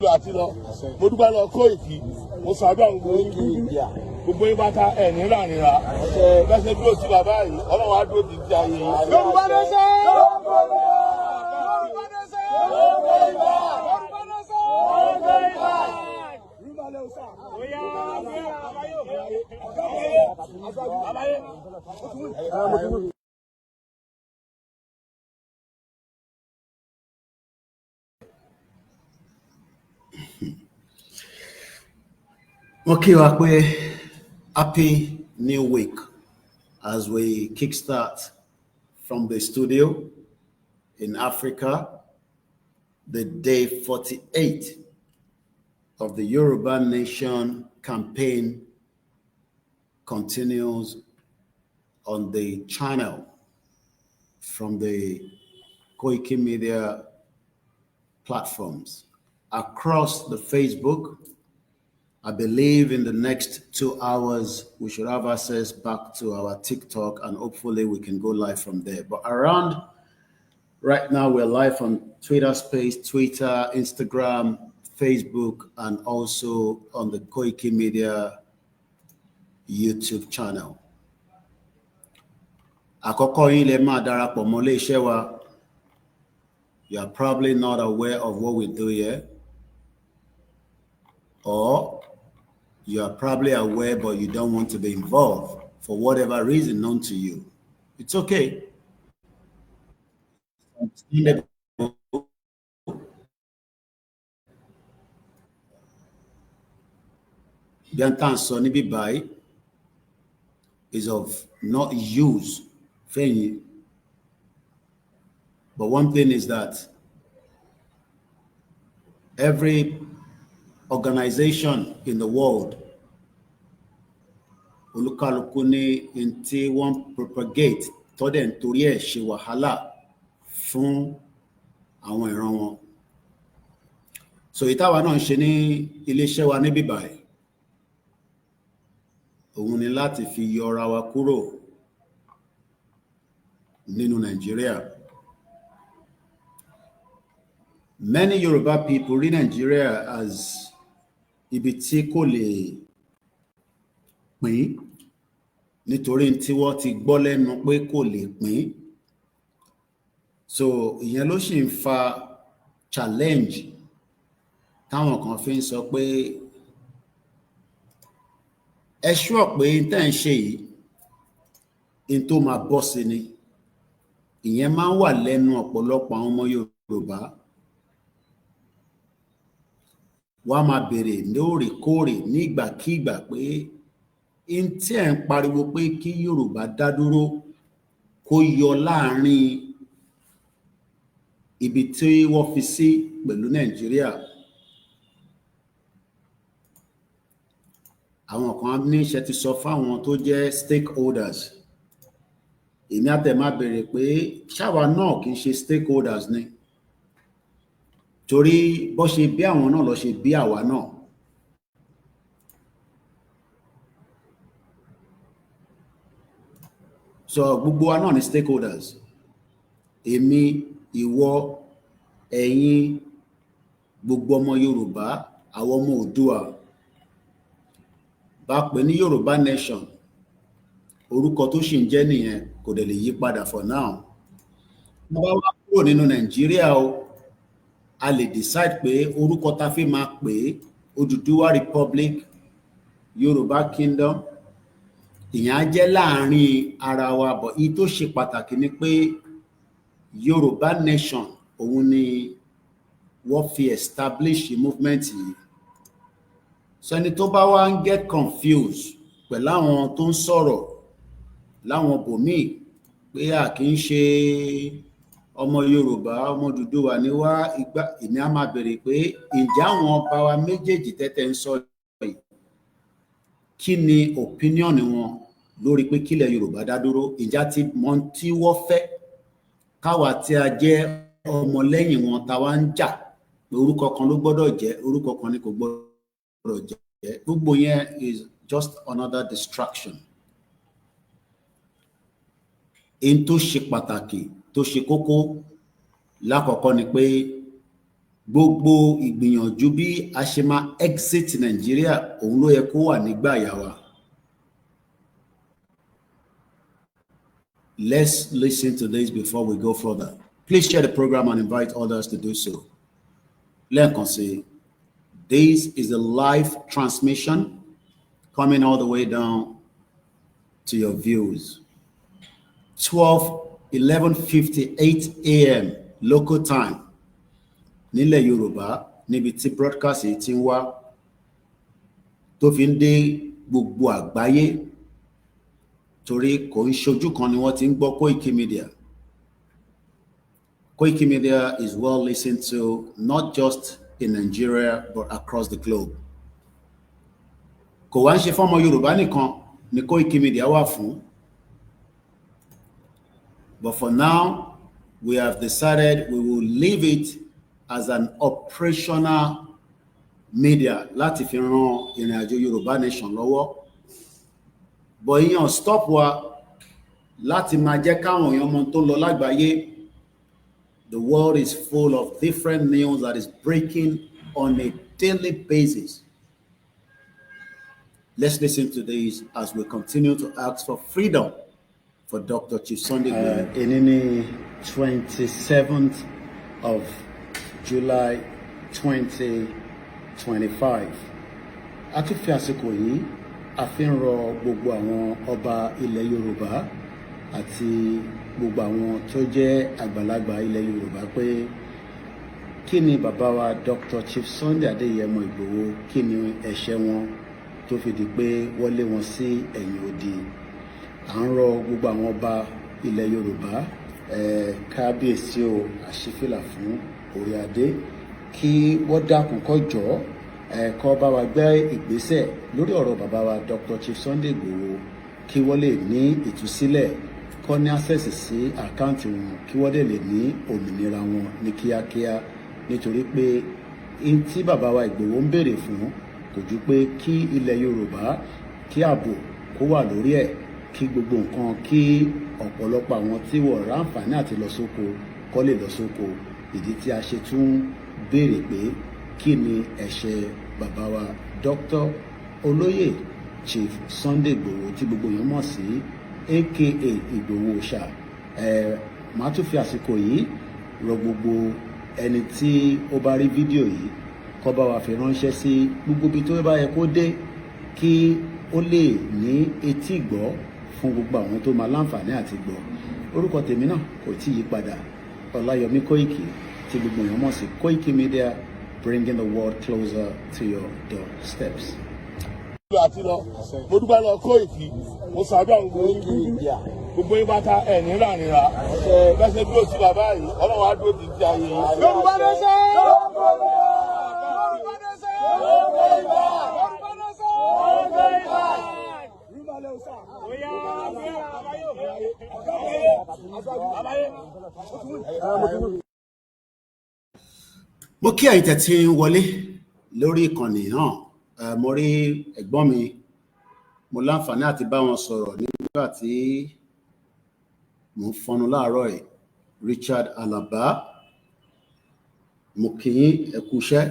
àti lọ mo dúpẹ́ lọ Koiki mo ṣàdúrà gbogbo yín bá ta ẹ̀ níra níra bẹ́sẹ̀ dúró sí bàbá yìí Ọlọ́run á dúró ti di ayé yìí. Yorùbá nation! Yorùbá nation! Okay, happy new week as we kickstart from the studio in Africa. The day 48 of the Yoruba Nation campaign continues on the channel from the Koikimedia platforms across the Facebook. I believe in the next 2 hours, we should have access back to our TikTok and hopefully we can go live from there. But around right now, we're live on Twitter Space, Twitter, Instagram, Facebook, and also on the Koikimedia YouTube channel. You are probably not aware of what we do here, or you are probably aware, but you don't want to be involved for whatever reason known to you. It's okay. Is of not use. But one thing is that every organization in the world, Olukalukuni inti won propagate to den tori e se wahala fún àwọn ìran wọn. So itawa náà ṣe ní iléeṣẹ́ wa ní bíbáyìí, òun ni láti fi yọra wa kúrò nínú Nigeria. Many Yoruba people read Nigeria as ibi tí kò lè pín nítorí tí wọ́n ti gbọ́ lẹ́nu pé kò lè pín. So ìyẹn ló sì ń fa challenge táwọn kan fi ń sọ pé ẹ sure pé tẹ́ ń ṣe yìí in tó máa bọ́ sí ni. Ìyẹn máa ń wà lẹ́nu ọ̀pọ̀lọpọ̀ àwọn ọmọ Yorùbá. Wọ́n máa bèrè lóòrèkóòrè nígbàkígbà pé in tí ẹ̀ ń pariwo pé kí Yorùbá dá dúró kó yọ láàrin ibi tí wọ́n fi sí pẹ̀lú Nàìjíríà. Àwọn kan ní ṣe ti sọ fáwọn tó jẹ́ stakeholders. Èmi àtẹ̀ máa bèrè pé ṣáwa náà kì í ṣe stakeholders ni. Torí bó ṣe bí àwọn náà lọ ṣe bí àwa náà. So gbogbo wa náà ni stakeholders. Èmi, ìwọ, ẹ̀yin, gbogbo ọmọ Yorùbá, àwọn ọmọ Oòduà. Bá pè ní Yoruba Nation, orúkọ tó sì ń jẹ́ nìyẹn, kò dẹ̀ lè yí padà for now. Mo bá wá kúrò nínú Nàìjíríà o, a lè decide pé orúkọ tá fi máa pè Odùduwà Republic, Yoruba Kingdom, ìyẹn á jẹ́ láàrin ara wa, but èyí tó ṣe pàtàkì ni pé Yoruba Nation òun ni wọ́n fi establish movement yìí. So ẹni tó bá wá ń get confused pẹ̀lú àwọn tó ń sọ̀rọ̀ láwọn bòmíì pé a kì í ṣe ọmọ Yorùbá, ọmọ Odùduwà ni wá, ìgbà èmi á máa bèrè pé ǹjẹ́ àwọn ọba wa méjèèjì tẹ́tẹ́ ń sọ yìí kí ni opinion wọn lórí pé kílẹ̀ Yorùbá dá dúró? Ìjà ti mọ tí wọ́n fẹ́ káwa tí a jẹ́ ọmọ lẹ́yìn wọn ta wá ń jà pé orúkọ kan ló gbọ́dọ̀ jẹ́, orúkọ kan ni kò gbọ́dọ̀ jẹ́. Gbogbo yẹn is just another distraction. In tó ṣe pàtàkì tó ṣe kókó lákọ̀ọ́kọ́ ni pé gbogbo ìgbìyànjú bí a ṣe máa exit Nigeria òun ló yẹ kó wà nígbà yà wá. Let's listen to this before we go further. Please share the program and invite others to do so. Lẹ́ẹ̀kan sí, this is a live transmission coming all the way down to your views. 11:58 a.m. local time nílẹ̀ Yorùbá níbi tí broadcast yìí ti ń wá tó fi ń dé gbogbo àgbáyé torí kò ń ṣojú kan ni wọ́n ti ń gbọ́ Koikimedia. Koikimedia is well listened to not just in Nigeria but across the globe. Kò wá ń ṣe fọ́mọ Yorùbá nìkan ni Koikimedia wà fún. But for now, we have decided we will leave it as an operational media láti fi ran ìrìnàjò Yorùbá nation lọ́wọ́. But ìyẹn stop wa láti máa jẹ́ káwọn èèyàn mọ̀ tó lọ lágbàáyé. The world is full of different news that is breaking on a daily basis. Let's listen to this as we continue to ask for freedom for Dr. Chief Sunday. In the 27th of July 2025. A tún fi àsìkò yìí a fi ń rọ gbogbo àwọn ọba ilẹ̀ Yorùbá àti gbogbo àwọn tó jẹ́ àgbàlagbà ilẹ̀ Yorùbá pé kí ni bàbá wa Dr. Chief Sunday Adéyẹmọ Ìgbòho kí ni ẹ̀ṣẹ̀ wọn tó fi di pé wọ́n lé wọn sí ẹ̀yìn odi. À ń rọ gbogbo àwọn ọba ilẹ̀ Yorùbá kábíyèsí o àṣìfìlà fún orí adé kí wọ́n dákun kó jọ̀ọ́ kó bá wa gbé ìgbésẹ̀ lórí ọ̀rọ̀ bàbá wa Dr. Chief Sunday Igboho kí wọ́n lè ní ìtúsílẹ̀ kó ní access sí àkáǹtì wọn kí wọ́n lè ní òmìnira wọn ní kíákíá nítorí pé in tí bàbá wa Igboho ń béèrè fún kò ju pé kí ilẹ̀ Yorùbá kí ààbò kó wà lórí ẹ̀ kí gbogbo nǹkan kí ọ̀pọ̀lọpọ̀ àwọn tí wọ́n ráǹfààní àti lọ sóko kó lè lọ sóko. Ìdí tí a ṣe tún béèrè pé kí ni ẹ̀ṣẹ̀ bàbá wa Dr. Olóyè Chief Sunday Igboho tí gbogbo èèyàn mọ̀ sí aka Igboho Òòṣà. Màá tún fi àsìkò yìí rọ gbogbo ẹni tí ó bá rí fídíò yìí kó bá wa fi ránṣẹ́ sí gbogbo ibi tó bá yẹ kó dé kí ó lè ní etí ìgbọ́ fún gbogbo àwọn tó máa láǹfààní àti gbọ́. Orúkọ tèmi náà kò tí yí padà, Ọláyọmí Kóìkì tí gbogbo èèyàn mọ̀ sí Koikimedia, bringing the world closer to your doorsteps. Àti lọ mo dúpẹ́ lọ Kóìkì mo ṣàdúrà gbogbo yín bá ta ẹ̀ ní rànìrà bẹ́sẹ̀ bí ó ti bàbá yìí Ọlọ́run á dúró ti di ayé yìí. Yorùbá ló ṣe mo kí ẹ̀yin tẹ́tí ń wọlé lórí ìkànnì náà. Mo rí ẹ̀gbọ́n mi, mo láǹfààní àti bá wọn sọ̀rọ̀ nígbà tí mo ń fọnu láàárọ̀ ẹ̀, Richard Alaba. Mo kí yín ẹ kú iṣẹ́,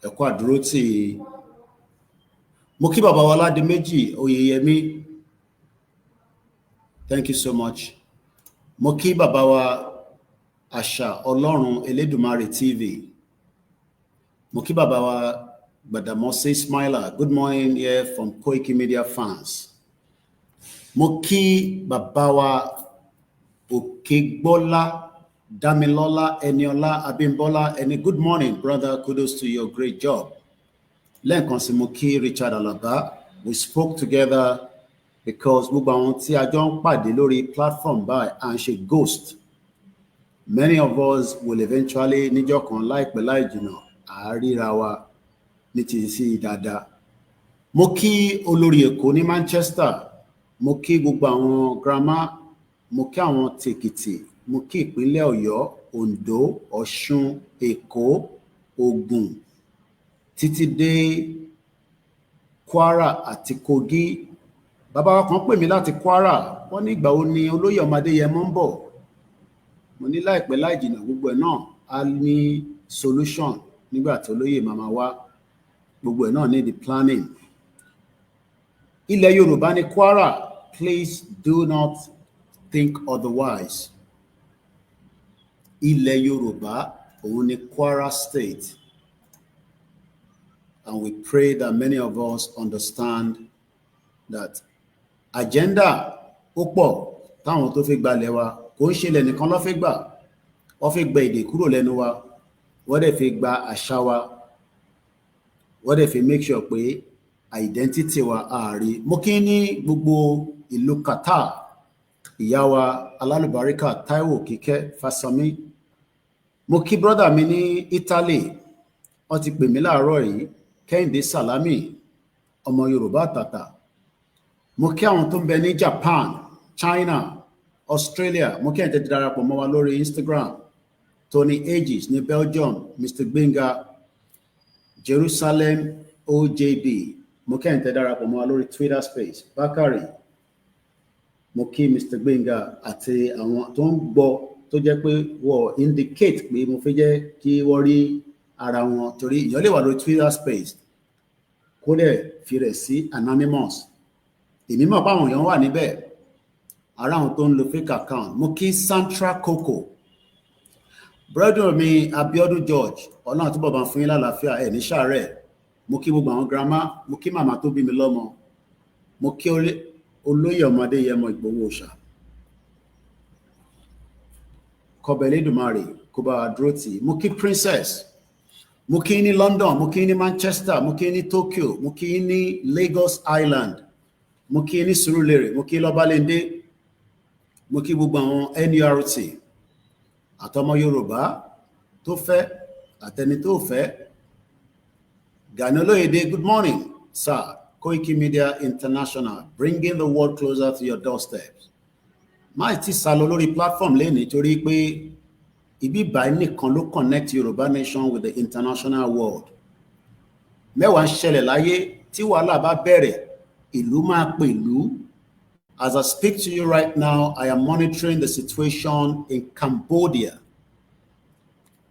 ẹ kú àdúrótì. Mo kí bàbá wa Ládìméjì Oyèyẹmí, thank you so much. Mo kí bàbá wa Àṣà Ọlọ́run Elédùmarè TV. Mo kí bàbá wa Gbàdàmọ́sí Smiler, good morning here from Koikimedia fans. Mo kí bàbá wa Òkègbọ́lá Dámilọ́lá Ẹniọlá Abímbọ́lá ẹni, good morning brother, kudos to your great job. Lẹ́ẹ̀kan sí mo kí Richard Alaba. We spoke together because gbogbo àwọn tí a jọ ń pàdé lórí platform by à ń ṣe ghost. Many of us will eventually níjọ́ kan láìpẹ́ láì jìnnà àáríra wa ní ti sí dáadáa. Mo kí olórí Èkó ní Manchester, mo kí gbogbo àwọn grandma, mo kí àwọn tèkìtì, mo kí ìpínlẹ̀ Ọ̀yọ́, Oǹdó, Ọ̀ṣun, Èkó, Ògùn, títí dé Kwara àti Kogi. Bàbá wa kan pè mí láti Kwara, wọ́n ní ìgbà wo ni olóyè ọmọ Adéyẹmọ ń bọ̀. Mo ní láìpẹ́ láì jìnnà gbogbo ẹ̀ náà á ní solution nígbà tí olóyè màmá wá gbogbo ẹ̀ náà ní the planning. Ilẹ̀ Yorùbá ní Kwara, please do not think otherwise. Ilẹ̀ Yorùbá òun ní Kwara State, and we pray that many of us understand that agenda ó pọ̀ táwọn tó fi gbalẹ̀ wa kò ń ṣe ilẹ̀ nìkan ló fi gbà, wọ́n fi gba èdè kúrò lẹ́nu wa, wọ́n dẹ̀ fi gba àṣà wa, wọ́n dẹ̀ fi make sure pé identity wa ààrí. Mo kí ní gbogbo ìlú Qatar, ìyá wa alálùbáríkà Táíwò Kíkẹ́ Fásánmi. Mo kí brother mi ní Italy, wọ́n ti pè mí láàárọ̀ yìí, Kẹ́hìndé Sàlámì, ọmọ Yorùbá tàtà. Mo kí àwọn tó ń bẹ ní Japan, China, Australia. Mo kí ẹ̀yin tẹ́ ti darapọ̀ mọ́ wa lórí Instagram. Tony Aegis ní Belgium, Mr. Gbenga, Jerusalem OJB. Mo kí ẹ̀yin tẹ́ darapọ̀ mọ́ wa lórí Twitter space. Bakari. Mo kí Mr. Gbenga àti àwọn tó ń gbọ́ tó jẹ́ pé wọ́n indicate pé mo fẹ́ jẹ́ kí wọ́n rí ara wọn, torí ìyẹn lè wà lórí Twitter space kó dẹ̀ fi rẹ̀ sí anonymous. Èmi mọ̀ pé àwọn èèyàn wà níbẹ̀, ara àwọn tó ń lo fake account. Mo kí Santra Coco, brother mi Abiodun George, Ọlọ́run túbọ̀ bá fún yín lálàáfíà ẹ̀ ní ṣàárẹ̀. Mo kí gbogbo àwọn grandma, mo kí màmá tó bí mi lọ́mọ, mo kí olóyè ọmọdé Yẹmọ Ìgbòho Òòṣà. Kọbẹ̀lẹ́dùmarè kó bá wa dúró tì. Mo kí Princess, mo kí ní London, mo kí ní Manchester, mo kí ní Tokyo, mo kí ní Lagos Island, mo kí ní Surulere, mo kí Lọ́balẹ́ndé, mo kí gbogbo àwọn NURT àtọmọ Yorùbá tó fẹ́ àtẹni tó fẹ́. Gani Olóyèdé, good morning sir. Koikimedia International, bringing the world closer to your doorsteps. Máì tí sá lọ lórí platform lẹ́ni torí pé ibi báyìí nìkan ló connect Yorùbá nation with the international world. Mẹ́wàá ń ṣẹlẹ̀ láyé, tí wàhálà bá bẹ̀rẹ̀ ìlú máa pè ìlú. As I speak to you right now, I am monitoring the situation in Cambodia.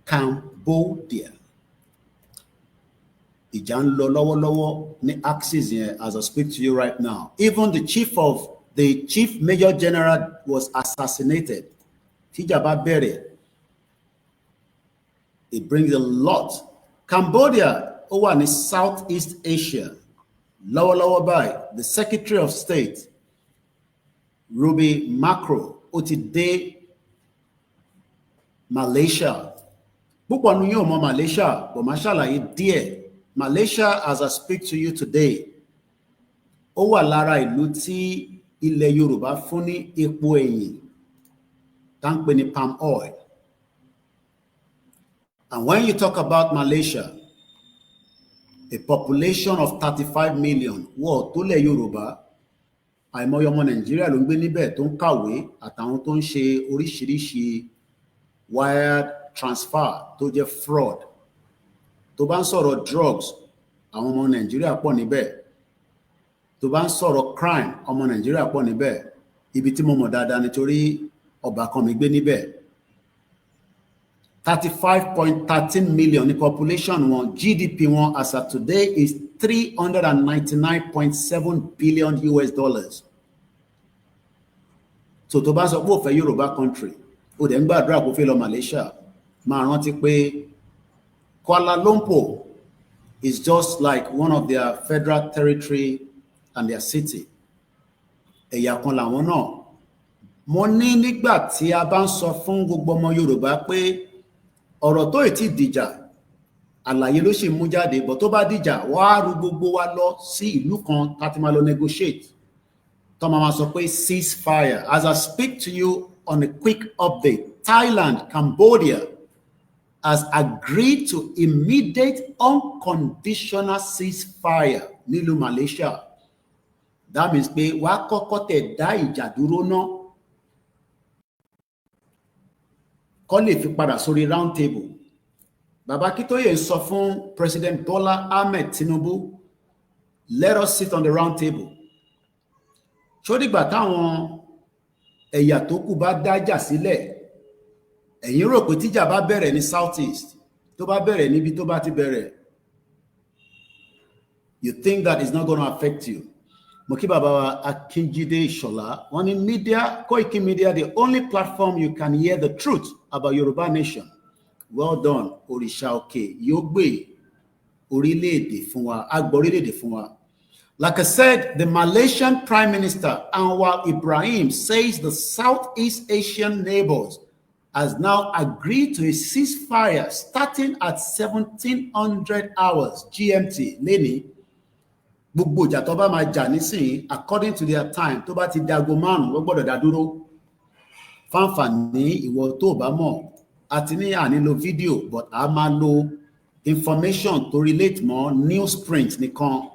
Cambodia. Ìjà ń lọ lọ́wọ́lọ́wọ́ ní axis yẹn as I speak to you right now. Even the chief major general was assassinated. Tíjà bá bẹ̀rẹ̀, it brings a lot. Cambodia ó wà ní Southeast Asia. Lọ́wọ́lọ́wọ́ báyìí, the Secretary of State Ruby Macro ó ti dé Malaysia. Púpọ̀ nínú yóò mọ̀ Malaysia, bó máa ṣàlàyé díẹ̀. Malaysia, as I speak to you today, ó wà lára ìlú tí ilẹ̀ Yorùbá fún ní epo ẹ̀yìn tá ń pè ní palm oil. And when you talk about Malaysia, a population of 35 million, wọ́n tó lẹ̀ Yorùbá, àìmọye ọmọ Nàìjíríà ló ń gbé níbẹ̀ tó ń kàwé àtàwọn tó ń ṣe oríṣiríṣi wired transfer tó jẹ́ fraud. Tó bá ń sọ̀rọ̀ drugs, àwọn ọmọ Nàìjíríà pọ̀ níbẹ̀. Tó bá ń sọ̀rọ̀ crime, ọmọ Nàìjíríà pọ̀ níbẹ̀. Ibi tí mo mọ̀ dáadáa nítorí ọbàkan mi gbé níbẹ̀. 35.13 million ní population wọn. GDP wọn as of today is $399.7 billion US dollars. So tó bá sọ pé ó fẹ́ Yorùbá country, ó dẹ̀ ń gbàdúrà kó fẹ́ lọ Malaysia, máa rántí pé Kuala Lumpur is just like one of their federal territory and their city. Ẹ̀yà kan làwọn náà. Mo ní nígbà tí a bá ń sọ fún gbogbo ọmọ Yorùbá pé ọ̀rọ̀ tó ti dìjà, àlàyé ló ṣe mú jáde, bọ̀ tó bá dìjà, wọ́n á rú gbogbo wa lọ sí ìlú kan láti máa lọ negotiate. Tó máa sọ pé ceasefire. As I speak to you on a quick update, Thailand, Cambodia has agreed to immediate unconditional ceasefire nílùú Malaysia. That means pé wàá kọ́kọ́ tẹ̀ dá ìjà dúró náà kó lè fi padà sórí round table. Bàbá Akíntóyè ń sọ fún President Bola Ahmed Tinubu, let us sit on the round table. Ṣó dìgbà táwọn ẹ̀yà tó kù bá dájà sílẹ̀, ẹ̀yin rò pé tíjà bá bẹ̀rẹ̀ ní Southeast, tó bá bẹ̀rẹ̀ níbi tó bá ti bẹ̀rẹ̀, you think that is not going to affect you. Mo kí bàbá wa Akínjídé Ìṣọ̀lá, wọ́n ní media, Koikimedia, the only platform you can hear the truth about Yoruba nation. Well done, Òrìṣà òkè yóò gbé orílẹ̀-èdè fún wa, àgbọ̀ orílẹ̀-èdè fún wa. Like I said, the Malaysian Prime Minister Anwar Ibrahim says the Southeast Asian neighbors has now agreed to a ceasefire starting at 1700 hours GMT. Lẹ́ni, gbogbo ìjà tó bá máa jà nísìnyí, according to their time, tó bá ti dago márùn-ún, wọ́n gbọ́dọ̀ dá dúró. Fáǹfààní ìwọ tó bá mọ̀, àti ní ànílò fídíò, but a máa lo information to relate more newsprint nìkan,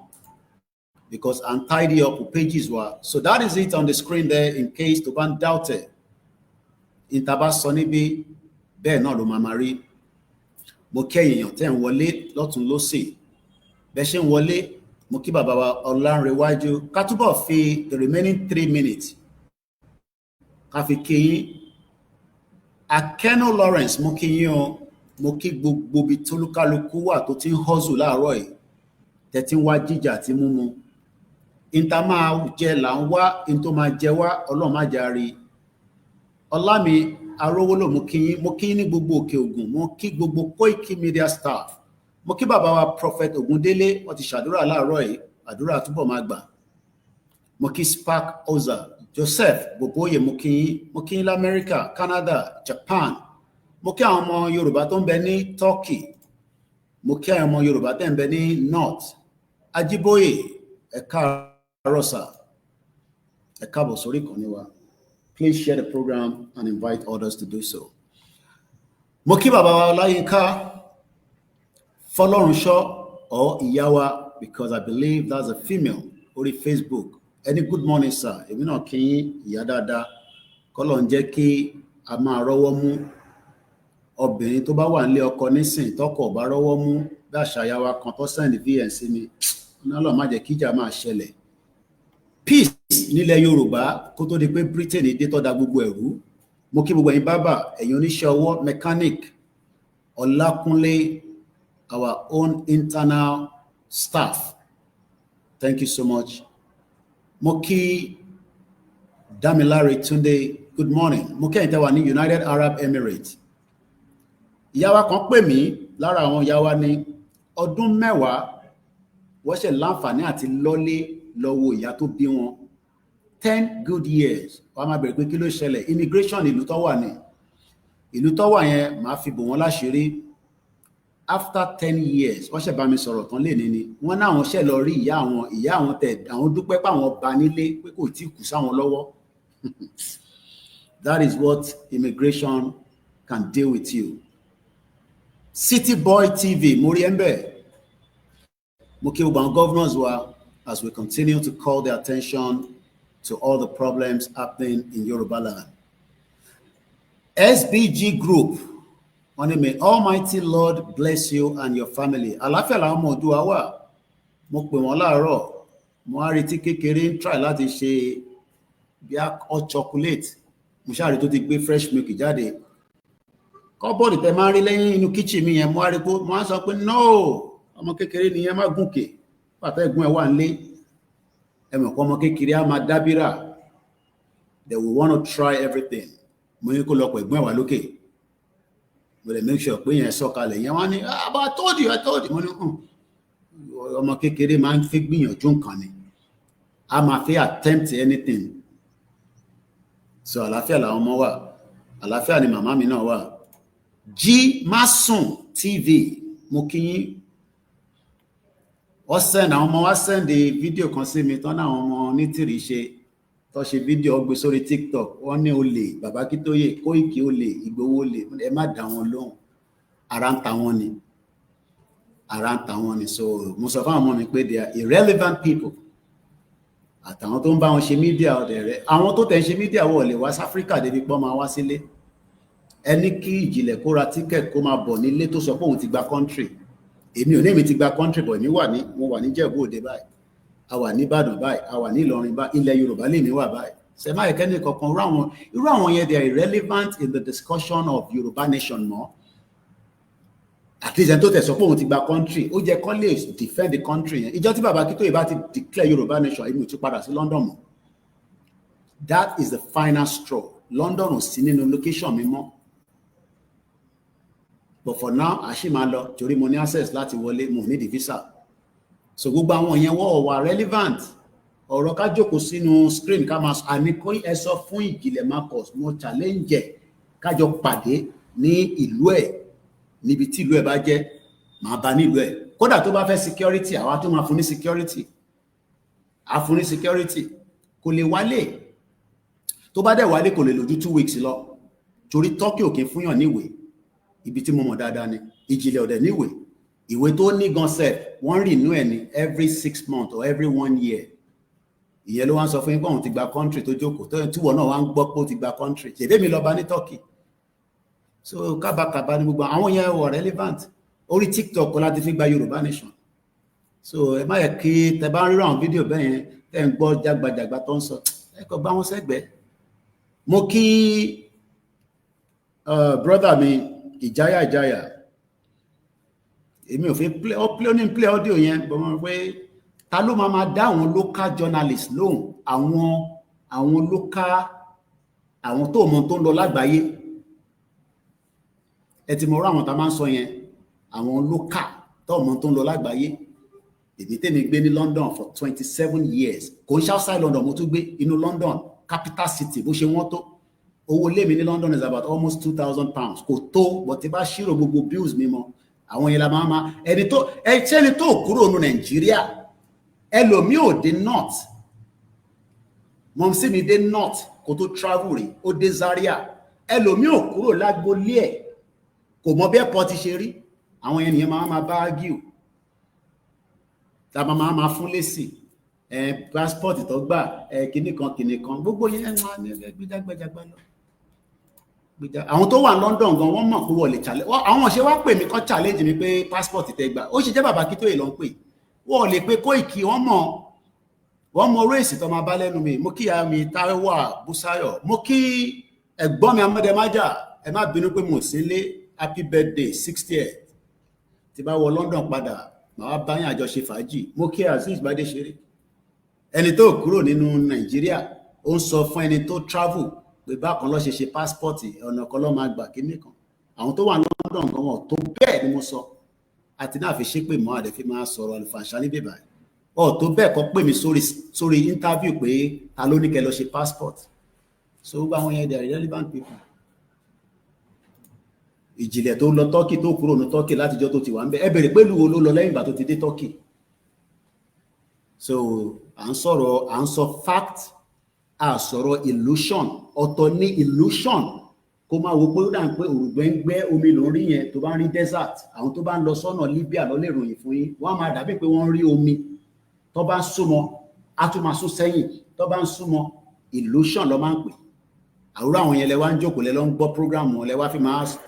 because I'm tidy up with pages were. So that is it on the screen there in case to ban doubt it. In taba soni bi bẹ́ẹ̀ náà ló máa rí. Mo kẹ́ èèyàn tẹ́ ń wọlé lọ́tùn lósì. Bẹ́ ṣe ń wọlé, mo kí bàbá wa Ọlánrewájú. Ká túbọ̀ fi the remaining 3 minutes. Ká fi kí yín. Akeno Lawrence, mo kí yín o. Mo kí gbogbo bí tólúkálukú wà tó ti ń hustle láàárọ̀ yìí. Tẹ́ ti ń wá jíjà àti múmu. Inta máa jẹ là ń wá, in tó máa jẹ wá, Ọlọ́run má jẹ́ a rí. Ọlámi Arówólò, mo kí yín ní gbogbo Òkè Ògùn, mo kí gbogbo Koikimedia staff. Mo kí bàbá wa Prophet Ògúndélé, wọ́n ti ṣàdúrà láàárọ̀ yìí, àdúrà túbọ̀ máa gbà. Mo kí Spark Oza, Joseph Boboye, mo kí yín l'Amẹ́ríkà, Canada, Japan. Mo kí àwọn ọmọ Yorùbá tó ń bẹ ní Turkey. Mo kí àwọn ọmọ Yorùbá tó ń bẹ ní North. Ajíbóyè, ẹ káàárọ̀ sà. Ẹ káàbọ̀ sórí ìkànnì wa. Please share the program and invite others to do so. Mo kí bàbá wa Ọláyínká Fọlọ́runṣọ́ or ìyá wa, because I believe that's a female, orí Facebook. Any good morning, sir. Èmi náà kí yín ìyá dáadáa. Kọ́lọ́run jẹ́ kí a máa rọ́wọ́ mú. Obìnrin tó bá wà nílé ọkọ nísìn tọ́kọ bá rọ́wọ́ mú, bí àṣà ìyá wa kan tó send VN sí mi. Ọlọ́run má jẹ́ kíjà máa ṣẹlẹ̀. Peace nílẹ̀ Yorùbá kó tó di pé Britain dé tó da gbogbo ẹ̀rú. Mo kí gbogbo ẹ̀yin bàbá, ẹ̀yin oníṣẹ́ ọwọ́, mechanic, Ọlákúnlé, our own internal staff. Thank you so much. Mo kí Damilare Tunde, good morning. Mo kí ẹ̀yin tẹ́ wà ní United Arab Emirates. Ìyá wa kan pè mí, lára àwọn ìyá wa ní ọdún 10 wọ́n ṣe láǹfààní àti lọ́lé lọ́wọ́ ìyá tó bí wọn. 10 good years. Wọ́n máa bẹ̀rẹ̀ pé kí ló ṣẹlẹ̀? Immigration ìlú tó wà ní. Ìlú tó wà yẹn máa fi bò wọ́n láṣìírí. After 10 years, wọ́n ṣe bá mi sọ̀rọ̀ tán lè ní. Wọ́n náà wọ́n ṣe lọ rí ìyá àwọn tẹ̀, àwọn dúpẹ́ pé àwọn bá nílé pé kò tí kù sáwọn lọ́wọ́. That is what immigration can deal with you. City Boy TV, mo rí ẹ ńbẹ̀. Mo kí gbogbo àwọn governors wa as we continue to call their attention to all the problems happening in Yoruba land. SBG Group, may Almighty Lord bless you and your family. Àlàáfíà làwọn ọmọ Oòduà wà. Mo pè wọ́n láàárọ̀, mo á retí kékeré ń try láti ṣe bí hot chocolate. Mo ṣáà rí tó ti gbé fresh milk jáde. Kọ́bọ̀dì tẹ máa ń rí lẹ́yìn inú kitchen mi yẹn, mo á rí pé mo á sọ pé no, ọmọ kékeré nìyẹn má gùnkè. Pàtẹ́ ẹ̀gbọ́n ẹ̀ wà nílé. Ẹ̀mọ̀ kọ́ ọmọ kékeré á máa dábìrà. They will want to try everything. Mo ní kó lọ pẹ̀ ẹ̀gbọ́n ẹ̀ wà lókè. But they make sure pé yẹn sọ̀kalẹ̀ yẹn wá ní, but I told you. Mo ní ọmọ kékeré máa ń fi gbìyànjú nǹkan ni. A máa fi attempt anything. So àlàáfíà làwọn ọmọ wà. Àlàáfíà ni màmá mi náà wà. G Masun TV, mo kí yín. Wọ́n send àwọn ọmọ wa send fídíò kan sí mi tán náà àwọn ọmọ onítìrì ṣe tó ṣe fídíò gbé sórí TikTok. Wọ́n ní olè, bàbá Kítóyè, Kóìkì olè, Ìgbòho olè. Ẹ má dá wọn lóhùn. Ara ń ta wọn ni. So mo sọ fún àwọn ọmọ mi pé they are irrelevant people. Àtàwọn tó ń bá wọn ṣe mídíà ọ̀dẹ̀ rẹ̀. Àwọn tó tẹ̀ ń ṣe mídíà wọ̀ lè wá sí Áfíríkà débi pọ́ máa wá sílé. Ẹni kí ìjìnlẹ̀ kó ra tíkẹ̀tì kó máa bọ̀ nílé tó sọ pé òun ti gba country. Èmi ò ní èmi ti gba country bọ̀, mo wà ní Jẹ̀bú Òde báyìí. A wà ní Ìbàdàn báyìí, a wà ní Ìlọrin báyìí, ilẹ̀ Yorùbá lè ní wà báyìí. Ṣé máa yẹ kẹ́ni kankan irú àwọn yẹn they are irrelevant in the discussion of Yoruba nation mọ́. at least ẹni tó tẹ̀ sọ pé òun ti gba country ó jẹ́ kó lè defend the country yẹn. Ìjọ tí bàbá Akíntóyè bá ti declare Yorùbá nation èmi ò tún padà sí London mọ́. That is the final straw. London ò sí nínú location mi mọ́. But for now a ṣì máa lọ torí mo ní access láti wọlé, mo ní the visa. So gbogbo àwọn yẹn wọ́n wà relevant. Ọ̀rọ̀ ká jókòó sínú screen ká máa àní kó ẹ sọ fún Ìjìnlẹ̀ Marcus mo challenge kájọ pàdé ní ìlú ẹ̀ níbi tí ìlú ẹ̀ bá jẹ́ máa bá ní ìlú ẹ̀. Kódà tó bá fẹ́ security àwa tó máa fún ní security. A fún ní security kò lè wálé. Tó bá dẹ̀ wálé kò lè lò ju 2 weeks lọ. Torí Turkey ò kí fúnyàn níwèé. Ibi tí mo mọ̀ dáadáa ni. Ìjìnlẹ̀ ọ̀dẹ̀ níwèé. Ìwé tó ní gan sef wọ́n renew ẹ̀ ní every 6 months or every 1 year. Ìyẹn ló wá ń sọ fún yín pé òun ti gba country tó jókòó tí wọ́n náà wá ń gbọ́ pé ó ti gba country. Ṣèbí mi lọ bá ní Turkey. So kábàkàbà ni gbogbo àwọn yẹn wọ̀ relevant. Orí TikTok kọ́ láti fi gba Yorùbá nation. So ẹ má yẹ kí tẹ bá ń rí àwọn fídíò bẹ́ẹ̀ yẹn tẹ́ ń gbọ́ jágbajàgba tó ń sọ ẹ kọ́ gbá wọn sẹ́gbẹ̀ẹ́. Mo kí brother mi Ìjáyà èmi ò fi play audio yẹn bọ́ mọ́ pé ta ló máa dá àwọn local journalist lóhùn àwọn local àwọn tó mọ̀ tó ń lọ lágbàáyé. Ẹ ti mọ̀ rá àwọn tá máa ń sọ yẹn àwọn local tó mọ̀ tó ń lọ lágbàáyé. Èmi tèmi gbé ní London for 27 years kò ń ṣe outside London mo tún gbé inú London capital city bó ṣe wọ́n tó. Owó ilé mi ní London is about almost £2,000 kò tó but tí bá ṣírò gbogbo bills mi mọ́ àwọn yẹn la máa ẹni tó kúrò ní Nàìjíríà ẹlòmíì ò dé north mọ̀mísí mi dé north kó tó travel rí ó dé Zaria ẹlòmíì ò kúrò lágbólé ẹ̀ kò mọ bí ẹ̀pọ̀ ti ṣe rí àwọn yẹn nìyẹn máa bá argue tá a máa fún lésì passport tó gbà kìnnìkan gbogbo yẹn gbẹjagbẹjagba lọ. Àwọn tó wà London gan wọ́n mọ̀ pé wọ́n lè challenge àwọn ṣe wá pè mí kọ́ challenge mi pé passport tẹ́ gbà ó ṣe jẹ́ bàbá Akíntóyè ló ń pè wọ́n lè pé Koiki wọ́n mọ race tó máa bá lẹ́nu mi. Mo kí ìyá mi Táíwò Búsáyọ̀, mo kí ẹ̀gbọ́n mi Amọ́dẹ́májà ẹ má bínú pé mo sí lé happy birthday 60th tí bá wọ London padà màá bá yín àjọṣe fàájì. Mo kí Azeez Bádéṣeré ẹni tó kúrò nínú Nàìjíríà ó ń sọ fún ẹni tó travel pé bákan lọ ṣe passport ọ̀nà kan lọ máa gbà kíní kan. Àwọn tó wà London gan wọn tó bẹ́ẹ̀ ni mo sọ àti náà fi ṣépè mọ́ àdẹ fi máa sọ̀rọ̀ àlùfàǹṣà níbí báyìí tó bẹ́ẹ̀ kọ́ pè mí sórí interview pé ta ló ní kẹ́ lọ ṣe passport. So gbogbo àwọn yẹn they are relevant people. Ìjìnlẹ̀ tó lọ Turkey tó kúrò ní Turkey látijọ́ tó ti wà ń bẹ ẹ bèrè pé lùwò ló lọ lẹ́yìn ìgbà tó ti dé Turkey. So à ń sọ fact a sọ̀rọ̀ illusion ọ̀tọ̀ ní illusion kó máa wo pé ó dà ń pé òrùgbẹ́ ń gbẹ́ omi lórí yẹn tó bá ń rí desert àwọn tó bá ń lọ sọ́nà Libya lọ lè ròyìn fún yín wọ́n máa dàbí pé wọ́n rí omi tó bá ń súnmọ́ á tún máa sún sẹ́yìn tó bá ń súnmọ́ illusion ló máa ń pè. Àwòrán àwọn yẹn lẹ wá ń jókòó lẹ lọ ń gbọ́ program wọn lẹ wá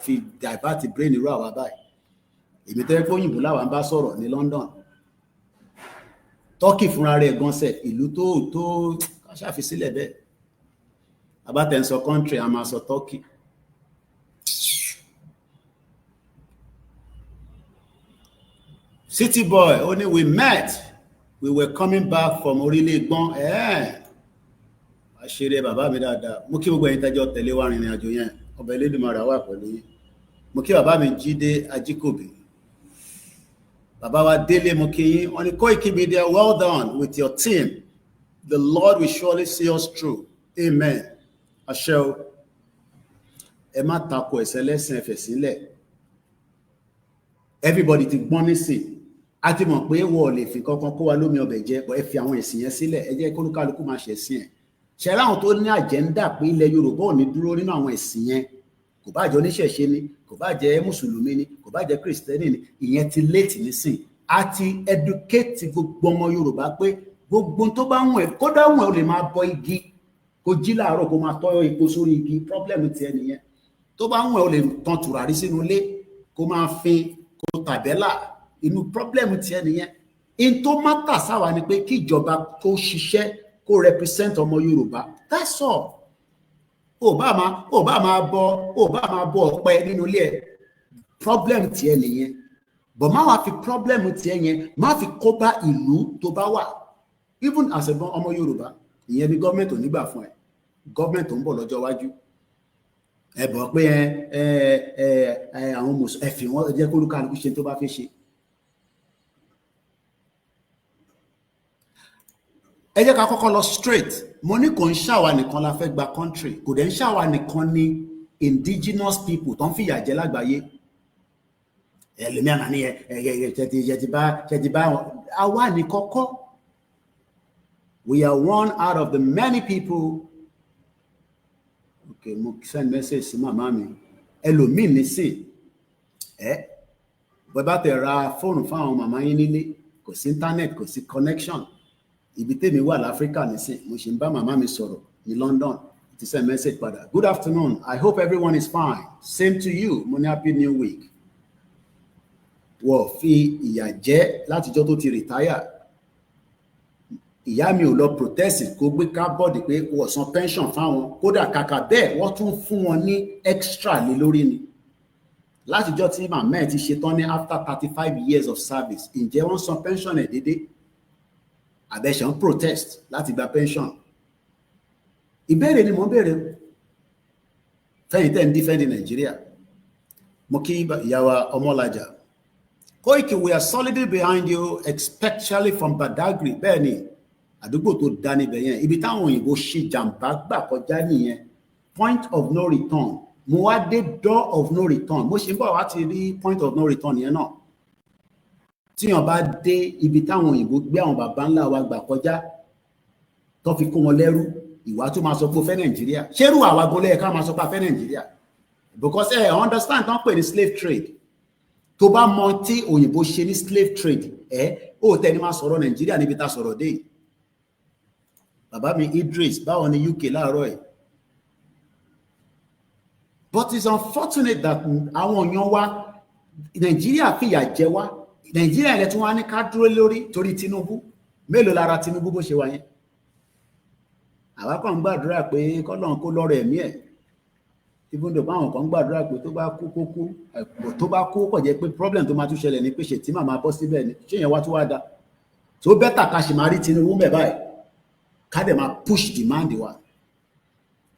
fi divert brain irú àwa báyìí. Èmi tẹ́ pé òyìnbó láwa ń bá sọ̀rọ̀ ní London. Turkey fúnra rẹ̀ gan sẹ̀ ìlú tó ṣàfisílẹ̀ bẹ́ẹ̀. Abátẹ̀ ń sọ country a máa sọ Turkey. City boy only we were coming back from orílẹ̀ gbọ́n àṣírí bàbá mi dáadáa. Mo kí gbogbo ẹ̀yin tẹ́jọ́ tẹ̀lé wa rìnrìn àjò yẹn ọba Elédùmarè wà pẹ̀lú yín. Mo kí bàbá mi Jídé Ajíkòbí, bàbá wa Délé mo kí yín. Wọ́n ní Koikimedia well done with your team. The Lord will surely see us through. Amen. Àṣẹ o. Ẹ má tako ẹ̀sẹ̀ lẹ́sìn ẹ̀fẹ̀ sílẹ̀. Everybody ti gbọ́n nísìn. A ti mọ̀ pé wọ́n lè fi kankan kó wa lómi ọbẹ̀ jẹ ẹ fi àwọn ẹ̀sìn yẹn sílẹ̀ ẹ jẹ́ kólúkálukú máa ṣẹ̀sìn ẹ̀. Ṣé láwọn tó ní àjẹ́ndà pé ilẹ̀ Yorùbá ò ní dúró nínú àwọn ẹ̀sìn yẹn kò bá jẹ́ oníṣẹ̀ṣe ni kò bá jẹ́ mùsùlùmí ni kò bá jẹ́ kìrìsìtẹ́nì ni ìyẹn ti léètì nísìn. A ti educate gbogbo ọmọ Yorùbá pé gbogbo tó bá wùn ẹ́ kódà wùn ẹ́ o lè máa bọ igi kó jí láàárọ̀ kó máa tọ́yọ̀ epo sórí igi problem ti ẹ nìyẹn. Tó bá wùn ẹ́ o lè tan tùràrí sínú ilé kó máa fin kó tàbẹ́là inú problem ti ẹ nìyẹn. In tó mátà sáwà ni pé kí ìjọba kó ṣiṣẹ́ kó represent ọmọ Yorùbá. That's all. Ó bá máa bọ ọ̀pẹ nínú ilé ẹ problem ti ẹ nìyẹn. but má wá fi problem ti yẹn má fi kó bá ìlú tó bá wà. Even as a ọmọ Yorùbá, ìyẹn ni government ò ní gbà fún ẹ. Government tó ń bọ̀ lọ́jọ́ iwájú. Ẹ bọ̀ pé àwọn mùsùlùmí ẹ fi wọ́n jẹ́ kó olúkálùkù ṣe tó bá fẹ́ ṣe. Ẹ jẹ́ ká kọ́kọ́ lọ straight. Mo ní kò ń ṣàwa nìkan la fẹ́ gba country, kò dẹ̀ ń ṣàwa nìkan ni indigenous people tó ń fìyà jẹ lágbàáyé. Ẹlòmíà ní ṣe ti bá àwa ní kọ́kọ́. We are one out of the many people. Okay, mo send message sí màmá mi. Ẹlòmíì ní sí. Bọ́ bá tẹ̀ ra fóònù fáwọn màmá yín nílé, kò sí internet, kò sí connection. Ibi tèmi wà l'Áfíríkà nísìn, mo ṣì ń bá màmá mi sọ̀rọ̀ ní London. Ti send message padà. Good afternoon. I hope everyone is fine. Same to you. Mo ní happy new week. Wọ́n fi ìyà jẹ látijọ́ tó ti retire. Ìyá mi ò lọ protest kó gbé kábọ̀dì pé wọ́n san pension fáwọn. Kódà kàkà bẹ́ẹ̀ wọ́n tún fún wọn ní extra lé lórí ni. Látijọ́ tí màmá ẹ̀ ti ṣetán ní after 35 years of service. Ǹjẹ́ wọ́n san pension ẹ̀ déédéé? Àbẹ̀ṣẹ̀ ń protest láti gba pension. Ìbéèrè ni mo ń béèrè fẹ́yìn tẹ́ ń defend Nigeria. Mo kí ìyá wa Ọmọlájà. Koiki, we are solidly behind you, especially from Badagry. Bẹ́ẹ̀ ni àdúgbò tó dá níbẹ̀ yẹn, ibi táwọn òyìnbó ṣe jàǹbá gbà kọjá nìyẹn. Point of no return. Mo wá dé door of no return. Mo ṣe ń bọ̀ wá ti rí point of no return yẹn náà. Tíyàn bá dé ibi táwọn òyìnbó gbé àwọn bàbá ńlá wa gbà kọjá tó fi kó wọn lẹ́rú, ìwà tó máa sọ pé ó fẹ́ Nàìjíríà. Ṣérú àwa gan lẹ́yìn ká máa sọ pé a fẹ́ Nàìjíríà? Because understand tán pè ní slave trade. Tó bá mọ tí òyìnbó ṣe ní slave trade, ó tẹni máa sọ̀rọ̀ Nàìjíríà níbi tá sọ̀rọ̀ dé. Bàbá mi Idris, báwo ni UK láàárọ̀ ẹ̀? But it's unfortunate that àwọn èèyàn wa Nàìjíríà fìyà jẹ wá. Nàìjíríà ilẹ̀ tí wọ́n á ní ká dúró lórí torí Tinubu. Mélòó lára Tinubu bó ṣe wà yẹn? Àwa kàn ń gbàdúrà pé k'Ọlọ́run kó lọ́rọ̀ ẹ̀mí ẹ̀. Even though báwọn kan ń gbàdúrà pé tó bá kú kó kú, tó bá kú kò jẹ́ pé problem tó máa tún ṣẹlẹ̀ ní pé ṣe tí màmá bọ́ síbẹ̀ ni ṣé yẹn wá tún wá dá. So better ká ṣe máa rí Tinubu mẹ́ báyìí ká dẹ̀ máa push demand wa.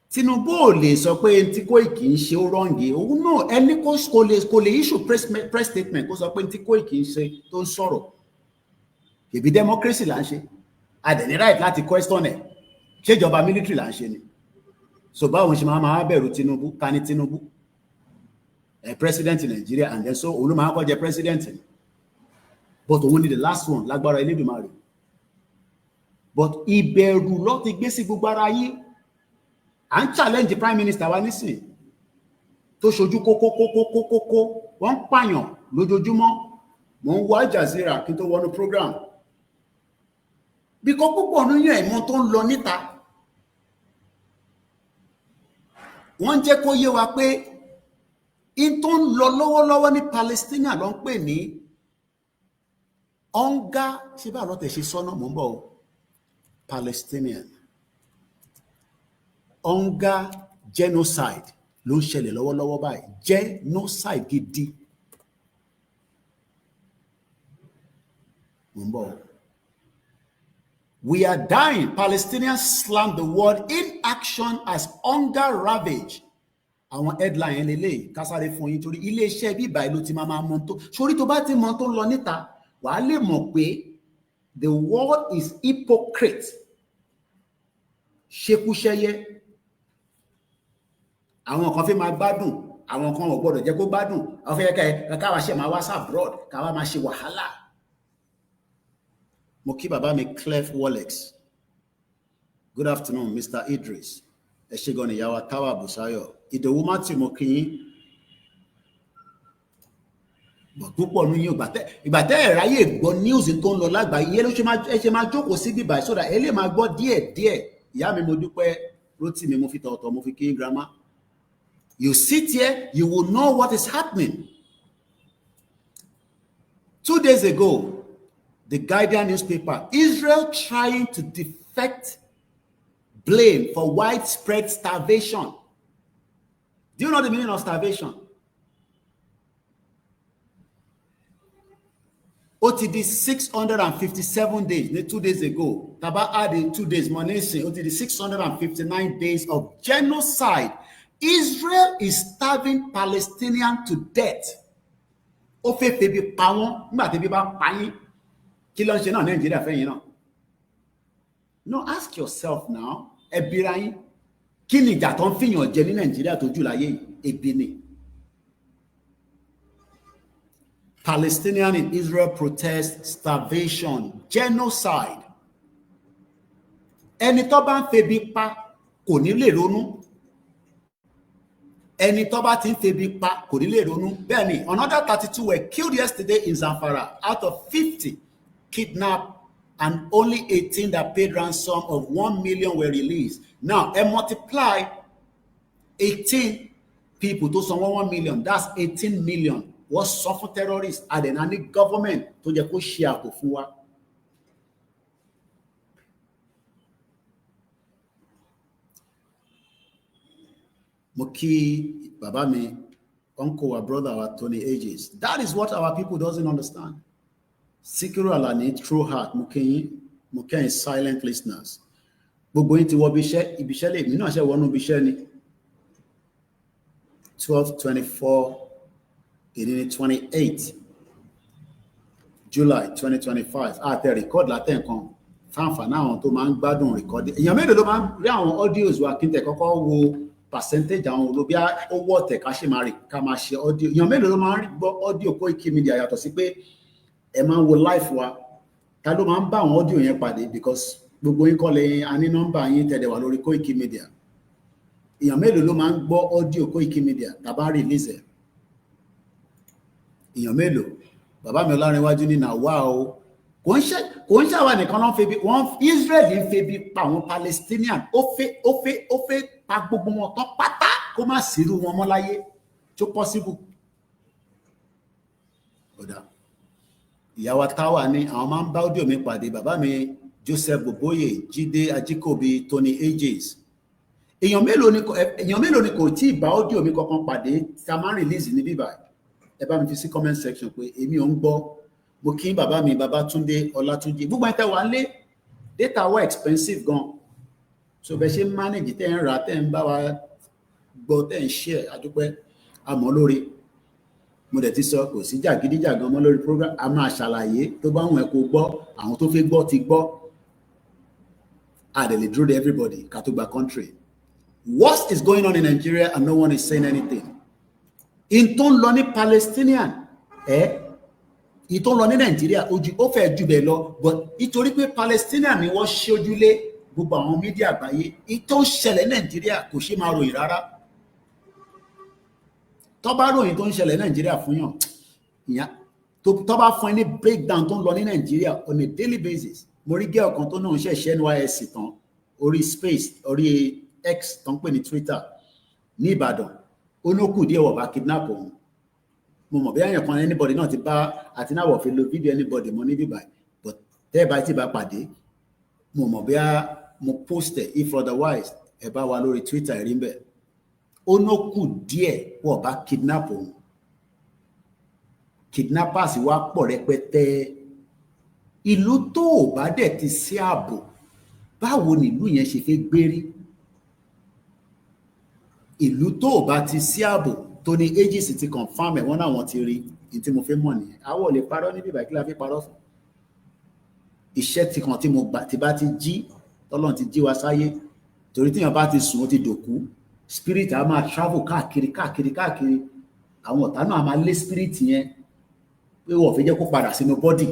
Tinubu ò lè sọ pé tí Koiki ń ṣe ó rọ́ǹgì, òun náà ẹni kò lè issue press statement kó sọ pé tí Koiki ń ṣe tó ń sọ̀rọ̀. Ìbí democracy là ń ṣe, a dẹ̀ ní right láti question ẹ̀, ṣé ìjọba military là ń ṣe ni? So báwo ṣe máa bẹ̀rù Tinubu, ká ní Tinubu president in Nigeria, and then so òun ló máa kọ́ jẹ president ni, but òun ni the last one lágbára Elédùmarè. But ìbẹ̀rù ló ti gbé sí gbogbo ara yín. À ń challenge prime minister wa nísìn tó ṣojú kókó wọ́n ń pààyàn lójoojúmọ́. Mo ń wá Al Jazeera kí n tó wọnú program. Bí kò púpọ̀ nínú ẹ̀mọ́ tó ń lọ níta. Wọ́n jẹ́ kó yé wa pé in tó ń lọ lọ́wọ́lọ́wọ́ ní Palestine ló ń pè ní hunger, ṣé bá lọ́tẹ̀ ṣe sọ́nà mò ń bọ̀ Palestinian hunger genocide ló ń ṣẹlẹ̀ lọ́wọ́lọ́wọ́ báyìí, genocide gidi. Mò ń bọ̀. We are dying. Palestinians slam the word inaction as hunger ravage. Àwọn headline lélẹ̀ kásáré fún yín torí iléeṣẹ́ bíbá ìlú ti máa mọ tó. Sórí tó bá ti mọ tó ń lọ níta, wàá lè mọ̀ pé the world is hypocrite. Ṣekúṣẹyẹ. Àwọn kan fi máa gbádùn, àwọn kan ò gbọdọ̀ jẹ́ kó gbádùn. Àwọn fẹ́ káwa ṣe máa wá sí abroad, káwa máa ṣe wàhálà. Mo kí bàbá mi Clef Wallex. Good afternoon, Mr. Idris. Ẹ ṣé gan ni ìyá wa Táwà Bùsáyọ̀. Ìdòwú Matthew mo kí yín. Púpọ̀ ní yín ìgbà tẹ́ ẹ̀ ráyè gbọ́ news tó ń lọ lágbàáyé ló ṣe máa jókòó sí bíbá ìṣọ́dà ẹ lè máa gbọ́ díẹ̀. Ìyá mi mo dúpẹ́ Rótìmí mo fi tọ̀ọ̀tọ̀ mo fi kí grandma. You sit here, you will know what is happening. 2 days ago, the Guardian newspaper, Israel trying to deflect blame for widespread starvation. Do you know the meaning of starvation? ó ti di 657 days ní 2 days ago. Taba add 2 days more nísìn, ó ti di 659 days of genocide. Israel is starving Palestinians to death. Ó fẹ́ febi pa wọ́n, nígbà tí ebi bá pa yín, kí ló ń ṣe náà Nàìjíríà fẹ́yìn náà? No, ask yourself now, ẹ bira yín, kí ni ìjà tó ń fìyàn jẹ ní Nàìjíríà tó jù láyé? Ebi ni. Palestinian in Israel protest, starvation, genocide. Ẹni tó bá ń febi pa kò ní lè ronú. Ẹni tó bá ti ń febi pa kò ní lè ronú. Bẹ́ẹ̀ni, another 32 were killed yesterday in Zamfara. Out of 50 kidnapped, and only 18 that paid ransom of 1 million were released. Now, and multiply 18 people to someone 1 million. That's 18 million. Wọ́n sọ fún terrorists àdẹ̀nà government tó jẹ́ kó ṣe ààbò fún wa. Mo kí bàbá mi, uncle wa brother wa Tony Ages. That is what our people doesn't understand. Sikiru Alani, true heart, mo kẹ́yìn silent listeners. Gbogbo yín ti wọ ibiṣẹ́ lè mí náà ṣe wọnú ibiṣẹ́ ni. 12/24 ìní 28 July 2025 àtẹ record látẹ̀ nǹkan fáǹfà náà àwọn tó máa ń gbádùn record. Èèyàn mélòó ló máa ń rí àwọn audios wa kí n tẹ̀ kọ́kọ́ wo percentage àwọn olóbi owó ọ̀tẹ̀ ká ṣe máa rí ká máa ṣe audio. Èèyàn mélòó ló máa ń gbọ́ audio Koikimedia yàtọ̀ sí pé ẹ máa ń wo live wa. Ta ló máa ń bá àwọn audio yẹn pàdé because gbogbo yín kọ́ lẹ́yìn a ní nọ́mbà yín tẹ̀lé wà lórí Koikimedia. Èèyàn mélòó ló máa ń gbọ́ audio Koikimedia tàbá release ẹ̀? Èèyàn mélòó? Bàbá mi Ọlárẹ̀wájú ní nàwá o. Kò ń ṣàwà nìkan náà febi, wọ́n Israel ń febi pa àwọn Palestinian. Ó fẹ́ pa gbogbo wọn tán pátá kó má sírú wọn mọ́ láyé. Tó possible. Ọ̀dà. Ìyàwó Táwà ní àwọn máa ń bá audio mi pàdé. Bàbá mi Joseph Boboye, Jídé Ajíkòbí, Tony Ages. Èèyàn mélòó ni kò tí ì bá audio mi kankan pàdé tá máa ń release ní bíbá. Ẹ bá mi fi sí comment section pé èmi ò ń gbọ́. Mo kí bàbá mi Babátúndé Ọlátúnjí. Gbogbo ẹ̀tẹ̀ wà lé data wà expensive gan. So bẹ́ ṣe manage tẹ́ ń ra tẹ́ ń bá wa gbọ́ tẹ́ ń share àdúpẹ́ àmọ́ lórí. Mo dẹ̀ ti sọ kò sí jàgídíjàgan mọ́ lórí program. A máa ṣàlàyé tó bá wọn ẹ̀ kó gbọ́. Àwọn tó fẹ́ gbọ́ ti gbọ́. A dẹ̀ lè dúró de everybody ká tó gba country. What is going on in Nigeria and no one is saying anything? In tó ń lọ ní Palestinian, in tó ń lọ ní Nigeria, ó fẹ́ jù bẹ́ẹ̀ lọ, but nítorí pé Palestinian ni wọ́n ṣojúlé gbogbo àwọn mídíà àgbáyé, in tó ń ṣẹlẹ̀ Nigeria kò ṣe máa ròyìn rárá. Tó bá ròyìn tó ń ṣẹlẹ̀ Nigeria fún yàn, tó bá fún ẹni breakdown tó ń lọ ní Nigeria on a daily basis. Mo rí girl kan tó náà ṣẹ̀ṣẹ̀ NYSC tán, orí space, orí X tó ń pè ní Twitter ní Ìbàdàn. Ó ní kù díẹ̀ wọ̀ bá kidnap òun. Mo mọ̀ bí àyàn kan anybody náà ti bá àti náà wọ̀ fi lo video anybody mọ́ ní bíbá, but tẹ́ ẹ bá ti bá pàdé mo mọ̀ bí mo post it if otherwise ẹ bá wa lórí Twitter rí bẹ́ẹ̀. Ó ní kù díẹ̀ wọ̀ bá kidnap òun. Kidnappers wá pọ̀ rẹpẹtẹ. Ìlú tó ò bá dẹ̀ ti sí ààbò, báwo ni ìlú yẹn ṣe fẹ́ gbérí? Ìlú tó ò bá ti sí ààbò, Tony Ages ti confirm ẹ̀ wọ́n náà wọ́n ti rí ní tí mo fẹ́ mọ̀ nìyẹn. Àwọ̀ lè parọ́ níbi ìbàkí la fi parọ́ fún. Iṣẹ́ ti kan tí mo gbà tí bá ti jí, tọ́lọ́run ti jí wa sáyé. Torí tí èèyàn bá ti sùn ó ti dòkú. Spirit á máa travel káàkiri. Àwọn ọ̀tá náà á máa lé spirit yẹn pé wọ́n fẹ́ jẹ́ kó padà sínú body.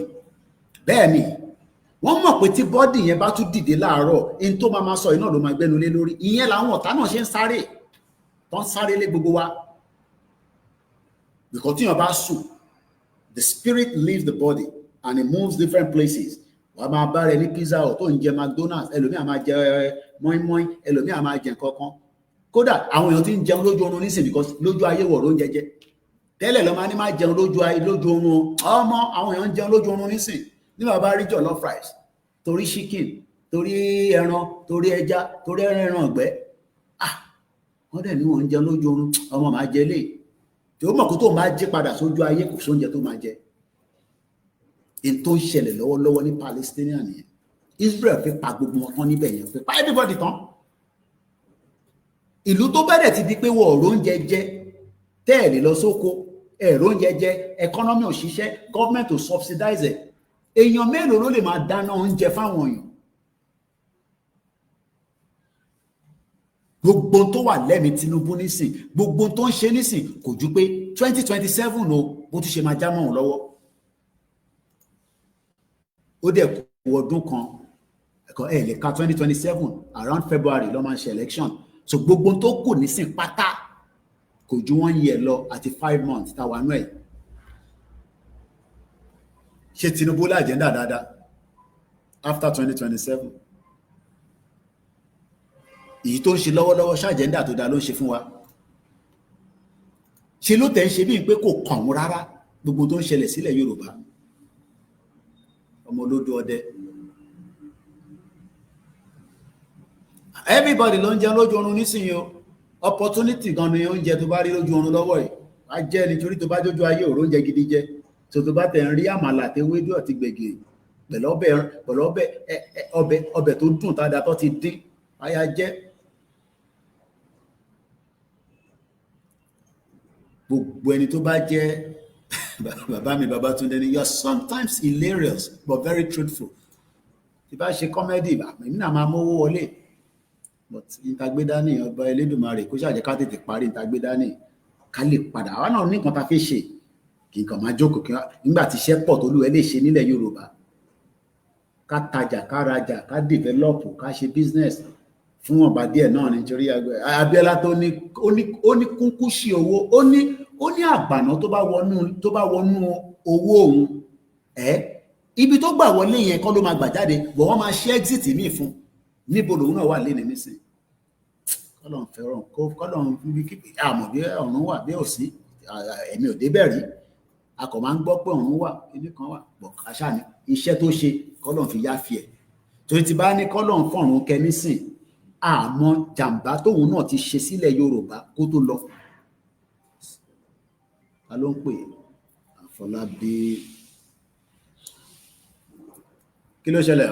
Bẹ́ẹ̀ ni, wọ́n mọ̀ pé tí body yẹn bá tún dìde láàárọ̀, in tó máa sọ iná ló máa gbẹ́nu lé lórí. Ìyẹn làwọn ọ̀tá náà ṣe ń sáré. Tán sáré lé gbogbo wa. Because tí èèyàn bá sùn, the spirit leaves the body and it moves different places. Wàá máa bá rẹ ní pizza ọ̀ tó ń jẹ McDonald's, ẹlòmíà máa jẹ mọ́ínmọ́ín, ẹlòmíà máa jẹ nǹkan kan. Kódà àwọn èèyàn ti ń jẹun lójú oorun nísìn because lójú ayé wọ̀ ló ń jẹjẹ. Tẹ́lẹ̀ lọ́ máa ní máa jẹun lójú oorun. Ọmọ àwọn èèyàn ń jẹun lójú oorun nísìn. Ní bàbá rí jollof rice, torí chicken, torí ẹran, torí ẹja, torí ẹran ọ̀gbẹ́. Wọ́n dẹ̀ ní wọ́n ń jẹun lójú oorun, ọmọ máa jẹ lé. Tí ó mọ̀ kó tó máa jẹ́ padà sójú ayé kò sóúnjẹ tó máa jẹ. in tó ń ṣẹlẹ̀ lọ́wọ́lọ́wọ́ ní Palestinian nìyẹn. Israel fi pa gbogbo wọn tán níbẹ̀ yẹn, fi pa everybody tán. Ìlú tó bẹ̀rẹ̀ ti di pé wọ́n ọ̀rọ̀ oúnjẹ jẹ, tẹ́ẹ̀lì lọ sóko, ẹ̀rọ oúnjẹ jẹ, economy ò ṣiṣẹ́, government ò subsidize ẹ̀. Èèyàn mélòó ló lè máa dáná oúnjẹ fáwọn èèyàn? Gbogbo tó wà lẹ́mìí Tinubu nísìn, gbogbo tó ń ṣe nísìn kò ju pé 2027 o bó tún ṣe máa já mọ́ òun lọ́wọ́. Ó dẹ̀ kú ọdún kan, ẹ̀kọ́ ẹ̀ lè ka 2027 around February ló máa ń ṣe election. So gbogbo tó kù nísìn pátá kò ju 1 year lọ àti 5 months táwa nú ẹ̀. Ṣé Tinubu lá agenda dáadáa after 2027? Èyí tó ń ṣe lọ́wọ́lọ́wọ́ ṣá agenda tó dáa ló ń ṣe fún wa. Ṣé ló tẹ̀ ń ṣe bíi pé kò kàn wọ́n rárá gbogbo tó ń ṣẹlẹ̀ sílẹ̀ Yorùbá? Ọmọ olódò ọdẹ. Everybody ló ń jẹun lójú oorun nísìnyí o. Opportunity gan ni oúnjẹ tó bá rí lójú oorun lọ́wọ́ yìí. Á jẹ́ nítorí tó bá jójú ayé òró oúnjẹ gidi jẹ. So tó bá tẹ̀ ń rí àmàlà àti ewédú àti gbẹ̀gìrì pẹ̀lú ọbẹ̀ tó dùn dáadáa tó ti dín, àyà jẹ́. Gbogbo ẹni tó bá jẹ́ bàbá mi Babátúndé ni, you're sometimes hilarious but very truthful. Tí bá ṣe comedy èmi náà máa mówó wọlé, but ìtagbédání ọba Elédùmarè kó ṣàjẹ́ ká tètè parí ìtagbédání ká lè padà. Àwa náà ní nǹkan tá a fi ṣe kí nǹkan máa jókòó kí nígbà tí iṣẹ́ pọ̀ tó lù ẹ́ lè ṣe nílẹ̀ Yorùbá, ká tajà ká rajà ká develop ká ṣe business fún ọba díẹ̀ náà. Nítorí Abíọ́lá tó ní ó ní kúnkún sí owó, ó ní àgbàná tó bá wọnú owó òun ibi tó gbà wọlé yẹn kọ́ ló máa gbà jáde, bọ̀ wọ́n máa ṣe exit míì fún. Níbo lòun náà wà lénìí nísìn? Kọ́lọ́n fẹ́ràn kọ́lọ́n bí àmọ̀ bí ọ̀run wà bí òsì, èmi ò débẹ̀ rí, a kò máa ń gbọ́ pé ọ̀run wà ibi kan wà, bọ̀ àṣà ni iṣẹ́ tó ṣe kọ́lọ́n fi yá fi ẹ̀. Torí ti bá ní kọ́lọ́n fọ̀run kẹ nísìn, àmọ́ jàǹbá tóun náà ti ṣe sílẹ̀ Yorùbá kó tó lọ. Ta ló ń pè Àfọlábí? Kí ló ṣẹlẹ̀?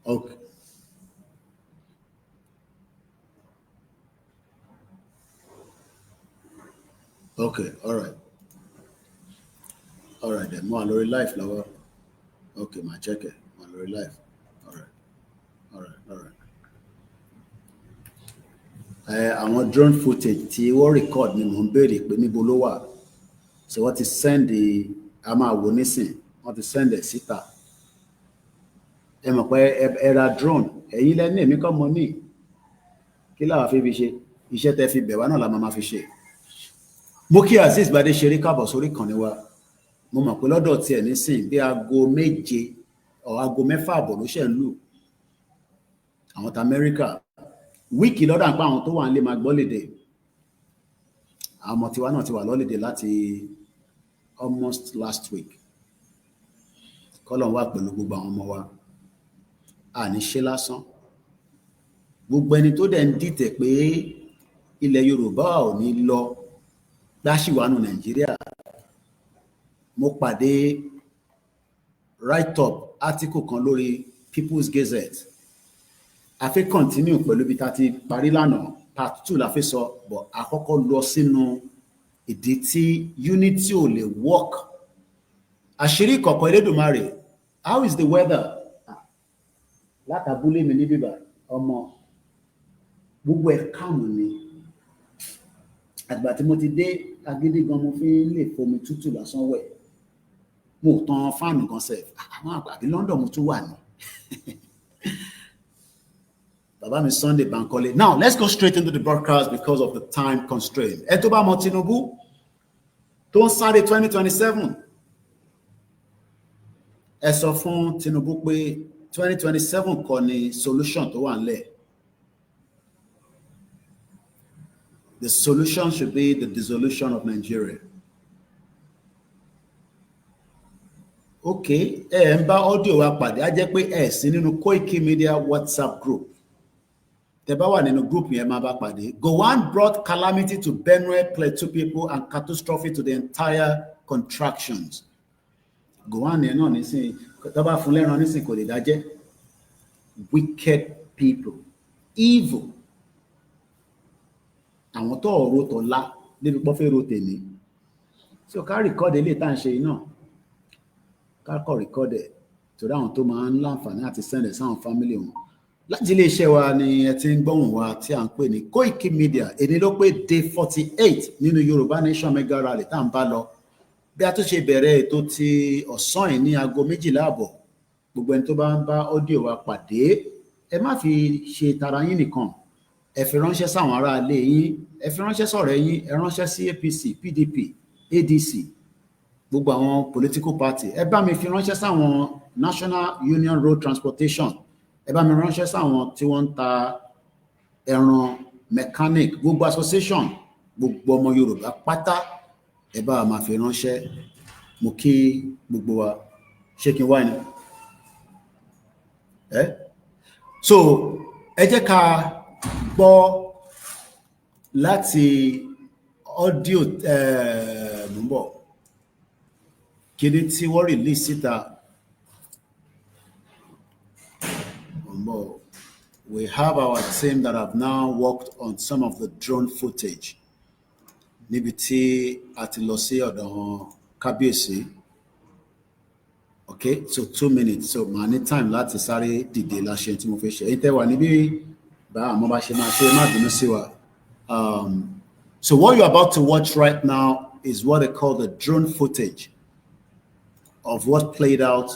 Okay. Okay, all right. All right then. Mo wà lórí live lọ́wọ́. Okay, ma check it. Mo wà lórí live. All right. All right, all right. Àwọn drone footage tí wọ́n record ni mò ń béèrè pé níbo ló wà. So wọ́n ti send a máa wò nísìn. Wọ́n ti send ẹ̀ síta. Ẹ mọ̀ pé ẹ ra drone, ẹ̀yin lẹ́ni èmi kọ́ mo ní. Kí láwa fi ṣe? Iṣẹ́ tẹ́ fi bẹ̀ wá náà la máa fi ṣe. Mo kí Azeez Bádéṣeré káàbọ̀ sórí ìkànnì wa. Mo mọ̀ pé lọ́dọ̀ tiẹ̀ nísìn bí aago 7 or aago 6 àbọ̀ ló ṣe ń lù. Àwọn ta Amẹ́ríkà. Wíìkì lọ́dọ̀ àpá àwọn tó wà nílé máa gbọ́ lédè. Àwọn ọmọ tiwa náà ti wà lọ́lédè láti almost last week. Kọ́lọ́n wà pẹ̀lú gbogbo àwọn ọmọ wa. Àní ṣe lásán. Gbogbo ẹni tó dẹ̀ ń dìtẹ̀ pé ilẹ̀ Yorùbá ò ní lọ dáṣìwánú Nàìjíríà. Mo pàdé write up article kan lórí People's Gazette. A fẹ́ continue pẹ̀lú bí ta ti parí lánàá, part 2 la fẹ́ sọ, but àkọ́kọ́ lọ sínú ìdí tí unity ò lè work. Àṣírí ìkọ̀kọ̀ Elédùmarè. How is the weather? Látàbúlé mi ní bíbà ọmọ gbogbo ẹ̀ kàmù ni. Àgbà tí mo ti dé Agídí gan mo fi ń lè fomi tútù lásán wẹ̀. Mo tan fáànù gan sef. Àwọn àbí London mo tún wà ní. Bàbá mi Sunday Bankole. Now let's go straight into the broadcast because of the time constraint. Ẹ tó bá mọ Tinubu tó ń sáré 2027. Ẹ sọ fún Tinubu pé 2027 kọ́ ni solution tó wà nílẹ̀. The solution should be the dissolution of Nigeria. Okay, ń bá audio wa pàdé, á jẹ́ pé sí nínú Koikimedia WhatsApp group. tẹ́ bá wà nínú group yẹn máa bá pàdé. Gowon brought calamity to Benue Plateau people and catastrophe to the entire contractions. Gowon yẹn náà nísìnyí tó bá fún lẹ́ran nísìnyí kò lè dájẹ́. Wicked people, evil. Àwọn tó ọ̀rọ̀ tó lá níbi pọ́ fẹ́ ro tèmi. So ká record eléyìí tá à ń ṣe yìí náà. Ká kọ́ record ẹ̀ torí àwọn tó máa ń láǹfààní àti send ẹ̀ sáwọn family wọn. Láti iléeṣẹ́ wa ni ẹ ti ń gbóhùn wa tí à ń pè ní Koikimedia. Èdè ló pé day 48 nínú Yoruba Nation Mega Rally tá à ń bá lọ. Bí a tún ṣe bẹ̀rẹ̀ ètò ti ọ̀sán yìí ní aago 12:00. Gbogbo ẹni tó bá ń bá audio wa pàdé, ẹ má fi ṣe tara yín nìkan. Ẹ fi ránṣẹ́ sáwọn ará ilé yín, ẹ fi ránṣẹ́ sọ̀rẹ́ yín, ẹ ránṣẹ́ sí APC, PDP, ADC, gbogbo àwọn political party. Ẹ bá mi fi ránṣẹ́ sáwọn National Union Road Transportation. Ẹ bá mi ránṣẹ́ sáwọn tí wọ́n ń ta ẹran mechanic, gbogbo association, gbogbo ọmọ Yorùbá pátá. Ẹ bá máa fi ránṣẹ́. Mo kí gbogbo wa. Ṣé kí n wá ni? So ẹ jẹ́ ká gbọ́ láti audio mọ̀ kíni tí wọ́n release síta. We have our team that have now worked on some of the drone footage. Níbi tí a ti lọ sí ọ̀dọ̀ Kábíyèsí. Okay, so 2 minutes. So màá ní time láti sáré dìde láṣẹ tí mo fẹ́ ṣe. Ẹ̀yin tẹ́ wà níbí bá àmọ́ bá ṣe máa ṣe má bínú sí wa. So what you're about to watch right now is what they call the drone footage of what played out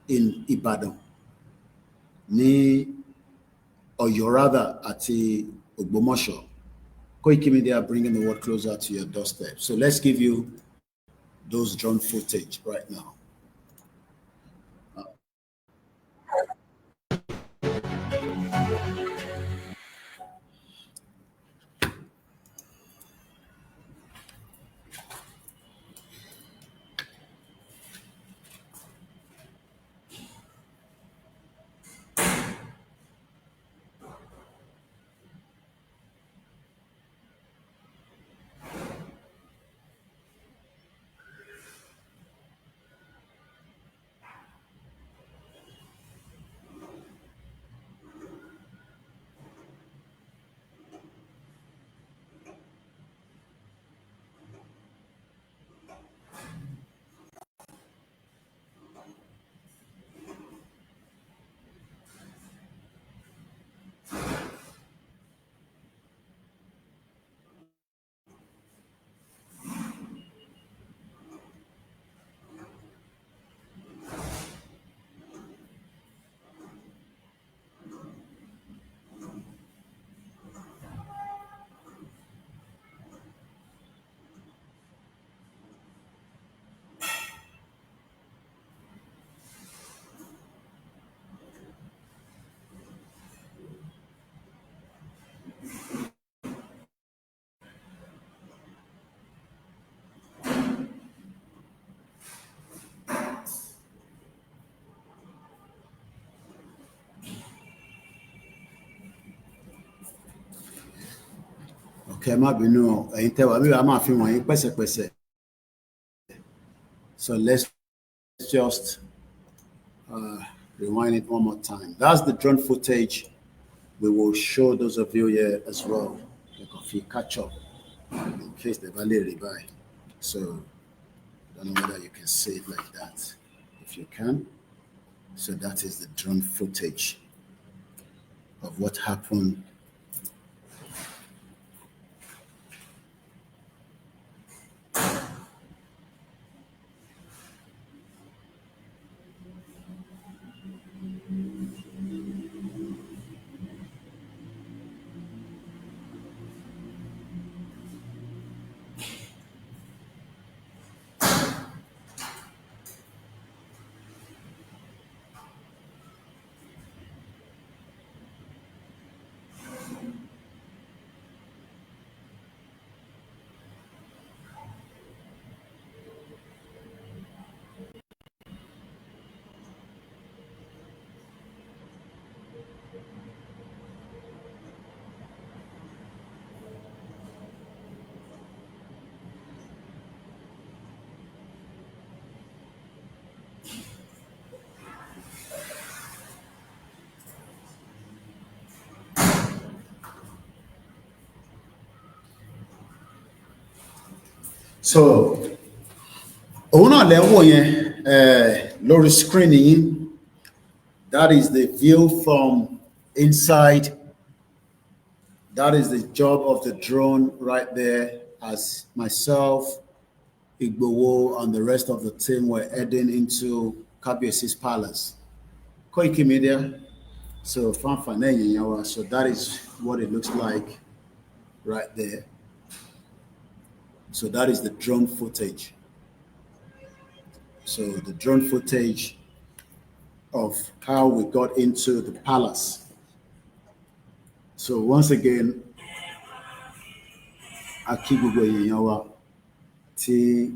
in Ibadan. Ní Ọ̀yọ́ rather àti Ògbómọ̀ṣọ́. Koikimedia bringing the world closer to your doorstep. So let's give you those drone footage right now. Okay, má bínú ẹ̀yin tẹ́ wà bí a máa fi wọ̀nyí pẹ́sẹ̀pẹ́sẹ̀. So let's just rewind it one more time. That's the drone footage. We will show those of you here as well. If you catch up in case the value rebuy. So I don't know whether you can see it like that. If you can. So that is the drone footage of what happened. So òun náà lẹ ń wò yẹn lórí screen yìí. That is the view from inside. That is the job of the drone right there, as myself, Igbowo, and the rest of the team were heading into Kabiesi's palace. Koikimedia. So so that is what it looks like right there. So that is the drone footage. So the drone footage of how we got into the palace. So once again, Akibugwe Yawa Ti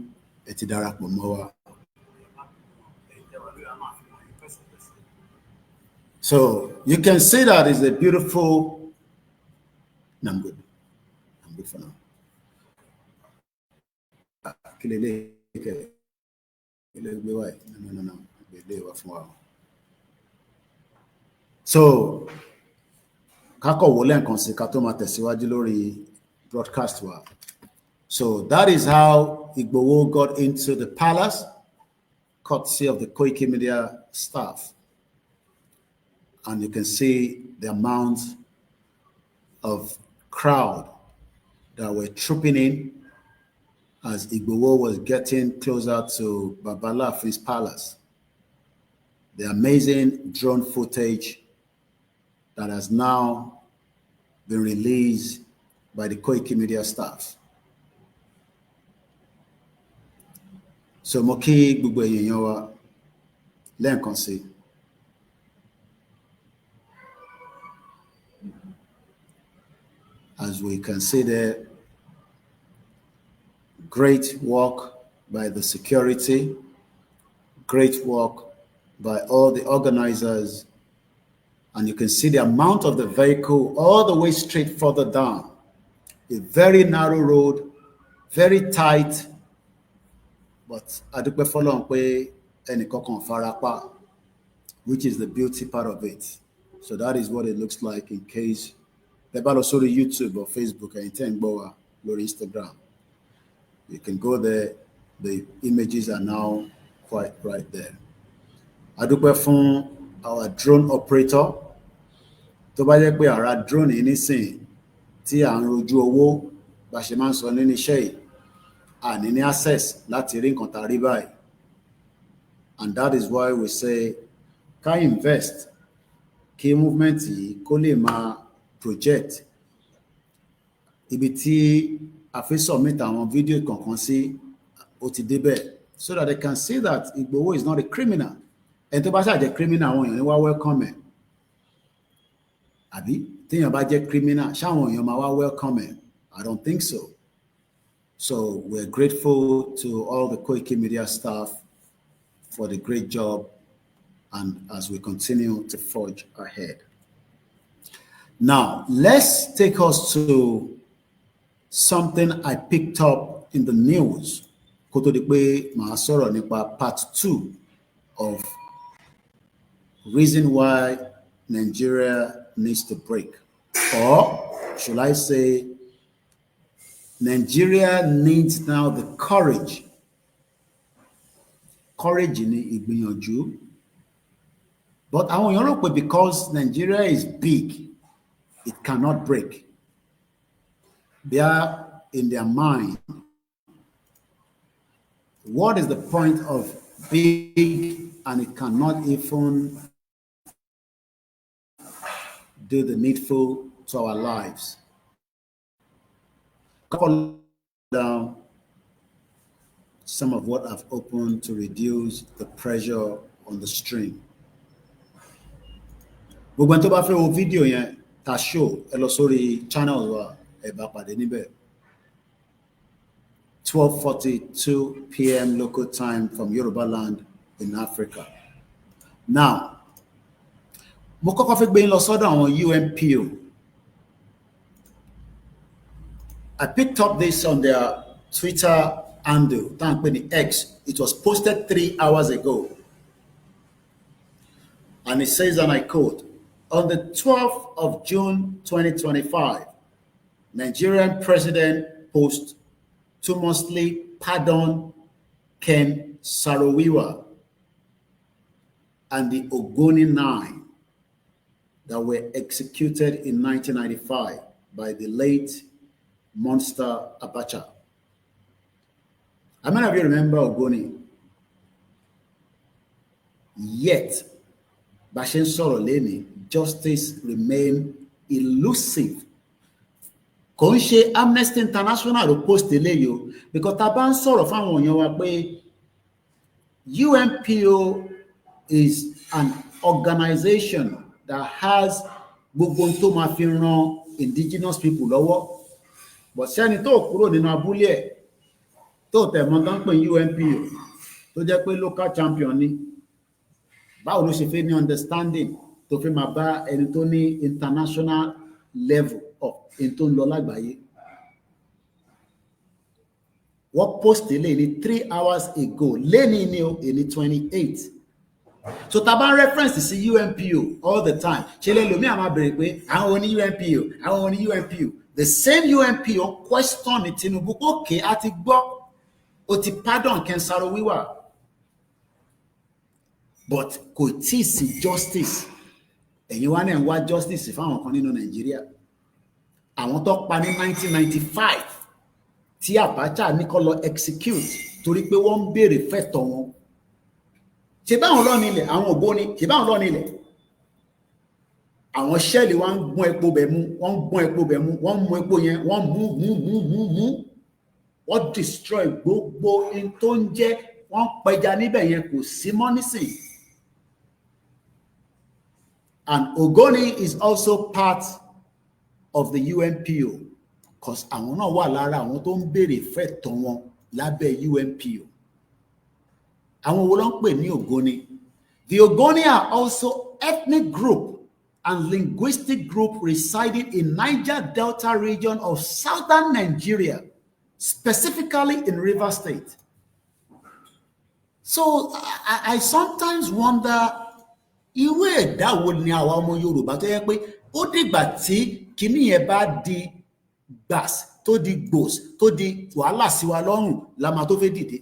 Etidarapọ̀ mọ́ wa. So you can see that is a beautiful. No, I'm good. I'm good for now. No. So kako wole nkan sí ká tó máa tẹ̀síwájú lórí broadcast wa. So that is how Igbowo got into the palace, courtesy of the Koikimedia staff. And you can see the amount of crowd that were trooping in as Igbowo was getting closer to Babalafi's palace. The amazing drone footage that has now been released by the Koikimedia staff. So Moki Gbogbo èèyàn wa lẹ́ẹ̀kan sí. As we can see there, great work by the security, great work by all the organizers, and you can see the amount of the vehicle all the way straight further down. A very narrow road, very tight, but adúpẹ́ f'Ọlọ́run pé ẹnìkankan farapa, which is the beauty part of it. So that is what it looks like in case they're about to YouTube or Facebook and or Instagram. You can go there. The images are now quite right there. Adúpẹ́ fún our drone operator. Tó bá jẹ́ pé ara drone yìí nísìn tí à ń rojú owó bá ṣe máa ń sọ nínú iṣẹ́ yìí, a ní ní access láti rí nǹkan tá rí báyìí. And that is why we say ká invest kí movement yìí kó lè máa project ibi tí a fi submit àwọn video kankan sí ó ti débẹ̀, so that they can see that Igbowo is not a criminal. Ẹni tó bá ṣáà jẹ́ criminal àwọn èèyàn ní wá welcome ẹ̀. Àbí téèyàn bá jẹ́ criminal ṣáwọn èèyàn máa wá welcome ẹ̀? I don't think so. So we're grateful to all the Koikimedia staff for the great job, and as we continue to forge ahead. Now, let's take us to something I picked up in the news. Kó tó di pé màá sọ̀rọ̀ nípa part 2 of reason why Nigeria needs to break. Or should I say, Nigeria needs now the courage. Courage ni ìgbìyànjú. But àwọn èèyàn rò pé because Nigeria is big, it cannot break. They are in their mind. What is the point of big and it cannot even do the needful to our lives? Call down some of what I've opened to reduce the pressure on the stream. Gbogbo ẹni tó bá fẹ́ wo fídíò yẹn ta show ẹ lọ sórí channel wa ẹ bá pàdé níbẹ̀. 12:42 p.m. local time from Yoruba land in Africa. Now, mo kọ́kọ́ fẹ́ gbé yín lọ sọ́dọ̀ àwọn UNPO. I picked up this on their Twitter handle, X. It was posted 3 hours ago. And it says, and I quote, on the 12th of June 2025, Nigerian president posthumously pardon Ken Saro-Wiwa and the Ogoni 9 that were executed in 1995 by the late Monster Abacha. How many of you remember Ogoni? Yet, Bashin Soroleni, justice remained elusive. Kò ń ṣe Amnesty International ló post eléyìí because tá bá ń sọ̀rọ̀ fáwọn èèyàn wa pé UNPO is an organization that has gbogbo tó máa fi ran indigenous people lọ́wọ́, but sẹ́ni tó kúrò nínú abúlé ẹ̀ tó tẹ̀ mọ́ tán pé UNPO tó jẹ́ pé local champion ni, báwo ló ṣe fẹ́ ní understanding tó fi máa bá ẹni tó ní international level of ẹni tó ń lọ lágbàáyé. Wọ́n post eléyìí ní 3 hours ago lẹ́ni ní o èní 28. So tá bá ń reference sí UNPO all the time ṣe lè lómi àmà bèrè pé àwọn oní UNPO àwọn oní UNPO. The same UNPO question ní Tinubu okay a ti gbọ́ o ti pardon Ken Saro-Wiwa but kò tí sí justice. Ẹ̀yin wá náà ń wá justice fáwọn kan nínú Nàìjíríà. Àwọn tó pa ní 1995 tí Abacha ní kó lọ execute torí pé wọ́n ń béèrè fẹ́tọ̀ wọn. Ṣé báwọn lọ nílẹ̀ àwọn Ògbóni ṣé báwọn lọ nílẹ̀. Àwọn ṣẹ́ẹ̀lì wọ́n ń gbọ́n epo bẹ̀ mú wọ́n ń gbọ́n epo bẹ̀ mú wọ́n mú epo yẹn wọ́n mú wọ́n destroy gbogbo in tó ń jẹ́ wọ́n pẹja níbẹ̀ yẹn kò sí mọ́ nísìn. And Ogoni is also part of the UNPO because àwọn náà wà lára àwọn tó ń béèrè fẹ́tọ̀ wọn lábẹ́ UNPO. Àwọn wo ló ń pè ní Ogoni? The Ogoni are also ethnic group and linguistic group residing in Niger Delta region of southern Nigeria, specifically in Rivers State. So I sometimes wonder, irú ẹ̀dá wo ni àwa ọmọ Yorùbá tó yẹ pé ó dìgbà tí kíní yẹn bá di gbàs tó di gbòs tó di wàhálà sí wa lọ́rùn la máa tó fẹ́ dìde.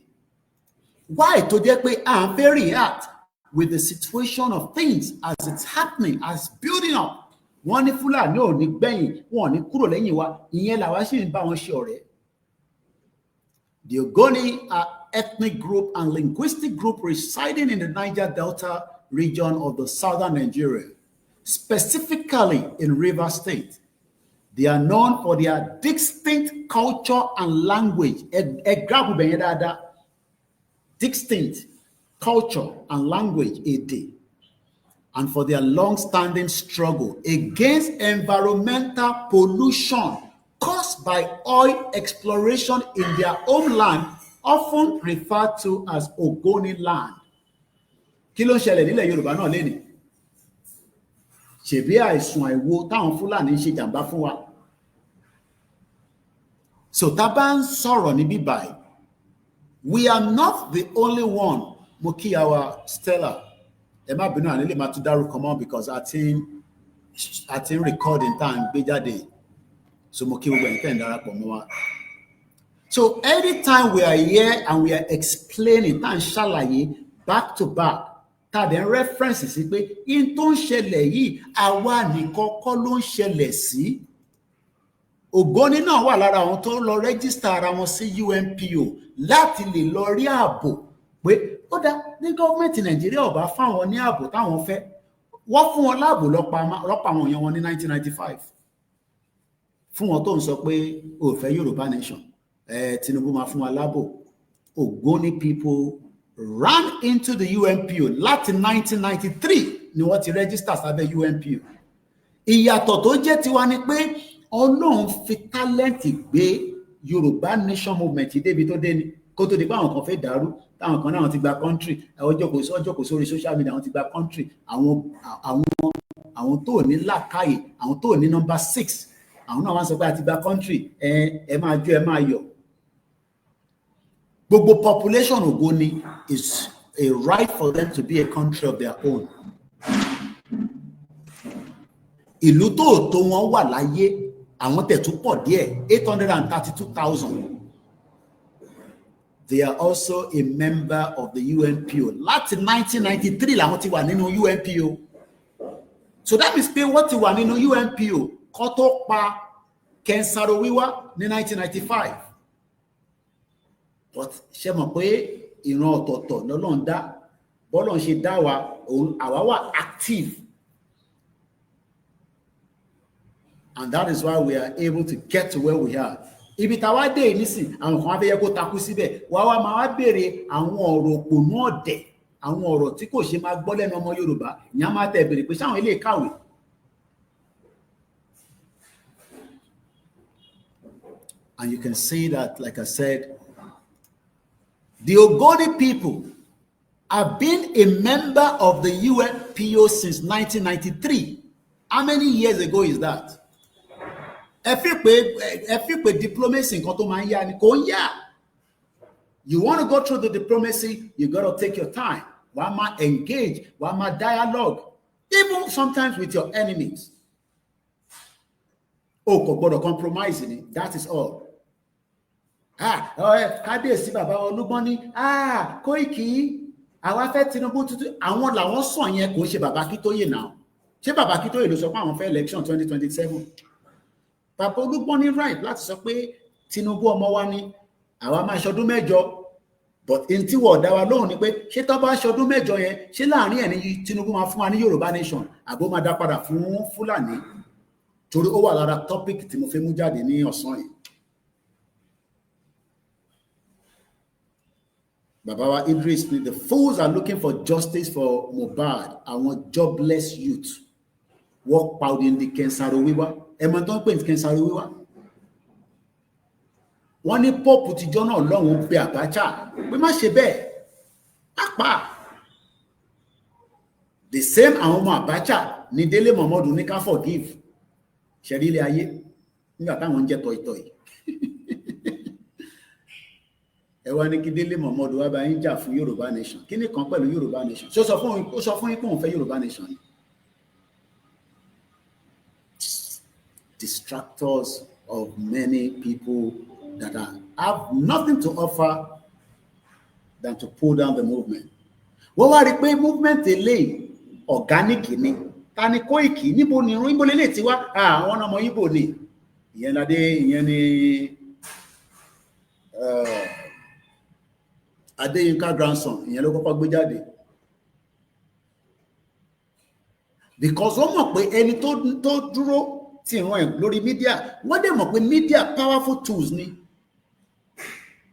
Why tó jẹ́ pé à ń fẹ́ react with the situation of things as it's happening, as building up. Wọ́n ní Fúlàní ò ní gbẹ̀yìn, wọ́n ò ní kúrò lẹ́yìn wa, ìyẹn làwa sì ń bá wọn ṣe ọ̀rẹ́. The Ogoni are ethnic group and linguistic group residing in the Niger Delta region of the southern Nigeria, specifically in Rivers State. They are known for their distinct culture and language. Distinct culture and language, and for their long-standing struggle against environmental pollution caused by oil exploration in their homeland, often referred to as Ogoni land. Kí ló ń ṣẹlẹ̀ nílẹ̀ Yorùbá náà lénìí? Ṣebí àìsùn àìwo táwọn Fúlàní ń ṣe jàǹbá fún wa. So tá bá ń sọ̀rọ̀ níbí báyìí, we are not the only one. Mo kí our Stella. Ẹ má bínú ànílè máa tún dárúkọ mọ́ because a ti ń recording tá à ń gbé jáde. So mo kí gbogbo ẹ̀yin tẹ́ ń darapọ̀ mọ́ wa. So anytime we are here and we are explaining tá à ń ṣàlàyé back to back, tá dẹ̀ ń reference sí pé in tó ń ṣẹlẹ̀ yìí àwa nìkan kọ́ ló ń ṣẹlẹ̀ sí. Ògbóni náà wà lára àwọn tó lọ register ara wọn sí UNPO láti lè lọ rí ààbò pé ó dá ní gọ́ọ̀mẹ̀ntì Nàìjíríà ò bá fáwọn ní ààbò táwọn fẹ́. Wọ́n fún wọn láàbò lọ́pàá àwọn èèyàn wọn ní 1995. Fún wọn tó ń sọ pé ó fẹ́ Yorùbá nation, Tinubu máa fún wa láàbò. Ogoni people ran into the UNPO láti 1993 ni wọ́n ti register sábẹ́ UNPO. Ìyàtọ̀ tó jẹ́ tiwa ni pé Ọlọ́run fi talent gbé Yorùbá nation movement débi tó dé ni kó tó di pé àwọn kan fẹ́ dàrú táwọn kan náà ti gba country ọjọ́ kò sórí social media àwọn ti gba country àwọn tó ní làákàyè àwọn tó ní number 6 àwọn náà wá sọ pé àti gba country ẹ máa jó ẹ máa yọ̀. Gbogbo population Ogoni is a right for them to be a country of their own. Ìlú tó wọn wà láyé àwọn tẹ̀ tún pọ̀ díẹ̀ 832,000. they are also a member of the UNPO. Láti 1993 làwọn ti wà nínú UNPO. So that means pé wọ́n ti wà nínú UNPO kó tó pa Ken Saro-Wiwa ní 1995. But ṣé mọ̀ pé ìran ọ̀tọ̀ọ̀tọ̀ lọ́lọ́run dá, bọ́lọ́run ṣe dá wa, àwa wà active. And that is why we are able to get to where we are. Ibi táwa dé nísìn, àwọn kan fẹ́ yẹ kó takú síbẹ̀, wá máa wá béèrè àwọn ọ̀rọ̀ òpònú ọ̀dẹ̀, àwọn ọ̀rọ̀ tí kò ṣe máa gbọ́ lẹ́nu ọmọ Yorùbá, ìyẹn máa tẹ̀ béèrè pé ṣáwọn ilé kàwé. And you can see that, like I said, the Ogoni people have been a member of the UNPO since 1993. How many years ago is that? Ẹ fi pé diplomacy nǹkan tó máa ń yá ni kò ń yá. You want to go through the diplomacy, you got to take your time. Wàá máa engage, wàá máa dialogue, even sometimes with your enemies. O kò gbọdọ̀ compromise ni, that is all. Kábíyèsí bàbá Olúgbọ́n ní Kóìkì àwa fẹ́ Tinubu tuntun, àwọn làwọn sọ yẹn, kò ń ṣe bàbá Akíntóyè náà. Ṣé bàbá Akíntóyè ló sọ pé àwọn fẹ́ election 2027? Bàbá Olúgbọ́n ní right láti sọ pé Tinubu ọmọ wa ní àwa máa ṣọdún mẹ́jọ, but in tí wọ́n dá wa lóhùn ni pé ṣé tó bá ṣọdún mẹ́jọ yẹn, ṣé láàrin ẹ̀ ní Tinubu máa fún wa ní Yorùbá nation àbó máa dá padà fún Fúlàní? Torí ó wà lára topic tí mo fẹ́ mú jáde ní ọ̀sán yìí. Bàbá wa Idris, the fools are looking for justice for Mohbad, àwọn jobless youth. Work proud in the Ken Saro-Wiwa. Ẹ̀mọ̀ tó ń pè ní Ken Saro-Wiwa. Wọ́n ní Pope tìjọ́ náà lọ́hùn bẹ Abacha pé má ṣe bẹ́ẹ̀. Apá. The same àwọn ọmọ Abacha ní Délé Momodu ní ká forgive. Ṣẹ̀rí ilé ayé nígbà táwọn ń jẹ́ tọ̀ìtọ̀ì. Ẹ wá ní kí Délé Momodu wá bá yín jà fún Yorùbá nation. Kí ni kan pẹ̀lú Yorùbá nation? Ó sọ fún yín pé òun fẹ́ Yorùbá nation ni. Distractors of many people that have nothing to offer than to pull down the movement. Wọ́n wá rí pé movement eléyìí organic ni. Ta ni Kóìkì? Níbo ni irun? Níbo lélẹ̀ tí wá? Àwọn ọmọ Ìgbò ni. Ìyẹn ni Adéyínká grandson. Ìyẹn ló kọ́kọ́ gbé jáde. Because wọ́n mọ̀ pé ẹni tó dúró tí ìran ẹ̀ lórí media, wọ́n dẹ̀ mọ̀ pé media powerful tools ni.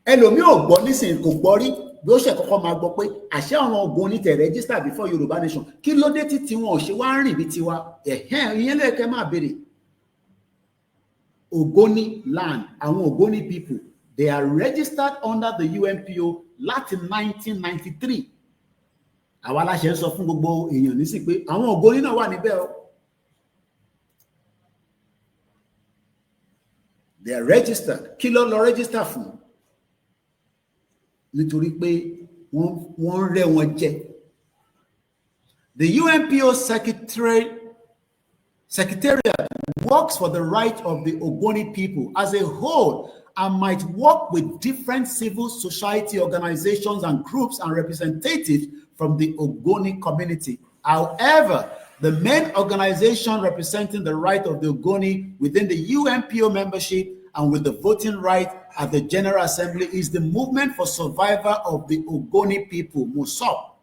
Ẹlòmí ò gbọ́ nísìnyí, kò gbọ́ rí bí ó ṣe kọ́kọ́ máa gbọ́ pé àṣẹ àwọn Ògbóni tẹ̀ register before Yorùbá nation. Kí ló dé tí wọn ò ṣe wá rìn bí tiwa? Ìyẹn lẹ́ẹ̀kẹ́ máa béèrè. Ògbóni land, àwọn Ògbóni people, they are registered under the UNPO láti 1993. Àwa aláṣẹ ń sọ fún gbogbo èèyàn nísìn pé àwọn Ògbóni náà wà níbẹ̀ o. They are registered. Kí ló lọ register fún? Nítorí pé wọ́n rẹ́ wọn jẹ. The UNPO Secretariat works for the right of the Ogoni people as a whole and might work with different civil society organizations and groups and representatives from the Ogoni community. However, the main organization representing the right of the Ogoni within the UNPO membership and with the voting right at the General Assembly is the Movement for Survival of the Ogoni People, MOSOP.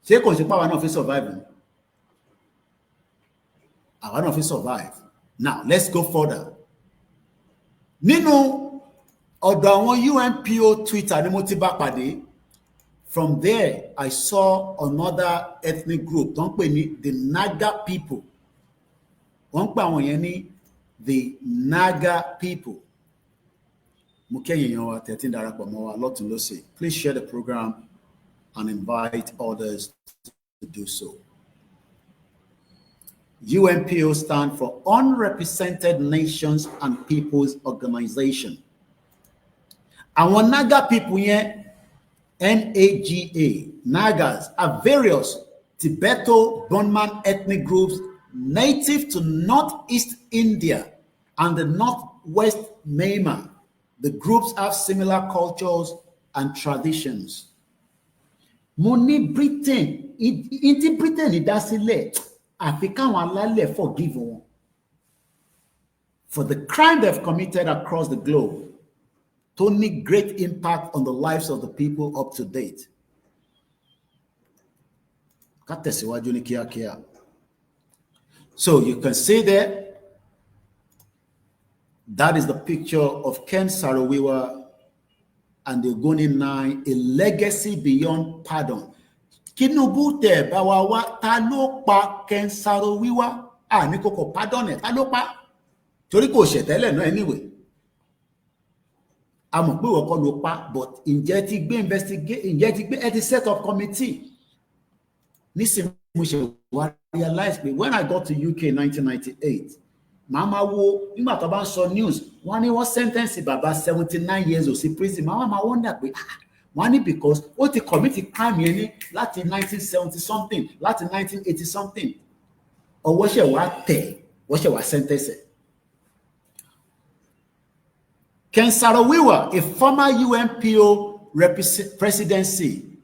Ṣé kò ṣe pé àwa náà fi survive? Àwa náà fi survive. Now, let's go further. Nínú ọ̀dọ̀ àwọn UNPO Twitter ni mo ti bá pàdé. From there, I saw another ethnic group tó ń pè ní the Naga people. Wọ́n ń pè àwọn yẹn ní the Naga people. Mo kẹ́yìn yan wa tẹ́tí darapọ̀ mọ́ wa lọ́tùn lósì. Please share the program and invite others to do so. UNPO stand for Unrepresented Nations and Peoples Organization. Àwọn Naga people yẹn, NAGA, Nagas, are various Tibeto-Burman ethnic groups native to northeast India and the northwest Myanmar. The groups have similar cultures and traditions. Mo ní Britain, ìdí Britain ìdásílẹ̀, àfi káwọn alálẹ̀ forgive wọn for the crime they've committed across the globe, to make great impact on the lives of the people up to date. Ká tẹ̀síwájú ní kíákíá. So you can see there, that is the picture of Ken Saro-Wiwa and the Ogoni 9, a legacy beyond pardon. Tinubu tẹ bá wa wá, ta ló pa Ken Saro-Wiwa? Ní kókó pardon ẹ̀, ta ló pa? Torí kò ṣẹ̀tẹ́lẹ̀ náà anyway. A mọ̀ pé ìwọ kọ́ ló pa, but ǹjẹ́ ti gbé investigate, ǹjẹ́ ti gbé ẹ ti set up committee. Nísìnyí mo ṣe wá realize pé when I got to UK in 1998, màmá wo nígbà tó bá ń sọ news, wọ́n ní wọ́n sentence bàbá 79 years old sí prison. Màmá máa wonder pé wọ́n ní because ó ti commit crime yẹn ní láti 1970 something, láti 1980 something. Ọwọ́ ṣẹ̀ wá tẹ̀, wọ́n ṣẹ̀ wá sentence. Ken Saro-Wiwa, a former UNPO presidency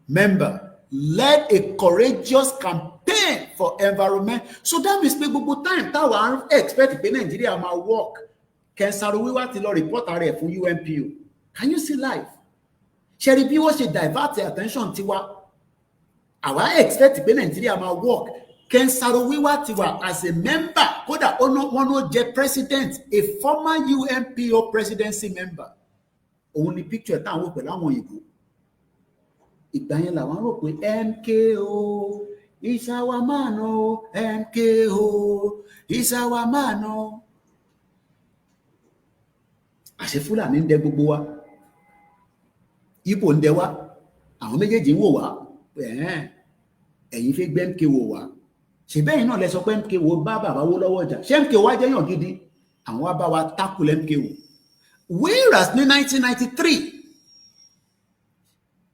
member, led a courageous campaign for environment. So that means pé gbogbo time táwa expect pé Nigeria máa work. Ken Saro-Wiwa ti lọ report rẹ̀ fún UNPO. Can you see life? Ṣé bí wọ́n ṣe divert attention tiwa? Àwa expect pé Nigeria máa work. Ken Saro-Wiwa ti wà as a member, kódà wọ́n ló jẹ́ president, a former UNPO presidency member. Òun ni picture táwọn wò pẹ̀lú àwọn òyìnbó. Ìgbà yẹn làwọn rò pé MKO is our man o, MKO is our man o. Àṣẹ Fúlàní ń dẹ gbogbo wa, Ìgbò ń dẹ wa, àwọn méjèèjì ń wò wá, ẹ̀yin fẹ́ gbé MKO wá. Ṣé bẹ́ẹ̀ náà lẹ sọ pé MKO bá bàbá wó lọ́wọ́ ọjà? Ṣé MKO wá jẹ́yàn gidi? Àwọn wá bá wa tackle MKO. Whereas ní 1993,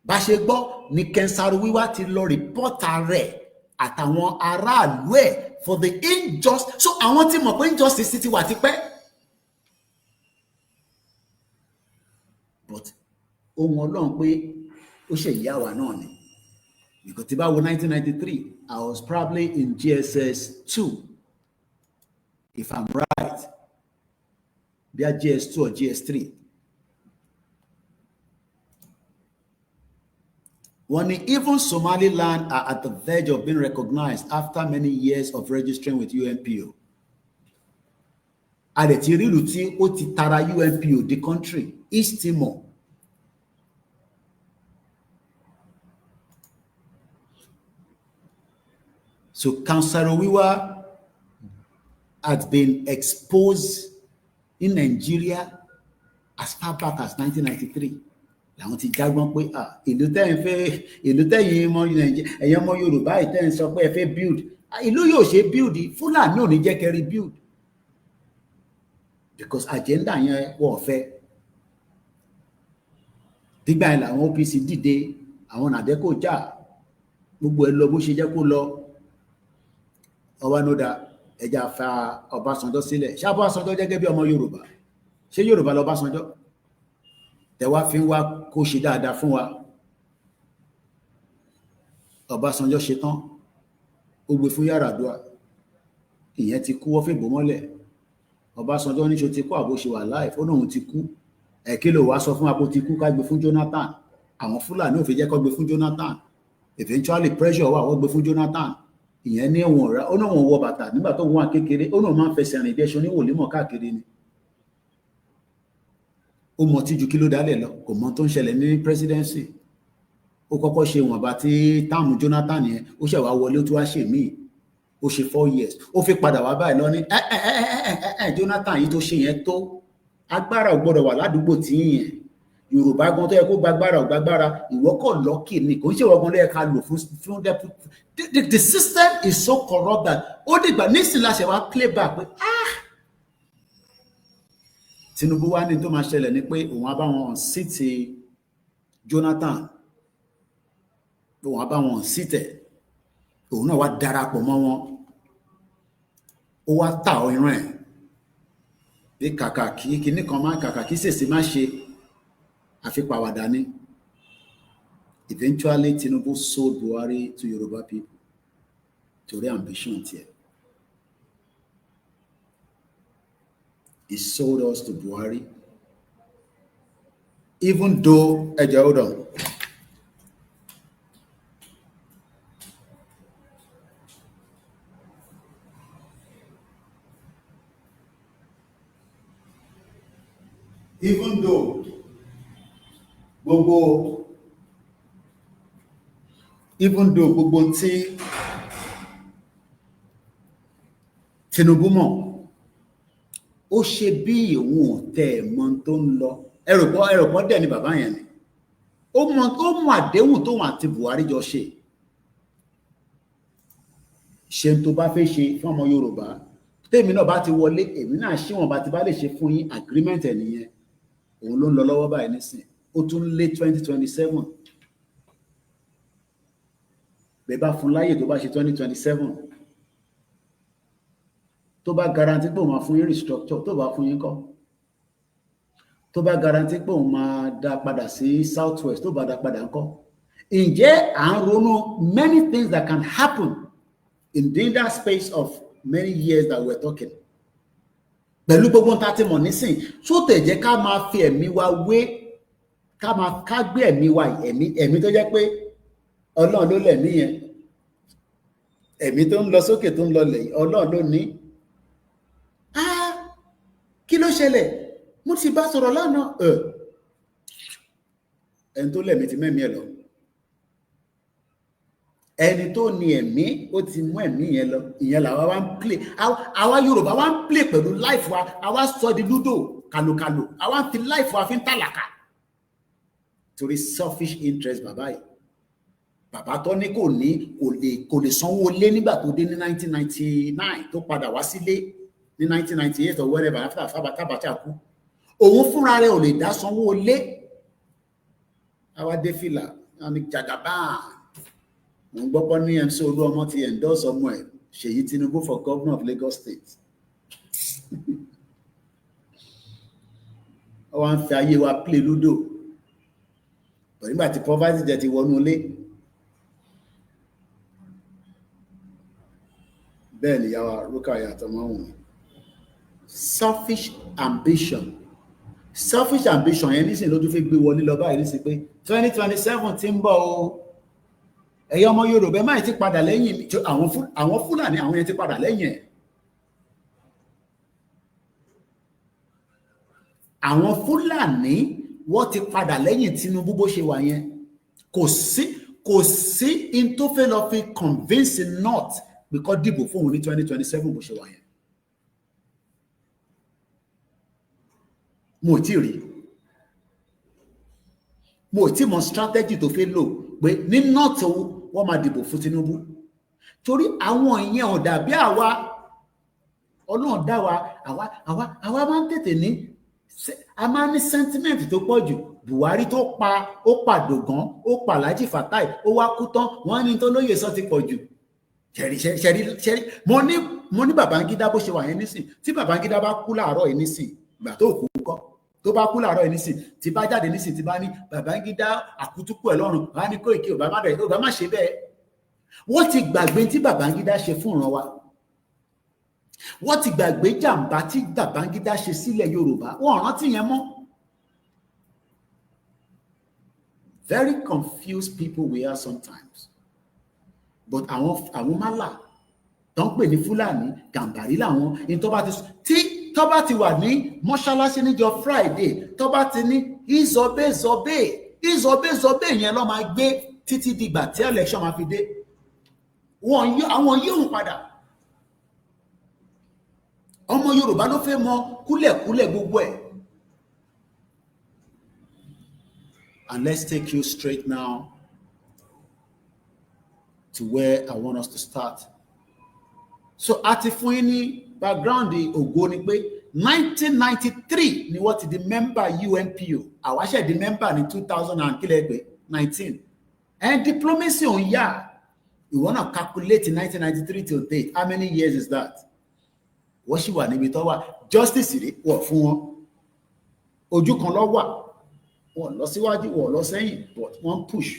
bá ṣe gbọ́ ni Ken Saro-Wiwa ti lọ rìpọ́tà rẹ̀ àtàwọn aráàlú ẹ̀ for the injustice. So àwọn tí mọ̀ pé injustice ti wà tipẹ́. But ohun Ọlọ́run pé ó ṣe ìyá wa náà ni. Because tí bá wo 1993, I was probably in GSS 2, if I'm right. Be a GS2 or GS3. When even Somaliland are at the verge of being recognized after many years of registering with UNPO. Àdẹ̀tí ríru tí ó ti tara UNPO the country, East Timor. So Ken Saro-Wiwa had been exposed in Nigeria as far back as 1993. Làwọn ti jágbọ́n pé ìlú tẹ́yìn fẹ́, ìlú tẹ́yìn ọmọ Nàìjíríà, ẹ̀yin ọmọ Yorùbá ìtẹ́yìn sọ pé ẹ fẹ́ build. Ìlú yóò ṣe build, Fúlàní ò ní jẹ́ kẹ́rí build. Because agenda yẹn wọ́n fẹ́. Dígbà yẹn làwọn OPC dìde, àwọn Nàdẹ́kò jà, gbogbo ẹ lọ bó ṣe jẹ́ kó lọ. Ọwá nódà ẹja fa Ọbásanjọ́ sílẹ̀. Ṣé Ọbásanjọ́ gẹ́gẹ́ bí ọmọ Yorùbá? Ṣé Yorùbá lọ Ọbásanjọ́? Tẹ̀wá fi ń wá kó ṣe dáadáa fún wa. Ọbásanjọ́ ṣe tán, ó gbé fún Yar'Adua. Ìyẹn ti kú, wọ́n fi bò mọ́lẹ̀. Ọbásanjọ́ ní ṣó ti kú àbó ṣe wà live, ó náà ti kú. Kí ló wá sọ fún àpò ti kú ká gbé fún Jonathan. Àwọn Fúlàní ò fi jẹ́ kó gbé fún Jonathan. Eventually pressure wà, wọ́n gbé fún Jonathan. Ìyẹn ní òun ọ̀rá, ó náà wọ́n wọ bàtà nígbà tó wọ́n kékeré, ó náà máa ń fẹsẹ̀ rìn bí ẹṣin oníwòlímọ̀ káàkiri ni. Ó mọ̀ tí ju kí ló dálẹ̀ lọ, kò mọ̀ tó ń ṣẹlẹ̀ ní presidency. Ó kọ́kọ́ ṣe wọ̀nba tí táàmù Jonathan yẹn, ó ṣẹ̀ wá wọlé, ó tún wá ṣe míì. Ó ṣe 4 years. Ó fi padà wá báyìí lọ ní Jonathan yìí tó ṣe yẹn tó. Agbára ò gbọdọ̀ wà ládùúgbò tí yẹn. Yorùbá gan tó yẹ kó gbàgbára ò gbàgbára, ìwọ kò lọ́kì ni, kò ń ṣe ìwọ gan ló yẹ ká lò fún the system is so corrupt that ó dìgbà nísìnyí la ṣe wá play back pé Tinubu wá ní tó máa ṣẹlẹ̀ ni pé òun á bá wọn síìtì Jonathan, òun á bá wọn síìtẹ̀, òun náà wá darapọ̀ mọ́ wọn, ó wá ta ìran ẹ̀. bí kàkà kí kinní kan máa kàkà kí sèse má ṣe àfipàwàdà ni. Eventually Tinubu sold Buhari to Yoruba people torí ambition tiẹ̀. He sold us to Buhari even though hold on. Even though gbogbo tí Tinubu mọ̀ ó ṣe bí òun ọ̀tẹ̀ mọ̀ tó ń lọ ẹrọ̀pọ̀ dẹ̀ ni bàbá yẹn ni ó mọ àdéhùn tóun àti Buhari jọ ṣe tó bá fẹ́ ṣe fún ọmọ Yorùbá tèmi náà bá ti wọlé èmi náà ṣé wọn bá ti bá lè ṣe fún yín agreement ẹ̀ nìyẹn. Òun ló ń lọ lọ́wọ́ báyìí nísìn ó tún lé 2027 bẹ́ẹ̀ bá fún láyè tó bá ṣe 2027 tó bá garanti pé òun máa fún yín restructure tó bá fún yín kọ́ tó bá garanti pé òun máa dá padà sí south west tó bá dá padà ńkọ́. Ǹjẹ́ à ń ronú many things that can happen in that space of many years that we're talking. Pẹ̀lú gbogbo ta ti mọ̀ nísìn tó tẹ̀ jẹ́ ká máa fi ẹ̀mí wa wé ká gbé ẹ̀mí wa ẹ̀mí tó jẹ́ pé Ọlọ́run ló lẹ̀ níyẹn ẹ̀mí tó ń lọ sókè tó ń lọlẹ̀ Ọlọ́run ló ní. Kí ló ṣẹlẹ̀ mo ti bá sọ̀rọ̀ lánàá ẹni tó lẹ̀mí ti mẹ́mí ẹ̀ lọ ẹni tó ní ẹ̀mí ó ti mú ẹ̀mí yẹn lọ ìyẹn làwa wá ń play àwa Yorùbá wá ń play pẹ̀lú life wa àwa sọ di ludo kàlòkàlò àwa ń fi life wa fi ń tàlàkà torí selfish interest bàbá yìí bàbá tó ní kò lè sanwó lé nígbà tó dé ní 1999 tó padà wá sílé ní 1998 or whatever after Abacha kú òun fúnra rẹ̀ ò lè dá sanwó lé àwa dé fìlà àmì jàgàbá. Mo ń gbọ́pọ́ ní MC Olúọmọ ti endorse ọmọ ẹ̀ Ṣèyí Tinubu for governor of Lagos State. Ó wá ń fi ayé wa play ludo. Bọ̀ nígbà tí poverty jẹ́ ti wọnú ilé. Bẹ́ẹ̀ ni ìyàwó Rúkàyà àtọmọ wọn. Selfish ambition yẹn nísìnyí ló tún fi gbé wọlé lọ báyìí nísìnyí pé 2027 ti ń bọ̀ o. Ẹ̀yin ọmọ Yorùbá máa ti padà lẹ́yìn àwọn Fúlàní àwọn yẹn ti padà lẹ́yìn ẹ̀. Àwọn Fúlàní wọ́n ti padà lẹ́yìn Tinubu bó ṣe wà yẹn. Kò sí in tó fẹ́ lọ fi convince North because dìbò fóun ní 2027 bó ṣe wà yẹn. Mo ti mọ strategy tó fẹ́ lò pé ní North wọ́n máa dìbò fún Tinubu torí àwọn ìyẹn ò dàbí àwa Ọlọ́run dá wa àwa máa ń tètè ní a máa ní sentiment tó pọ̀ jù Buhari tó ó pàdògán ó pa Alhaji Fatai ó wá kú tán wọ́n ní tó lóye sọ ti pọ̀ jù ṣẹ̀rí mo ní Babangida bó ṣe wà yẹn nísìn tí Babangida bá kú láàárọ̀ yìí nísìn ìgbà tó kú kọ́ tó bá kú láàárọ̀ yìí nísìn tí bá jáde nísìn tí bá ní Babangida àkútúkú ẹ̀ lọ́rùn wá ní Koiki ò bá má ṣe bẹ́ẹ̀ wọ́n ti gbàgbé tí Babangida ṣe fún ìran wa wọ́n ti gbàgbé jàǹbá tí Babangida ṣe sílẹ̀ Yorùbá wọ́n rántí yẹn mọ́. Very confused people we are sometimes but àwọn málà tó ń pè ní Fúlàní Gàmbàrí làwọn ní tó bá ti wà ní mọ́ṣáláṣí níjọ́ Friday tó bá ti ní ìzọbé yẹn ló máa gbé títí dìgbà tí election máa fi dé àwọn yóò padà ọmọ Yorùbá ló fẹ́ mọ kúlẹ̀kúlẹ̀ gbogbo ẹ̀. And let's take you straight now to where I want us to start. So àti fún yín ní background ògo ni pé 1993 ni wọ́n ti di member UNPO àwa ṣe di member ní 2019 and diplomacy on ìwọ náà calculate 1993 till date how many years is that? wọ́n sì wà níbi tó wà. Justice rí wọ̀ fún wọn. Ojú kan ló wà. Wọ́n lọ síwájú, wọ́n lọ sẹ́yìn, but wọ́n push.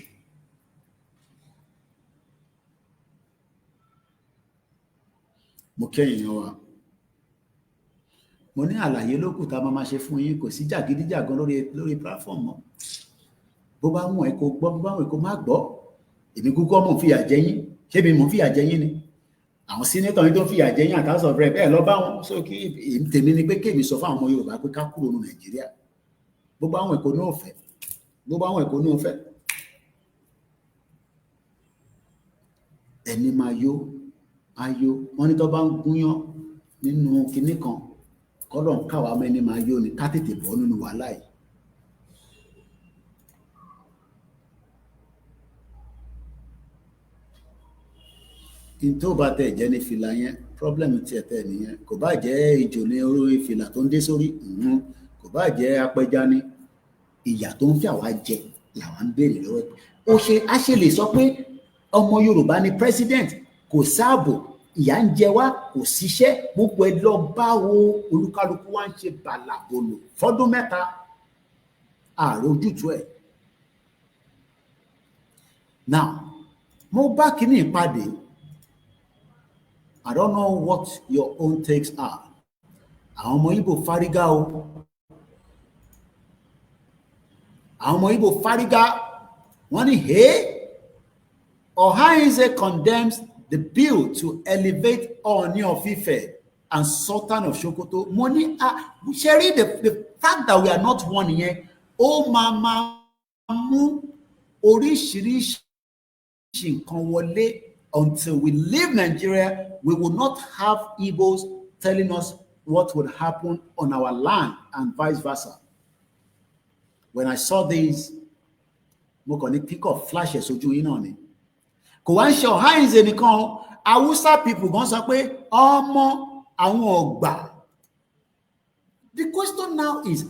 Mo kẹ́yìn yan wa. Mo ní àlàyé lókù tá máa ṣe fún yín, kò sí jàgídíjàgan lórí platform mọ́. Bó bá mú ẹ kó gbọ́, bó bá mú ẹ kó má gbọ́. Èmi kúkọ́ mò ń fìyà jẹ yín. Ṣé mi mò ń fìyà jẹ yín ni? Àwọn sínétọ̀ yín tó fìyà jẹ yín àti House of Rep ẹ lọ bá wọn. So kí tèmi ni pé kémi sọ fún àwọn ọmọ Yorùbá pé ká kúrò ní Nàìjíríà. Bó bá mú ẹ kó ní òfẹ́. Bó bá mú ẹ kó ní òfẹ́. Ẹni máa yó ayó. Wọ́n ní tó bá ń gúnyán nínú kinní kan, kọ́lọ̀ ń káwa mẹ́ni máa yó ni ká tètè bọ́ nínú wàhálà yìí. In tó bá tẹ̀ jẹ́ ní fìlà yẹn, problem tí ẹ tẹ̀ nìyẹn. Kò bá jẹ́ ejò ní orí fìlà tó ń dé sórí, kò bá jẹ́ apẹja ní ìyà tó ń fi àwa jẹ làwa ń béèrè lọ́wọ́. A ṣe lè sọ pé ọmọ Yorùbá ni president, kò sáàbò, ìyà ń jẹ wá, kò síṣẹ́, gbogbo ẹ lọ báwo olúkálukú wá ń ṣe bàlàbòlò fọ́dún mẹ́ta, ààrẹ ojútùú ẹ̀. Now, mo bá kíní ìpàdé. I don't know what your own takes are. Àwọn ọmọ Igbo fárígá o. Àwọn ọmọ Igbo fárígá. Wọ́n ní, hey, Ohanaeze condemns the bill to elevate Ooni of Ife and Sultan of Sokoto. Mo ní, Sherry, the fact that we are not one yẹn, ó máa mú oríṣiríṣi nǹkan wọlé. Until we leave Nigeria, we will not have Igbos telling us what would happen on our land and vice versa. When I saw this, mo kàn ní pick up flashes ojú yín náà ni. Kò wá ń ṣe Ohanaeze nìkan, Hausa people gan sọ pé ọmọ àwọn ọgbà. The question now is,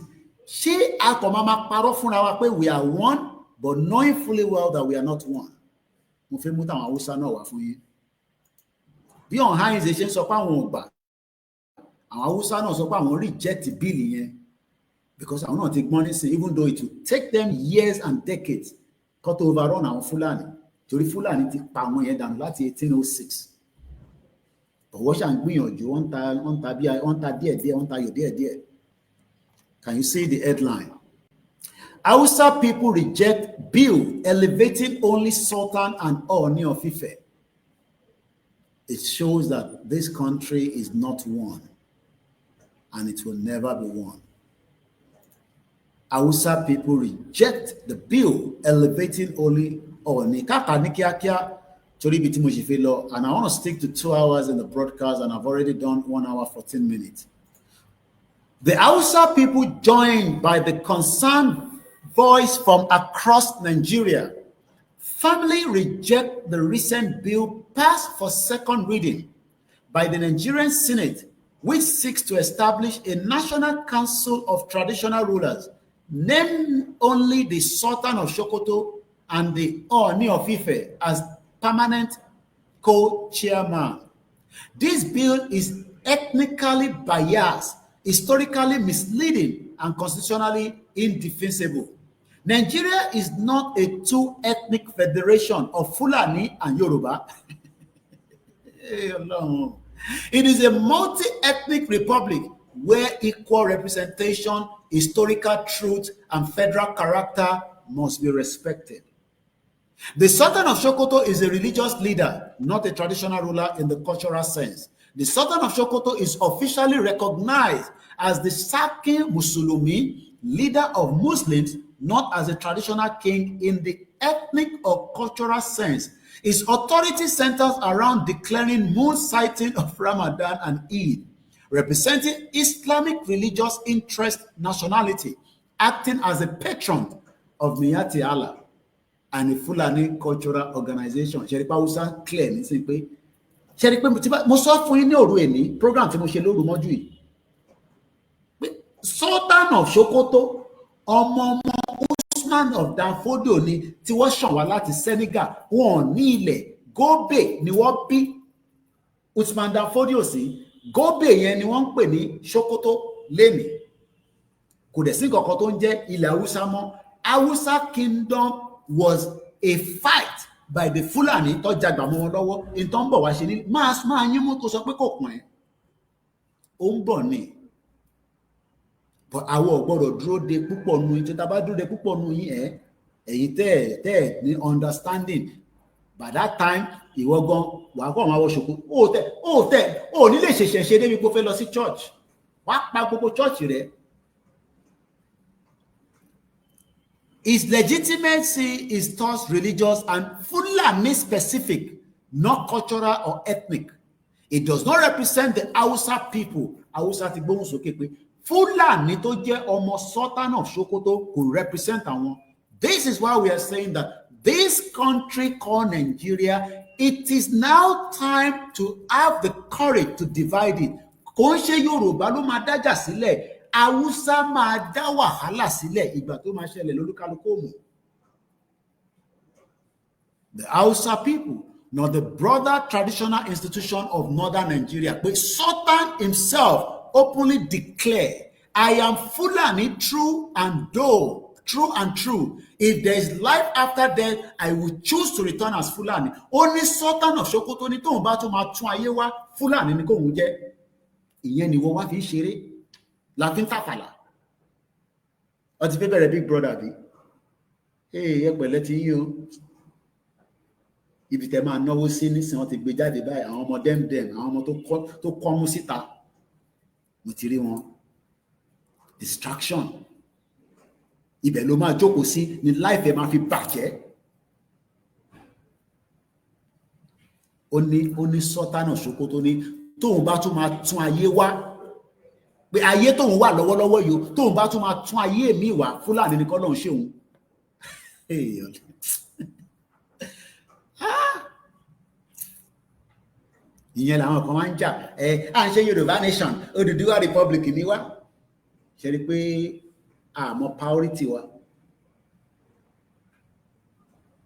ṣé a kò máa parọ́ fúnra wa pé we are one, but knowing fully well that we are not one? Mo fẹ́ mú táwọn Hausa náà wá fún yín. Bí Ohanaeze ṣe ń sọ pé àwọn ọgbà, àwọn Hausa náà sọ pé àwọn reject bill yẹn because àwọn náà ti gbọ́n nísìn, even though it will take them years and decades kó tó overrun àwọn Fúlàní, torí Fúlàní ti pa àwọn yẹn dànù láti 1806. Ọ̀wọ́ ṣà ń gbìyànjú, wọ́n ta díẹ̀díẹ̀, wọ́n ta yò díẹ̀díẹ̀. Can you see the headline? Hausa people reject bill elevating only Sultan and Ooni of Ife. It shows that this country is not one, and it will never be one. Hausa people reject the bill elevating only Ooni. Kàkà ní kíákíá torí ibi tí mo ṣe fẹ́ lọ, and I want to stick to 2 hours in the broadcast, and I've already done 1 hour 14 minutes. The Hausa people, joined by the concerned voice from across Nigeria, firmly reject the recent bill passed for second reading by the Nigerian Senate, which seeks to establish a National Council of Traditional Rulers, name only the Sultan of Sokoto and the Ooni of Ife as permanent co-chairman. This bill is ethnically biased, historically misleading, and constitutionally indefensible. Nigeria is not a two-ethnic federation of Fulani and Yoruba. It is a multi-ethnic republic where equal representation, historical truth, and federal character must be respected. The Sultan of Sokoto is a religious leader, not a traditional ruler in the cultural sense. The Sultan of Sokoto is officially recognized as the Saki Musulumi, leader of Muslims, not as a traditional king in the ethnic or cultural sense. His authority centers around declaring moon sighting of Ramadan and Eid, representing Islamic religious interest nationality, acting as a patron of Miyati Allah and a Fulani cultural organization. Ṣẹ̀rípa Hausa clear ní sí pé ṣẹ̀rípa mo sọ fún yín ní òru èní program tí mo ṣe lóru mọ́jú yìí pé Sultan of Sokoto ọmọ Usman of Danfodio ni tí wọ́n ṣàn wá láti Senegal, wọn ní ilẹ̀ Gobe ni wọ́n bí Usman Danfodio sí. Gobe yẹn ni wọ́n ń pè ní Sokoto lẹ́nìí. Kò dẹ̀ sí nǹkan tó ń jẹ́ ilẹ̀ Haúsá mọ́. Hausa kingdom was a fight by the Fulani tó jagbà mọ́ wọn lọ́wọ́. Ìtàn ń bọ̀ wá ṣe ní máa yín mú tó sọ pé kò pọ̀n ẹ́. Ó ń bọ̀ ni. But àwọn ò gbọ́dọ̀ dúró de púpọ̀ nu yín. Tí tá bá dúró de púpọ̀ nu yín ẹ̀yin tẹ́ ní understanding. By that time, ìwọ gan wà kọ́ àwọn awọ́ṣokò. Ó ní lè ṣẹ̀ṣẹ̀ ṣe débi kó fẹ́ lọ sí church. Wàá pa gbogbo church rẹ̀. His legitimacy is thus religious and Fulani specific, not cultural or ethnic. It does not represent the Hausa people. Hausa ti gbóhùn sókè pé Fulani tó jẹ́ ọmọ Sultan of Sokoto kò represent àwọn. This is why we are saying that this country called Nigeria, it is now time to have the courage to divide it. Kò ń ṣe Yorùbá ló máa dájà sílẹ̀. Hausa máa dá wàhálà sílẹ̀ ìgbà tó máa ṣẹlẹ̀ lólúkálùkù mọ̀. The Hausa people, not the broader traditional institution of northern Nigeria, but Sultan himself openly declared, I am Fulani true and true. If there is life after death, I will choose to return as Fulani. Only Sultan of Sokoto ní tóun bá tún máa tún ayé wá, Fulani ni kóun jẹ́. Ìyẹn ni wọ́n wá fi ń ṣeré. La fin tàfàlà. Ó ti fẹ́ bẹ̀rẹ̀ big brother bí. Ẹ pẹ̀lẹ́ ti yín o. Ibi tẹ́ máa náwó sí nísìnyí wọ́n ti gbé jáde báyìí. Àwọn ọmọ dem àwọn ọmọ tó kọ́ mú síta. Mo ti rí wọn. Distraction. Ibẹ̀ ló máa jókòó sí ni life ẹ máa fi bàjẹ́. Ó ní Sultan of Sokoto ní tóun bá tún máa tún ayé wá. Pé ayé tóun wà lọ́wọ́lọ́wọ́ yìí tóun bá tún máa tún ayé mi wá Fúlàní ní kọ́ lóun ṣe òun. Ìyẹn làwọn kan máa ń jà à ń ṣe Yorùbá nation Odùduwà republic ní wá ṣe rí pé àmọ́ priority wa.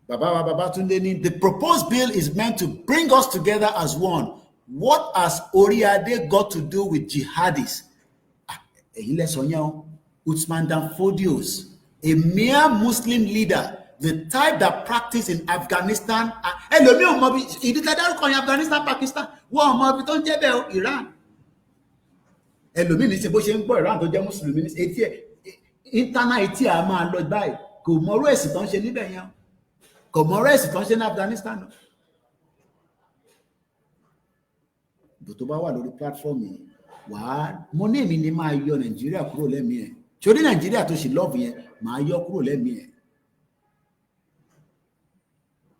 Bàbá wa Babátúndé ní the proposed bill is meant to bring us together as one. What has Oriade got to do with jihadists? Èyí lẹ́sọ̀ yẹn o. Usman Dan Fodios, a mere Muslim leader, the type that practice in Afghanistan. Ẹlòmíì ò mọ bí ìdí tẹ́ dárúkọ yẹn Afghanistan, Pakistan. Wọ́n ò mọ ibi tó ń jẹ́ bẹ́ẹ̀ o, Iran. Ẹlòmíì ní ṣe bó ṣe ń gbọ́ Iran tó jẹ́ Mùsùlùmí ní etí ẹ̀. Internal etí à máa lọ báyìí. Kò mọ̀rọ̀ ẹ̀sìn tó ń ṣe níbẹ̀ yẹn. Kò mọ̀rọ̀ ẹ̀sìn tó ń ṣe ní Afghanistan. Bó tó bá wà lórí platform yìí. Mo ní èmi ni máa yọ Nàìjíríà kúrò lẹ́mìí ẹ̀. Ṣorí Nàìjíríà tó ṣe lọ́ọ̀bù yẹn máa yọ kúrò lẹ́mìí ẹ̀.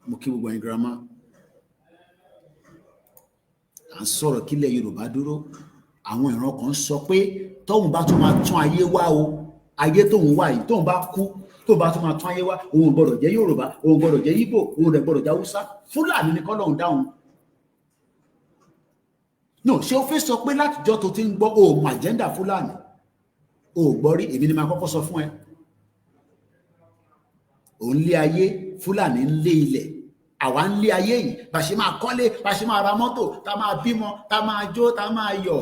Mo kí gbogbo ẹ̀yin girama. À ń sọ̀rọ̀ kílẹ̀ Yorùbá dúró. Àwọn ìran kan sọ pé tóun bá tún máa tún ayé wá o. Ayé tóun wá yìí tóun bá kú tóun bá tún máa tún ayé wá. Òun gbọ́dọ̀ jẹ́ Yorùbá, òun gbọ́dọ̀ jẹ́ Ìgbò, òun rẹ̀ gbọ́dọ̀ jẹ́ Haúsá. Fúlàní ni kọ́ lóun dáhùn. No, ṣé o fẹ́ sọ pé látijọ́ tó ti ń gbọ́ òun agenda Fúlàní o gbọ́ rí èmi ni máa kọ́kọ́ sọ fún ẹ. Òun lé ayé Fúlàní ń lé ilẹ̀ àwa ń lé ayé yìí bá ṣe máa kọ́lé bá ṣe máa ra mọ́tò tá máa bímọ tá máa jó tá máa yọ̀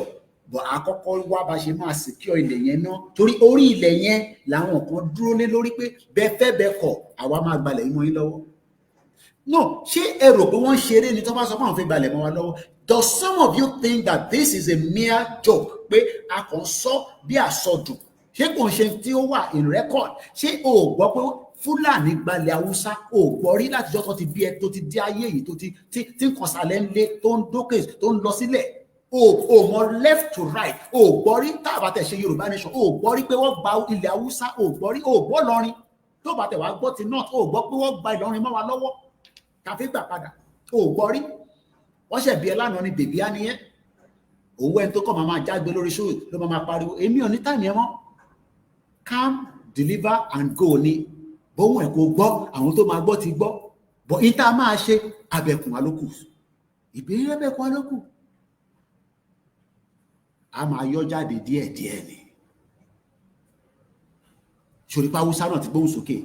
bọ̀ àkọ́kọ́ wá bá ṣe máa secure ilẹ̀ yẹn náà torí orí ilẹ̀ yẹn làwọn kan dúró lé lórí pé bẹ́ẹ̀ fẹ́ bẹ́ẹ̀ kọ̀ àwa máa gbalẹ̀ yín mọ́ yín lọ́wọ́. No, ṣé ẹ rò pé wọ́n ṣeré ni tó bá sọ pé àwọn fẹ́ gbalẹ̀ mọ́ wa lọ́wọ́? Does some of you think that this is a mere joke? Pé a kàn sọ bí àsọdùn. Ṣé kò ń ṣe tí ó wà in record? Ṣé o gbọ́ pé Fúlàní gbalẹ̀ Haúsá o gbọ́ rí látijọ́ tó ti bí ẹ tó ti dé ayé yìí tó ti ń kàn sálẹ̀ ń lé tó ń dókè tó ń lọ sílẹ̀? O mọ left to right o gbọ́ rí tá a bá tẹ̀ ṣe Yorùbá nation o gbọ́ rí pé wọ́n gba ilẹ̀ Haúsá o gbọ́ rí o gbọ́ lọ́rin tó bá tẹ̀ wá gbọ́ ti north o gbọ́ pé wọ́n gba Ìlọrin mọ́ wa lọ́wọ́ káfí gbà padà o gbọ́ rí wọ́n ṣẹ̀ bí ẹ lánàá ni bèbí á nìyẹn òwú ẹni tó kọ́ máa jágbe lórí show ló máa pariwo èmi ò ní tàmí ẹ mọ́ calm deliver and go ni bóun ẹ̀ kò gbọ́ àwọn tó máa gbọ́ ti gbọ́ bọ̀ ìta máa ṣe abẹ̀kùn alókù ìbéèrè abẹ̀kùn alókù a máa yọ jáde díẹ̀díẹ̀ ni ṣòrípa Haúsá náà ti gbóhùn sókè.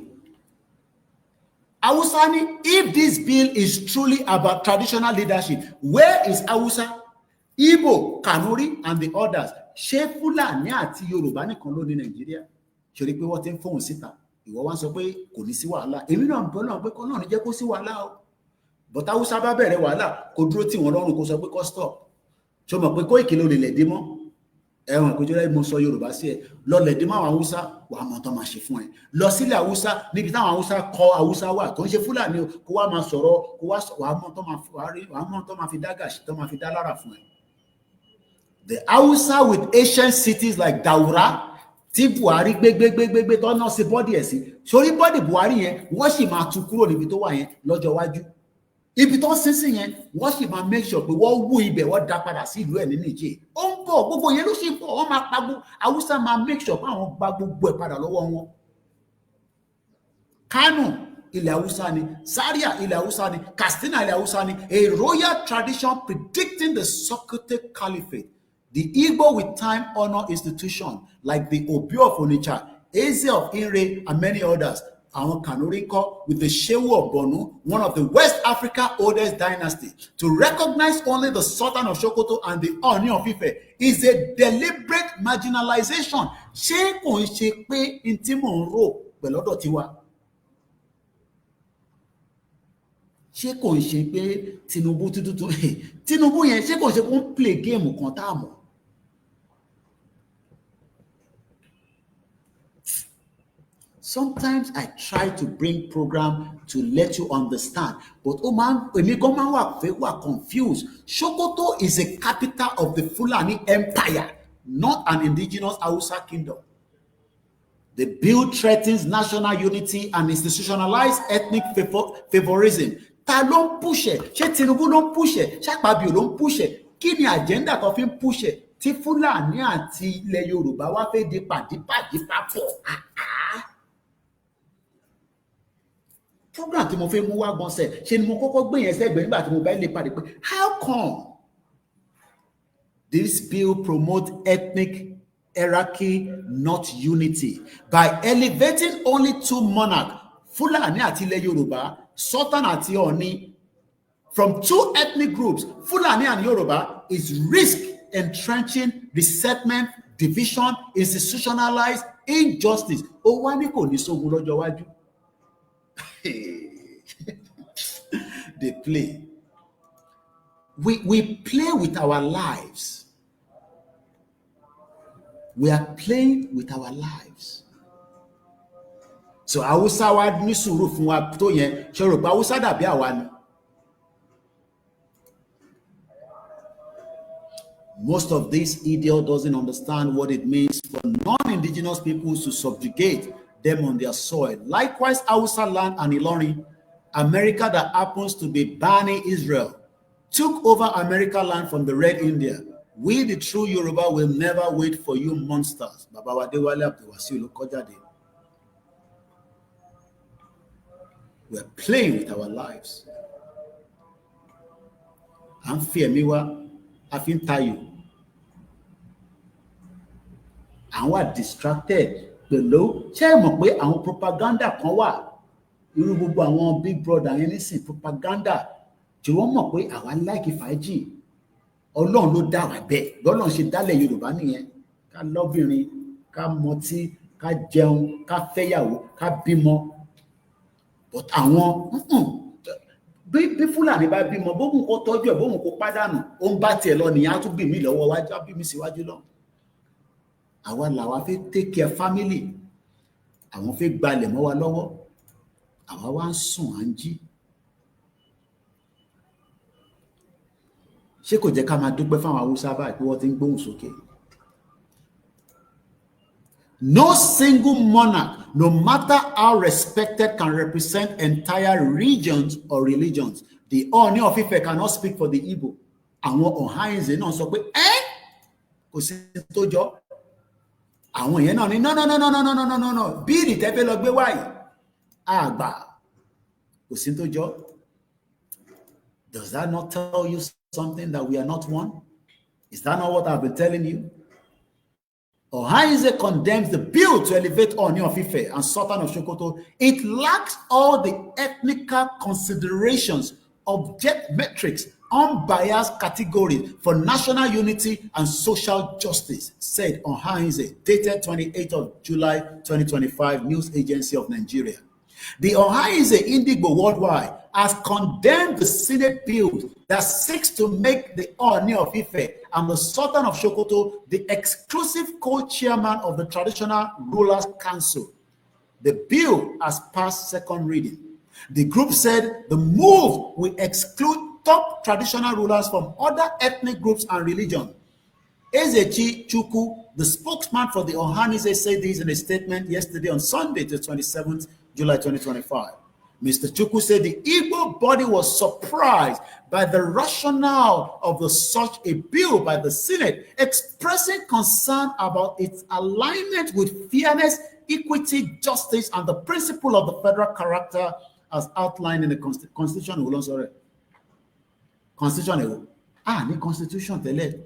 Hausa ni, if this bill is truly about traditional leadership, where is Hausa? Igbo, Kanuri, and the others. Ṣé Fúlàní àti Yorùbá nìkan ló ní Nàìjíríà? Ṣé rí pé wọ́n ti ń fóun síta? Ìwọ wá sọ pé kò ní sí wàhálà. Èmi náà ń bọ́ náà pé kọ́ náà ní jẹ́ kó sí wàhálà o. But Hausa bá bẹ̀rẹ̀ wàhálà kó dúró tí wọ́n lọ́rùn kó sọ pé kó stop. Ṣé o mọ̀ pé Koiki ló lè lẹ̀ dé mọ́? Ẹ̀wọ̀n ìpéjọ rẹ̀ mo sọ Yorùbá sí ẹ. Lọ lẹ̀ dé mọ́ àwọn Hausa, wàá mọ̀ tó máa ṣe fún ẹ. Lọ sílẹ̀ Hausa níbi táwọn Hausa kọ́ Hausa wà tó ń ṣe Fúlàní o, kó wá máa sọ̀rọ̀, kó wàá mọ̀ tó máa fi dá gàṣì, tó máa fi dá lára fún ẹ. The Hausa with ancient cities like Daura, tí Buhari gbégbégbégbé tó náà sí bọ́dì ẹ̀ sí. Sórí bọ́dì Buhari yẹn, wọ́n sì máa tú kúrò níbi tó wà yẹn lọ́jọ́ iwájú. Ibi tó sínsìn yẹn, wọ́n sì máa make sure pé wọ́n wú ibẹ̀, wọ́n dá padà sí ìlú ẹ̀ ní Niger. Ó ń bọ̀, gbogbo yẹn ló sì ń bọ̀, wọ́n máa pa gbogbo, Hausa máa make sure pé àwọn gba gbogbo ẹ̀ padà lọ́wọ́ wọn. Kano, ilẹ̀ Hausa ni, Zaria ilẹ̀ Hausa ni, Katsina ilẹ̀ Hausa ni, a royal tradition predicting the Socio-political caliphate. The Igbo with time honor institution like the Obi of Onitsha, Eze of Inre, and many others. Àwọn Kanuri kọ́ with the Shehu of Borno, one of the West Africa oldest dynasty. To recognize only the Sultan of Sokoto and the Oni of Ife is a deliberate marginalization. Ṣé kò ń ṣe pé n tí mò ń rò pẹ̀lú ọ̀dọ̀ tiwa? Ṣé kò ń ṣe pé Tinubu tuntun Tinubu yẹn ṣé kò ń ṣe pé ó ń play game kan tá a mọ̀? Sometimes I try to bring program to let you understand, but confused. Sokoto is a capital of the Fulani Empire, not an indigenous Hausa kingdom. The bill threatens national unity and institutionalized ethnic favorism. Ta ló ń push ẹ̀? Ṣé Tinubu ló ń push ẹ̀? Ṣé Akpabio ló ń push ẹ̀? Kí ni agenda tó fi ń push ẹ̀? Tí Fulani àti ilẹ̀ Yorùbá wá fẹ́ di pàdípàdí papọ̀. Program tí mo fẹ́ mú wá gan sẹ̀, ṣe ni mo kọ́kọ́ gbé yẹn sẹ́gbẹ̀ẹ́ nígbà tí mo bá lè pàdé pé how come this bill promotes ethnic hierarchy, not unity, by elevating only two monarchs, Fulani àti ilẹ̀ Yorùbá, Sultan àti Oni, from two ethnic groups, Fulani and Yoruba, is risk entrenching resentment, division, institutionalized injustice. Ó wá ní kò ní sógun lọ́jọ́ iwájú. They play. We play with our lives. We are playing with our lives. So Hausa wa ní sùúrù fún wa tó yẹn, ṣé rò pé Hausa dàbí àwa ni? Most of this idiot doesn't understand what it means for non-indigenous peoples to subjugate them on their soil. Likewise, Hausa land and Ilorin, America that happens to be Bani Israel, took over America land from the Red India. We, the true Yoruba, will never wait for you monsters. Baba Wadewale Abdulwasiu Lokojade. We are playing with our lives. I'm Fiemiwa, I feel tired. And we're distracted. Pẹ̀lú ṣé ẹ mọ̀ pé àwọn propaganda kan wà irú gbogbo àwọn big brother yẹn nísìn propaganda tí wọ́n mọ̀ pé àwa like fàájì Ọlọ́run ló dá wa bẹ́ẹ̀ lọ́lọ́run ṣe dálẹ̀ Yorùbá nìyẹn ká lọ́bìnrin ká mọtí ká jẹun ká fẹ́yàwó ká bímọ but àwọn bí Fúlàní bá bímọ bóun kò tọ́jú ẹ̀ bóun kò pàdánù ó ń bá tiẹ̀ lọ nìyẹn á tún bí mi lọ́wọ́ wájú á bí mi síwájú lọ. Àwa làwa fẹ́ take care family, àwọn fẹ́ gbalẹ̀ mọ́ wa lọ́wọ́, àwa wá ń sùn à ń jí. Ṣé kò jẹ́ ká máa dúpẹ́ fáwọn Hausa báyìí pé wọ́n ti ń gbóhùn sókè? No single monarch, no matter how respected, can represent entire regions or religions. The Oni of Ife cannot speak for the Igbo. Àwọn Ọ̀háìnzè náà sọ pé kò sí tó jọ. Àwọn yẹn náà ní no bíìlì tẹ́fẹ́ lọ gbé wáyé àgbà kò sí tó jọ. Does that not tell you something that we are not one? Is that not what I've been telling you? Ọ̀háìnzè condemns the bill to elevate Oni of Ife and Sultan of Sokoto. It lacks all the ethnical considerations, object metrics, unbiased categories for national unity and social justice, said Ohanaeze, dated 28th of July 2025, News Agency of Nigeria. The Ohanaeze Indigo Worldwide has condemned the Senate bill that seeks to make the Ooni of Ife and the Sultan of Sokoto the exclusive co-chairman of the Traditional Rulers Council. The bill has passed second reading. The group said the move will exclude top traditional rulers from other ethnic groups and religions. Ezechi Chukwu, the spokesman for the Ohanaeze, said this in a statement yesterday on Sunday, the 27th July 2025. Mr. Chukwu said the Igbo body was surprised by the rationale of such a bill by the Senate, expressing concern about its alignment with fairness, equity, justice, and the principle of the federal character as outlined in the Constitution. Constitution.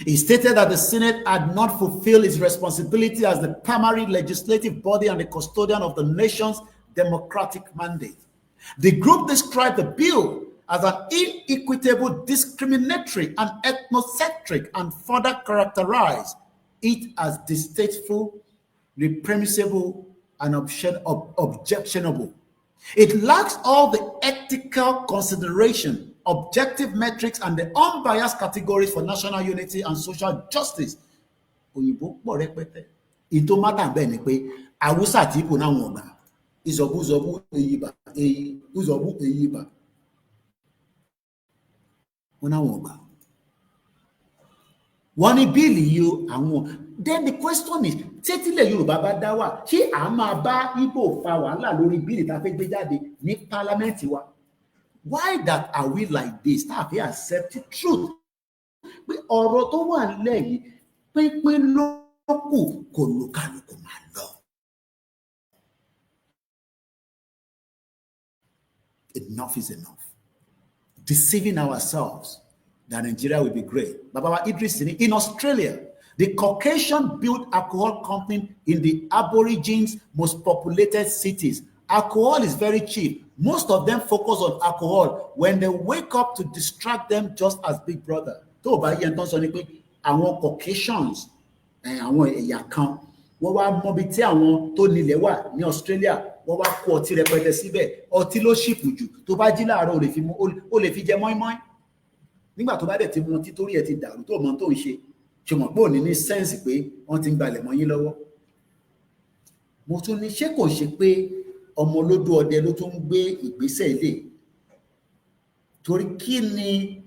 He stated that the Senate had not fulfilled its responsibility as the primary legislative body and the custodian of the nation's democratic mandate. The group described the bill as an inequitable, discriminatory, and ethnocentric, and further characterized it as distasteful, reprehensible, and objectionable. It lacks all the ethical consideration, objective metrics, and the unbiased categories for national unity and social justice. Òyìnbó pọ̀ rẹpẹtẹ. Ìtò mátà bẹ́ẹ̀ ni pé Awúsá àti Ìgbò náà wọ̀n gbà. Ìzọ̀bú èyíbà, ìzọ̀bú èyíbà. Wọ́n náà wọ̀n gbà. Wọ́n ní bíìlì yìí àwọn. Then the question is, títílẹ̀ Yorùbá bá dá wà, ṣé à máa bá Ìgbò fa wàhálà lórí bíìlì tá a fẹ́ gbé jáde ní pálámẹ́ǹtì wa? Why that are we like this? Tá a fi accept the truth. Pé ọ̀rọ̀ tó wà nílẹ̀ yìí pínpín ló kù kò lùkàlùkù máa lọ. Enough is enough. Deceiving ourselves that Nigeria will be great. Baba Idris, in Australia, the Caucasian-built alcohol company in the Aborigines' most populated cities. Alcohol is very cheap. Most of them focus on alcohol when they wake up to distract them just as Big Brother. Tó bá yẹn tán sọ ni pé àwọn Caucasians, àwọn ẹ̀yà kan, wọ́n wá mọbi tí àwọn tó nílẹ̀ wà ní Australia, wọ́n wá kó ọtí rẹpẹtẹ síbẹ̀. Ọtí ló ṣìpù jù. Tó bá jí láàárọ̀ ó lè fi jẹ mọ́ínmọ́ín. Nígbà tó bá dẹ̀ ti mu ọtí torí ẹ̀ ti dàrú tó mọ tó ń ṣe. Ṣé mọ̀ pé òní ní sẹ́ǹsì pé wọ́n ti ń gbalẹ̀ mọ́ yín lọ́wọ́. Mo tún ní ṣé kò ṣe pé ọmọ olódò ọdẹ ló tún ń gbé ìgbésẹ̀ ilé? Torí kí ni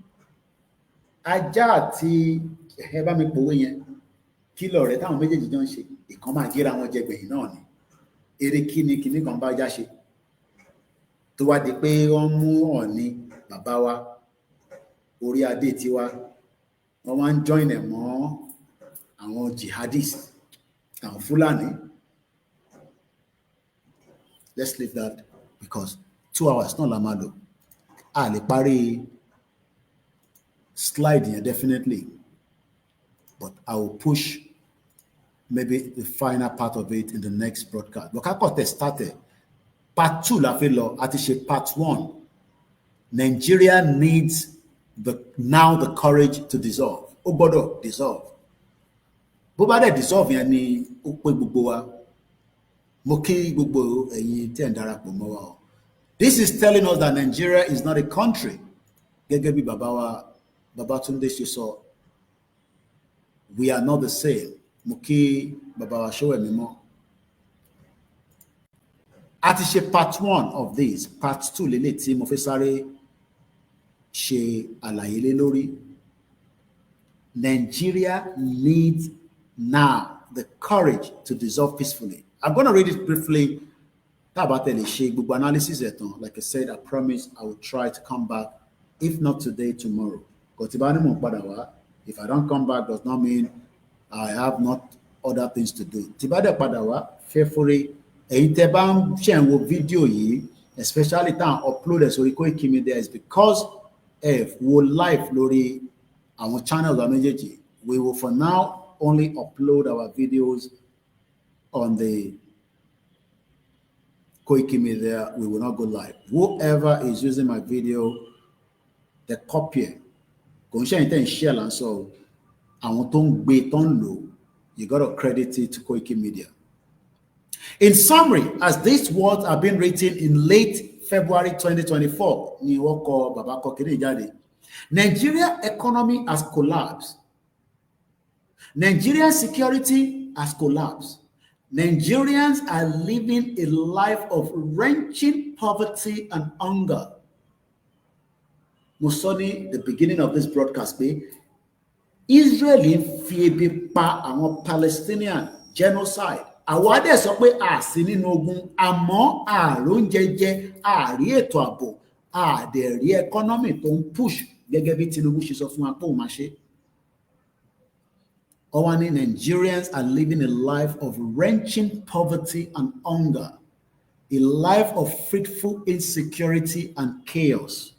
ajá àti ẹ bá mi pòwe yẹn kí lọ̀rẹ́ táwọn méjèèjì jọ ń ṣe? Ìkan máa gíra wọn jẹ gbẹ̀yìn náà ni. Eré kíni kan bá já ṣe tó wá di pé wọ́n mú Ọọ̀ni bàbá wa orí adé tiwa, wọ́n wá ń join ẹ̀ mọ́ àwọn jihadists, àwọn Fúlàní. Let's leave that because 2 hours náà la máa lò. A lè parí slide yẹn definitely, but I will push maybe the final part of it in the next broadcast. But ká tẹ̀ started. Part 2 la fẹ́ lọ, a ti ṣe part 1. Nigeria needs now the courage to dissolve. Ó gbọ́dọ̀ dissolve. Bó bá dẹ̀ dissolve yẹn ni ó pé gbogbo wa. Mo kí gbogbo ẹ̀yin tí ẹ̀ ń darapọ̀ mọ́ wa o. This is telling us that Nigeria is not a country. Gẹ́gẹ́ bí bàbá wa Babátúndé ṣe sọ, we are not the same. Mo kí bàbá wa Ṣówẹ̀mímọ́. A ti ṣe part 1 of this, part 2 lélẹ̀ tí mo fẹ́ sáré ṣe àlàyé lé lórí. Nigeria needs now the courage to dissolve peacefully. I'm going to read it briefly. Like I said, I promise I will try to come back, if not today, tomorrow. If I don't come back, does not mean I have not other things to do. Fearfully, video, especially upload so Koikimedia, is because if we live lórí our channels méjèèjì, we will for now only upload our videos on the Koikimedia. We will not go live. Whoever is using my video the copier kò ń ṣe ẹ̀yin tẹ́ ń share là ń sọ o àwọn tó ń gbé tó ń lò you got to credit it to Koikimedia. In summary, as these words have been written in late February 2024 ni wọ́n kọ bàbá kọ kiri jáde. Nigeria economy has collapsed. Nigerian security has collapsed. Nigerians are living a life of wrenching poverty and hunger. Mo sọ ní the beginning of this broadcast pé Israel ń fi ebi pa àwọn Palestinian genocide. Àwọn adé sọ pé a sí nínú ogun àmọ́ àróúnjẹ jẹ, àrí ètò ààbò, àdẹ̀rí economy tó ń push gẹ́gẹ́ bí Tinubu ṣe sọ fún wa pé òun máa ṣe. Owani, Nigerians are living a life of wrenching poverty and hunger, a life of fretful insecurity and chaos.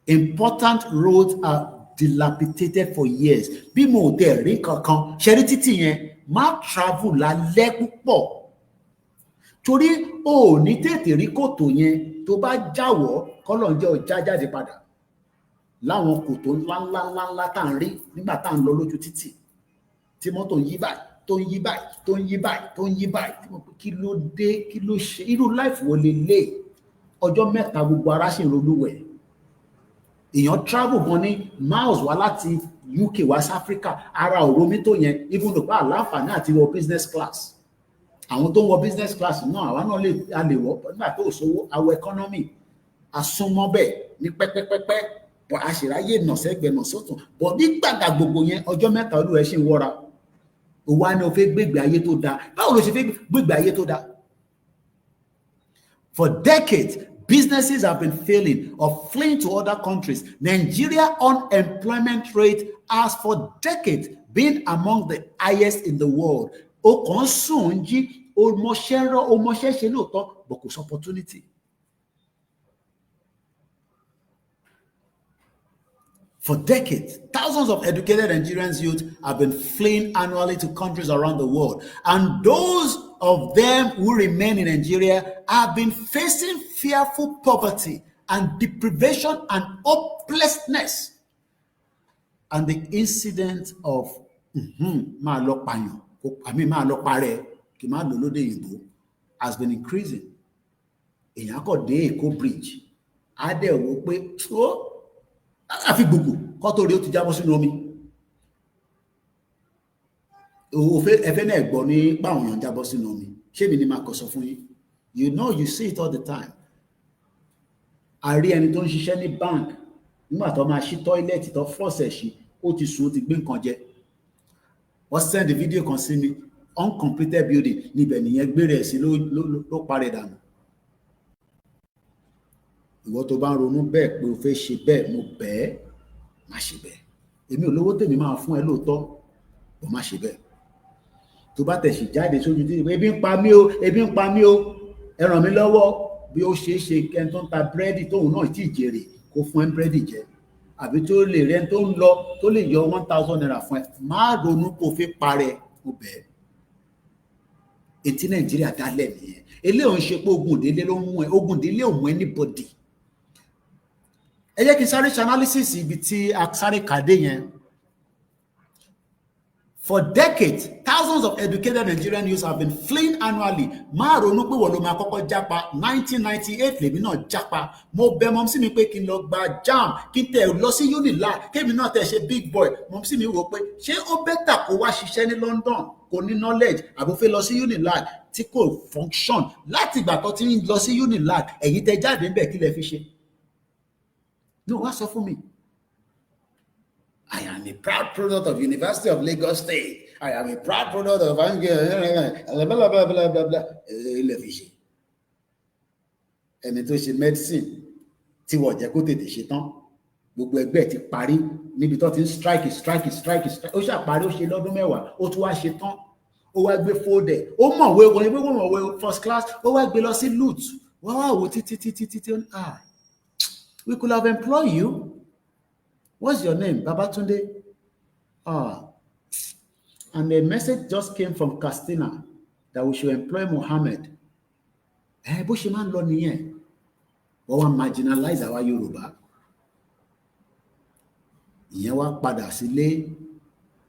Important roads are dilapidated for years. Bí mo dẹ̀ rí kankan, ṣe rí títì yẹn, má travel lálẹ́ púpọ̀. Torí o ò ní tètè rí kòtò yẹn tó bá jáwọ́ kọ́lọ̀ ń jẹ́ ó já jáde padà. Láwọn kòtò ńláńláńlá tá à ń rí nígbà tá à ń lọ lójú títì. Tí mọ́tò ń yí báyìí, tó ń yí báyìí, tó ń yí báyìí, tó ń yí báyìí. Tí mo pé kí ló dé, kí ló ṣe? Irú life wo lélẹ̀? Ọjọ́ mẹ́ta gbogbo ara ṣì ń rolúwẹ̀. Èèyàn travel gan ní miles wá láti UK wá sí Africa, ara òró mi tó yẹn, even though pa àláǹfààní àti wọ business class. Àwọn tó ń wọ business class náà, àwa náà a lè wọ nígbà tó sówó, àwọ economy, àsúnmọ́ bẹ́ẹ̀ ní pẹ́pẹ́pẹ́pẹ́, bọ̀ àṣìráyè nà sẹ́gbẹ̀ẹ́ nà sọ́tún. Bọ̀ nígbàgbà gbogbo yẹn, ọjọ́ mẹ́ta olú ẹ̀ ṣì ń wọ́ra. Ó wá ní o fẹ́ gbégbé ayé tó dáa. Báwo ló ṣe fẹ́ gbégbé ayé tó dáa? For decades, businesses have been failing or fleeing to other countries. Nigeria unemployment rate has for decades been among the highest in the world. O kàn sùn jí, o mọṣẹ́ rán, o mọṣẹ́ ṣe lóòótọ́, but kò sí opportunity. For decades, thousands of educated Nigerian youth have been fleeing annually to countries around the world. And those of them who remain in Nigeria have been facing fearful poverty and deprivation and hopelessness. And the incident of has been increasing. Èèyàn kò dé Èkó bridge. Á dẹ̀ wò pé àfi gbogbo kó tó rí ó ti jábọ́ sínú omi. Ẹfẹ́ náà gbọ́ ní báwọn èèyàn jábọ́ sínú omi. Ṣé mi ni máa kọ sọ fún yín? You know, you see it all the time. A rí ẹni tó ń ṣiṣẹ́ ní bank nígbà tó máa ṣí tọ́ílẹ̀tì tó fọ́ọ̀sẹ̀ ṣí, ó ti sùn, ó ti gbé nǹkan jẹ. Wọ́n send the video kan sí mi, uncompleted building, níbẹ̀ nìyẹn gbére ẹ̀ sí ló parẹ́ dànù. Ìwọ tó bá ń ronú bẹ́ẹ̀ pé o fẹ́ ṣe bẹ́ẹ̀, mo bẹ́ẹ̀ má ṣe bẹ́ẹ̀. Èmi ò lówó tèmi máa fún ẹ lóòótọ́, o má ṣe bẹ́ẹ̀. Tó bá tẹ̀sí jáde sójú tí ebi ń pa mí o, ebi ń pa mí o, ẹ ràn mí lọ́wọ́. Bí ó ṣe é ṣe kẹ́ni tó ń ta búrẹ́dì tóun náà tí ì jèrè kó fún ẹ búrẹ́dì jẹ. Àbí tó lè rẹ́ tó ń lọ tó lè yọ 1,000 naira fún ẹ. Má ronú kó fi parẹ́, mo bẹ́ẹ̀. Ètí Nàìjíríà dálẹ̀ nìyẹn. Eléyìí ò ń ṣe pé ogun ìdílé ló mú ẹ, ogun ìdílé ò mú anybody. Ẹ jẹ́ kí n sáré ṣe analysis ibi tí a sáré kàdé yẹn. For decades, thousands of educated Nigerian youths have been fleeing annually. Má ronú pé wọ́n ló máa kọ́kọ́ jápa. 1998 lèmi náà jápa. Mo bẹ̀ mọ́mísí mi pé kí n lọ gba JAMB, kí n tẹ̀ lọ sí UNILAG, kémi náà tẹ̀ ṣe big boy. Mọ́mísí mi wò pé ṣé ó bẹ́tà kó wá ṣiṣẹ́ ní London, kó ní knowledge, àbò fẹ́ lọ sí UNILAG tí kò function. Láti ìgbà tó ti ń lọ sí UNILAG, ẹ̀yin tẹ jáde ńbẹ̀ kí lẹ fi ṣe? No, wá sọ fún mi. I am a proud product of University of Lagos State. I am a proud product of blah blah blah blah blah blah. Ilé fi ṣe. Ẹni tó ṣe medicine tí wọ́n jẹ́ kó tètè ṣe tán. Gbogbo ẹgbẹ́ ti parí níbi tó ti ń strike. Ó ṣàparí, ó ṣe lọ́dún mẹ́wàá, ó tún wá ṣe tán. Ó wá gbé fóòdẹ̀. Ó mọ̀wé wọ́n ní pé wọ́n mọ̀wé first class. Ó wá gbé lọ sí LUT. Wọ́n wá wò títí. We could have employed you. What's your name? Babatunde. And a message just came from Castina that we should employ Mohammed. Bó ṣe máa ń lọ nìyẹn. Wọ́n wá marginalize our Yoruba. ìyẹn wá padà sílé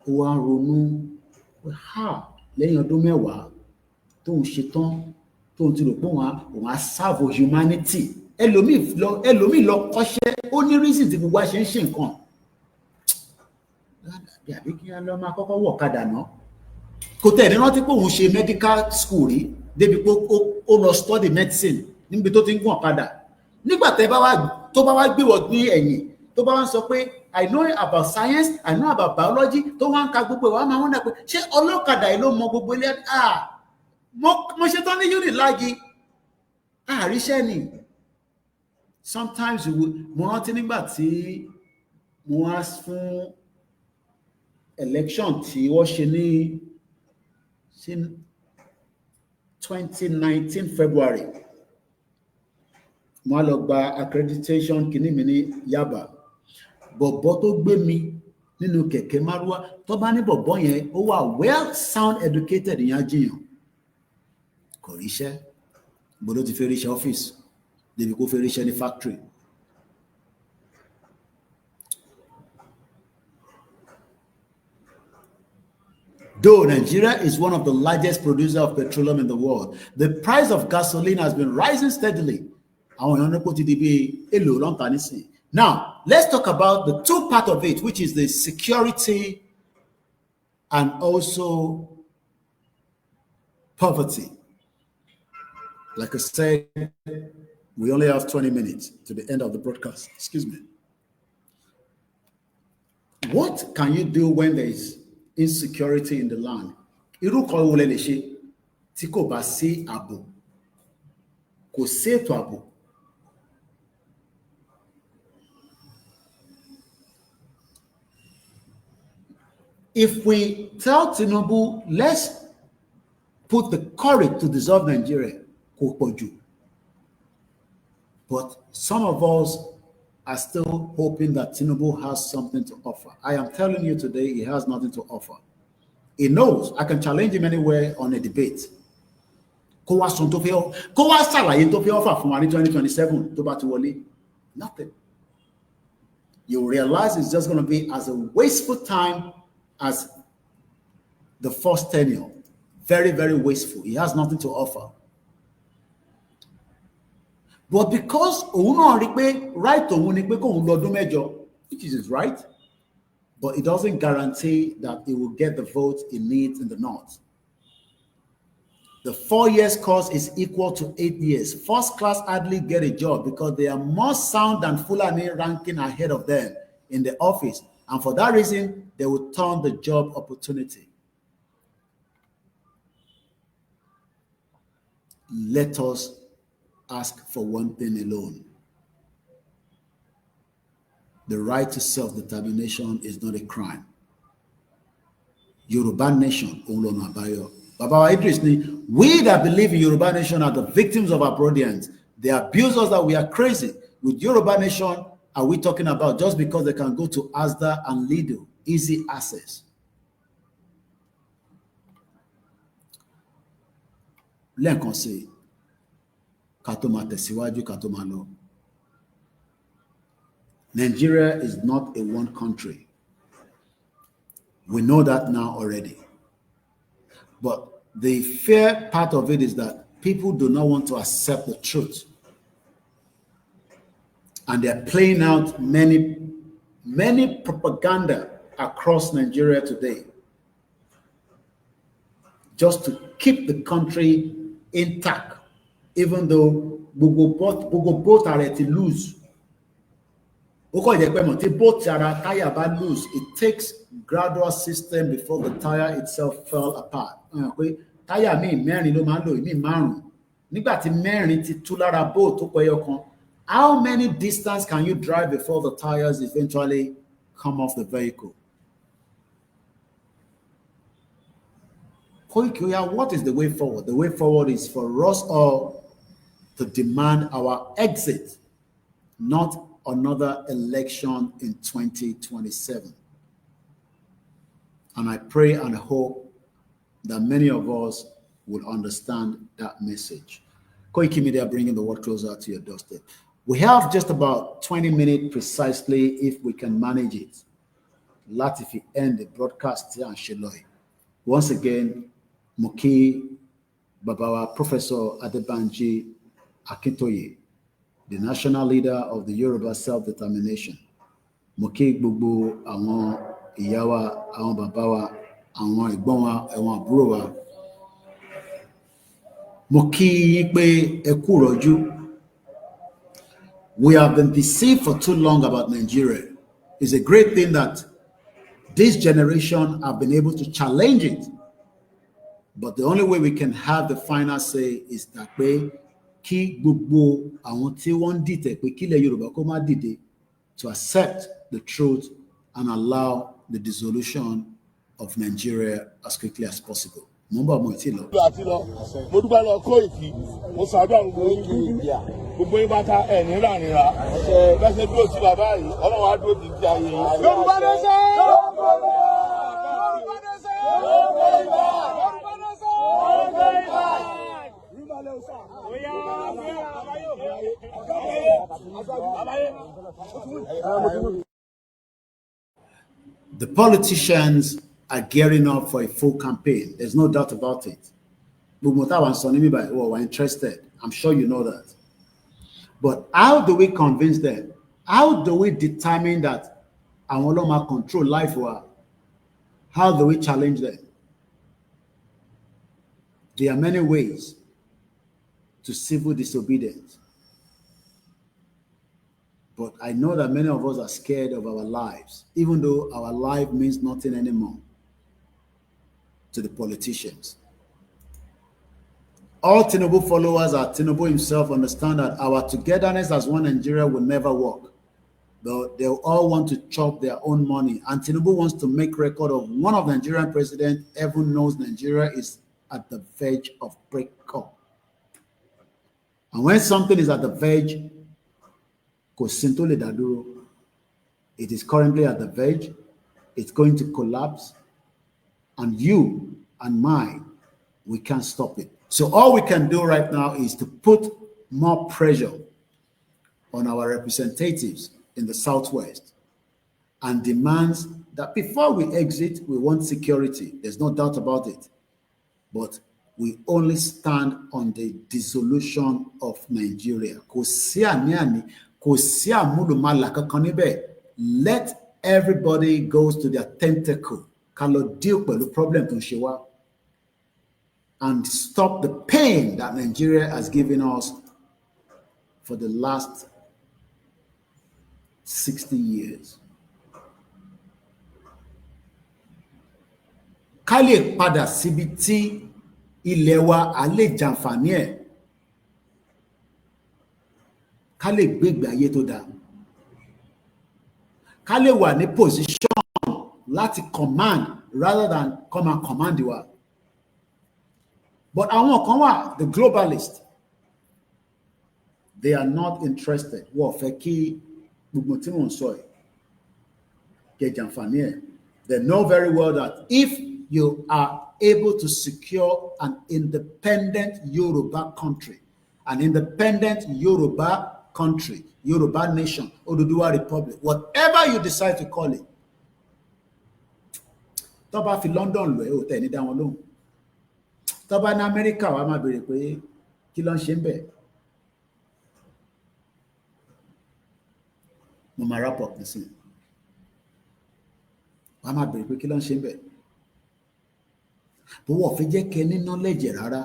ó wá ronú lẹ́yìn ọdún mẹ́wàá tóun ṣe tán tóun ti rò pé òun á serve humanity. Ẹlòmíì lọ kọ́ṣẹ́, ó ní reason tí gbogbo wa ṣe ń ṣe nǹkan. Àbí kí á lọ máa kọ́kọ́ wọ̀ kadà náà. Kò tẹ̀ ní rántí pé òun ṣe medical school rí débi pé ó lọ study medicine níbi tó ti ń gún ọ̀kadà. Nígbà tó bá wá gbé wọ̀ ní ẹ̀yìn tó bá wá ń sọ pé I know about science, I know about biology, tó wá ń ka gbogbo ìwà máa ń dà pé ṣé ọlọ́kadà yìí ló mọ gbogbo ilé mo ṣe tán ní unit lági àríṣẹ́ ni. Sometimes mo rántí nígbà tí mo wá fún election tí wọ́n ṣe ní 2019 February, mo lọ gba accreditation kìíní mi ní Yaba. Bọ̀bọ̀ tó gbé mi nínú kẹ̀kẹ́ márúwá tó bá ní bọ̀bọ̀ yẹn ó wà well sound educated ìyẹn jiyàn, kò ríṣẹ́. Gbọ́dọ̀ ti fẹ́ ríṣẹ́ ọ́fíìsì débi kó fẹ́ ríṣẹ́ ní factory. Though Nigeria is one of the largest producers of petroleum in the world, the price of gasoline has been rising steadily. Now, let's talk about the two parts of it, which is the security and also poverty. Like I said, we only have 20 minutes to the end of the broadcast. Excuse me. What can you do when there is insecurity in the land? Irú kan wo lẹ lè ṣe tí kò bá sí ààbò, kò sí ètò ààbò. If we tell Tinubu, let's put the courage to dissolve Nigeria, kò pọ̀ jù. But some of us are still hoping that Tinubu has something to offer. I am telling you today, he has nothing to offer. He knows I can challenge him anywhere on a debate. Kó wá ṣàlàyé tó fẹ́ offer fún wa ní 2027 tó bá ti wọlé. Nothing. You realize it's just going to be as a wasteful time as the first tenure. Very, very wasteful. He has nothing to offer. But because òun náà rí pé right òun ni pé kóun lọ́dún mẹ́jọ, which is his right, but it doesn't guarantee that he will get the votes he needs in the north. The 4 years course is equal to 8 years. First class hardly get a job because they are more sound than Fulani ranking ahead of them in the office. And for that reason, they will turn the job opportunity. Let us ask for one thing alone. The right to self-determination is not a crime. Yoruba nation, Olona Bayo. Baba Idris, we that believe in Yoruba nation are the victims of our Brodians. They abuse us that we are crazy. With Yoruba nation, are we talking about just because they can go to Asda and Lidl, easy access? Lẹ́ẹ̀kan sí ká tó máa tẹ̀síwájú ká tó máa lọ. Nigeria is not a one country. We know that now already. But the fair part of it is that people do not want to accept the truth. And they're playing out many propaganda across Nigeria today just to keep the country intact, even though both are to lose. Lose, it takes gradual system before the tire itself fell apart. Tire mi mẹ́rin ló máa ń lò, mi márùn. Nígbà tí mẹ́rin ti tú lára boat tó pẹyọ kan, how many distance can you drive before the tires eventually come off the vehicle? Koikimedia, what is the way forward? The way forward is for us all to demand our exit, not another election in 2027. And I pray and hope that many of us will understand that message. Koikimedia, bringing the word closer to your doorstep. We have just about 20 minutes precisely if we can manage it. láti fi end the broadcast tí à ń ṣe lọ yìí. Once again, mo kí bàbá wa Professor Adebanji Akintoye, the national leader of the Yoruba self-determination. Mo kí gbogbo àwọn ìyá wa, àwọn bàbá wa, àwọn ẹ̀gbọ́n wa, àwọn àbúrò wa. Mo kí yín pé ẹ kú ìrọ́jú. We have been deceived for too long about Nigeria. It's a great thing that this generation have been able to challenge it. But the only way we can have the final say is that pé kí gbogbo àwọn tí wọ́n dìtẹ̀ pé kílẹ̀ Yorùbá kó má dìde to accept the truth and allow the dissolution of Nigeria as quickly as possible. Mo ń bọ̀ mo ti lọ. Mo dúpẹ́ lọ Koiki, mo ṣàdúrà gbogbo yín bá ta ẹ̀ ní rànìrà. Bẹ́ẹ̀ ṣe dúró sí bàbá yìí, Ọlọ́run á dúró ti di ayé yìí. Yorùbá nation! Yorùbá nation! The politicians are gearing up for a full campaign. There's no doubt about it. We're interested. I'm sure you know that. But how do we convince them? How do we determine that Awoloma control life? How do we challenge them? There are many ways to civil disobedience. But I know that many of us are scared of our lives, even though our life means nothing anymore to the politicians. All Tinubu followers, Tinubu himself, understand that our togetherness as one Nigeria will never work. They all want to chop their own money. And Tinubu wants to make record of one of Nigerian president. Everyone knows Nigeria is at the verge of breakup. And when something is at the verge, it is currently at the verge, it's going to collapse, and you and mine, we can't stop it. So all we can do right now is to put more pressure on our representatives in the Southwest and demands that before we exit, we want security. There's no doubt about it. But we only stand on the dissolution of Nigeria. Let everybody go to their tentacle. Deal with the problem and stop the pain that Nigeria has given us for the last 60 years. Kálẹ̀ padà síbi tí ilẹ̀ wa á lè jàǹfààní ẹ̀. Ká lè gbégbé ayé tó dáa. Ká lè wà ní position láti command rather than come and command wa. But àwọn kan wà, the globalists, they are not interested. Wọ́n fẹ́ kí gbogbo tí wọ́n sọ kẹ́ jàǹfààní ẹ̀. They know very well that if you are able to secure an independent Yoruba country, an independent Yoruba country, Yoruba nation, Oduduwa Republic, whatever you decide to call it. Tó bá fi London lọ ó tẹ̀ ní dá wọn lóhùn. Tó bá ní America wá máa béèrè pé kí ló ń ṣe ń bẹ̀. Mo máa wrap up nísìnyí. Wá máa béèrè pé kí ló ń ṣe ń bẹ̀. Bó wọ́n fi jẹ́ kẹ́ ní knowledge rárá.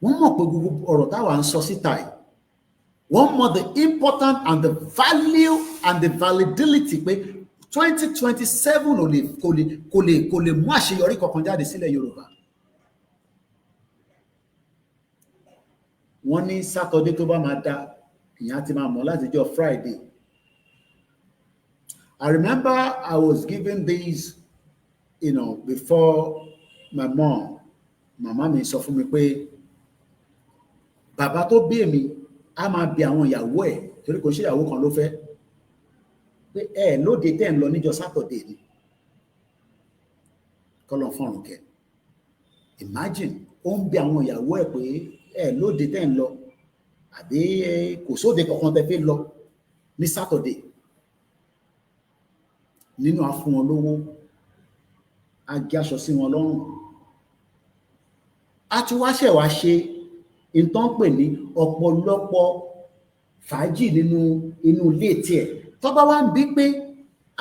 Wọ́n mọ̀ pé gbogbo ọ̀rọ̀ táwa ń sọ síta yìí. Wọ́n mọ̀ the important and the value and the validity pé 2027 kò lè mú àṣeyọrí kankan jáde sílẹ̀ Yorùbá. Wọ́n ní Saturday tó bá máa dá, ìyẹn ti máa mọ̀ láti jọ́ Friday. I remember I was given these, before my mom. Màmá mi sọ fún mi pé bàbá tó bí èmi á máa bi àwọn ìyàwó ẹ̀ torí kò ṣe ìyàwó kan ló fẹ́ pé lóde tẹ́ ń lọ níjọ́ Saturday ni kọ́lọ̀ fọ́run kẹ́. Imagine ó ń bi àwọn ìyàwó ẹ̀ pé lóde tẹ́ ń lọ àbí kò sóde kankan tẹ́ fẹ́ lọ ní Saturday. nínú á fún wọn lówó, á gé aṣọ sí wọn lọ́rùn, á tún wá ṣẹ̀ wá ṣe nǹkan pè ní ọ̀pọ̀lọpọ̀ fàájì nínú inú ilé tiẹ̀. Tó bá wá ń bí pé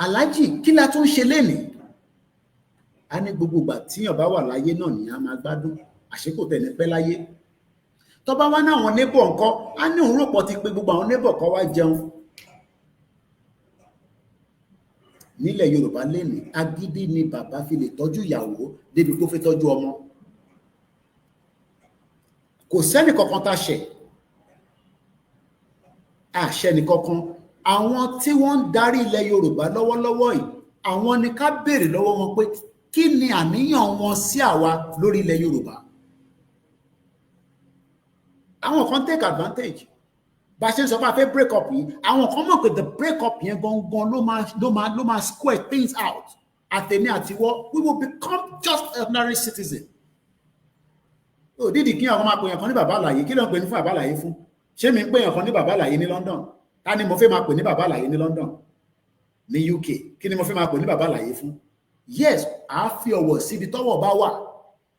aláàjì kí la tún ṣe lénìí, a ní gbogbo ìgbà tíyàn bá wà láyé náà ni a máa gbádùn, àṣé kò tẹ̀lé pẹ́ láyé. Tó bá wá ní àwọn neighbor ńkọ́, á ní òun rò pọ̀ ti pé gbogbo àwọn neighbor kan wá jẹun. Nílẹ̀ Yorùbá lénìí, agídí ni bàbá fi lè tọ́jú ìyàwó débi kó fẹ́ tọ́jú ọmọ. Kò sẹ́nì kankan tá ṣẹ̀, àṣẹ ní kankan. Àwọn tí wọ́n ń darí ilẹ̀ Yorùbá lọ́wọ́lọ́wọ́ yìí, àwọn ni ká béèrè lọ́wọ́ wọn pé kí ni àníyàn wọn sí àwa lórí ilẹ̀ Yorùbá. Àwọn kan take advantage. Bá ṣe ń sọ pé a fẹ́ break up yìí, àwọn kan mọ̀ pé the break up yẹn gangan ló máa square things out. Àtẹ̀mí àtiwọ́, we will become just ordinary citizen. Ó dídì kí àwọn máa pè yàn kan ní bàbá àlàyé, kí ló ń pè ní fún bàbá àlàyé fún? Ṣé mi ń pè yàn kan ní bàbá àlàyé ní London? Ta ni mo fẹ́ máa pè ní bàbá àlàyé ní London? Ní UK, kí ni mo fẹ́ máa pè ní bàbá àlàyé fún? Yes, a fi ọ̀wọ̀ síbi tọ́wọ̀ bá wà.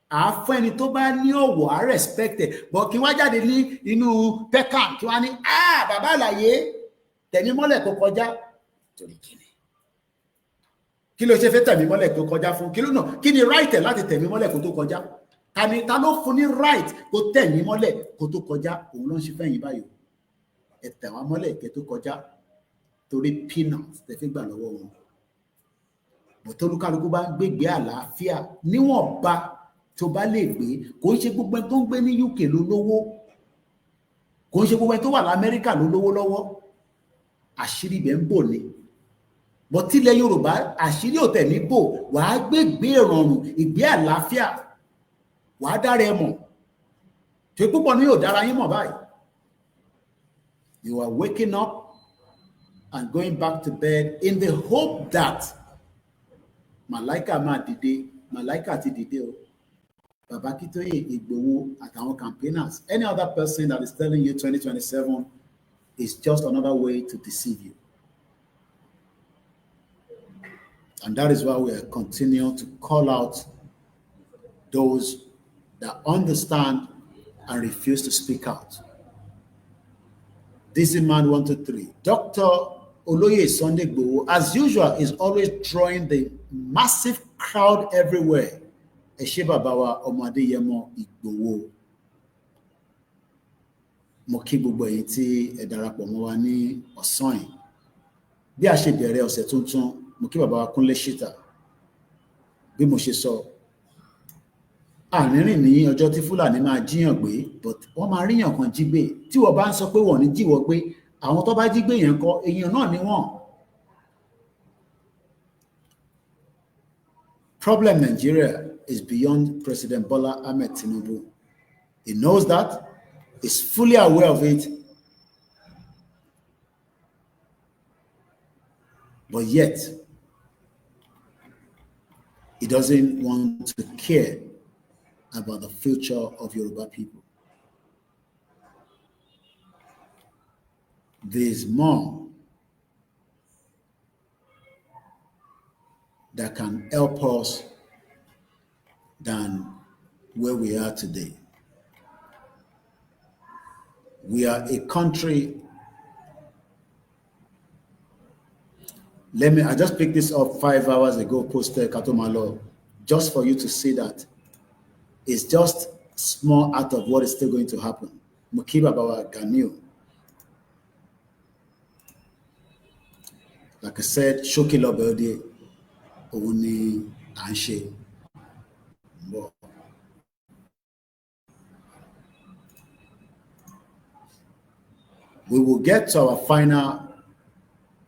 A fún ẹni tó bá ní ọ̀wọ̀, a respect ẹ̀. But kí wá jáde ní inú pẹ́kà, kí wá ní, bàbá àlàyé tẹ̀mí mọ́lẹ̀ kó kọjá. Torí kí ni? Kí ló ṣe fẹ́ tẹ̀mí mọ́lẹ̀ kó kọjá fún? Kí ló náà? Kí ni right ẹ̀ láti tẹ̀mí mọ́lẹ̀ kó tó kọjá? Ta ló fún ní right kó tẹ̀mí mọ́lẹ̀ kó tó kọjá? Òun ló ń ṣe fẹ́yìn báyìí. Ẹ tẹ̀ wá mọ́lẹ̀ kẹ́ tó kọjá torí peanuts tẹ́ fi gbà lọ́wọ́ wọn. Bọ̀tọ́lúkálukú bá ń gbégbé àlàáfíà níwọ̀nba tó bá lè gbé. Kò ń ṣe gbogbo ẹni tó ń gbé ní UK ló lówó, kò ń ṣe gbogbo ẹni tó wà l'Amẹ́ríkà ló lówó lọ́wọ́. Àṣírí ibẹ̀ ń bò ni. Bọ̀tílẹ̀ Yorùbá àṣírí ò tẹ̀ ní bò, wàá gbégbé ìrọ̀rùn, ìgbé àlàáfíà, wàá dára ẹ mọ̀. Tó púpọ̀ ní yóò dára yín mọ̀ báyìí. You are waking up and going back to bed in the hope that Màláíkà máa dìde, Màláíkà ti dìde o. Bàbá Akíntóyè, Ìgbòho àtàwọn campaigners, any other person that is telling you 2027 is just another way to deceive you. And that is why we are continuing to call out those that understand and refuse to speak out. This is man 123. Dr. Oloye Sunday Igboho, as usual, is always drawing the massive crowd everywhere. Ẹ ṣé bàbá wa ọmọ Adéyẹmọ Ìgbòho. Mo kí gbogbo ẹ̀yin tí ẹ darapọ̀ mọ́ wa ní ọ̀sán yìí. Bí a ṣe bẹ̀rẹ̀ ọ̀sẹ̀ tuntun, mo kí bàbá wa Kúnlé Ṣítà. Bí mo ṣe sọ, àrírìn ní ọjọ́ tí Fúlàní máa jíyàn gbé, but wọ́n máa ríyàn kan jí gbé. Tí wọ́n bá ń sọ pé wọ́n ní jíwọ́ gbé, àwọn tó bá jí gbé yẹn kọ́, èèyàn náà ni wọ́n. Problem Nigeria is beyond President Bola Ahmed Tinubu. He knows that, is fully aware of it, but yet he doesn't want to care about the future of Yoruba people. There's more that can help us than where we are today. We are a country. I just picked this up 5 hours ago, posted Katomalo, just for you to see that it's just small out of what is still going to happen. Mukiba Bawa Ganil. Like I said, Shoki Lobelde, Oni Anshe. We will get to our final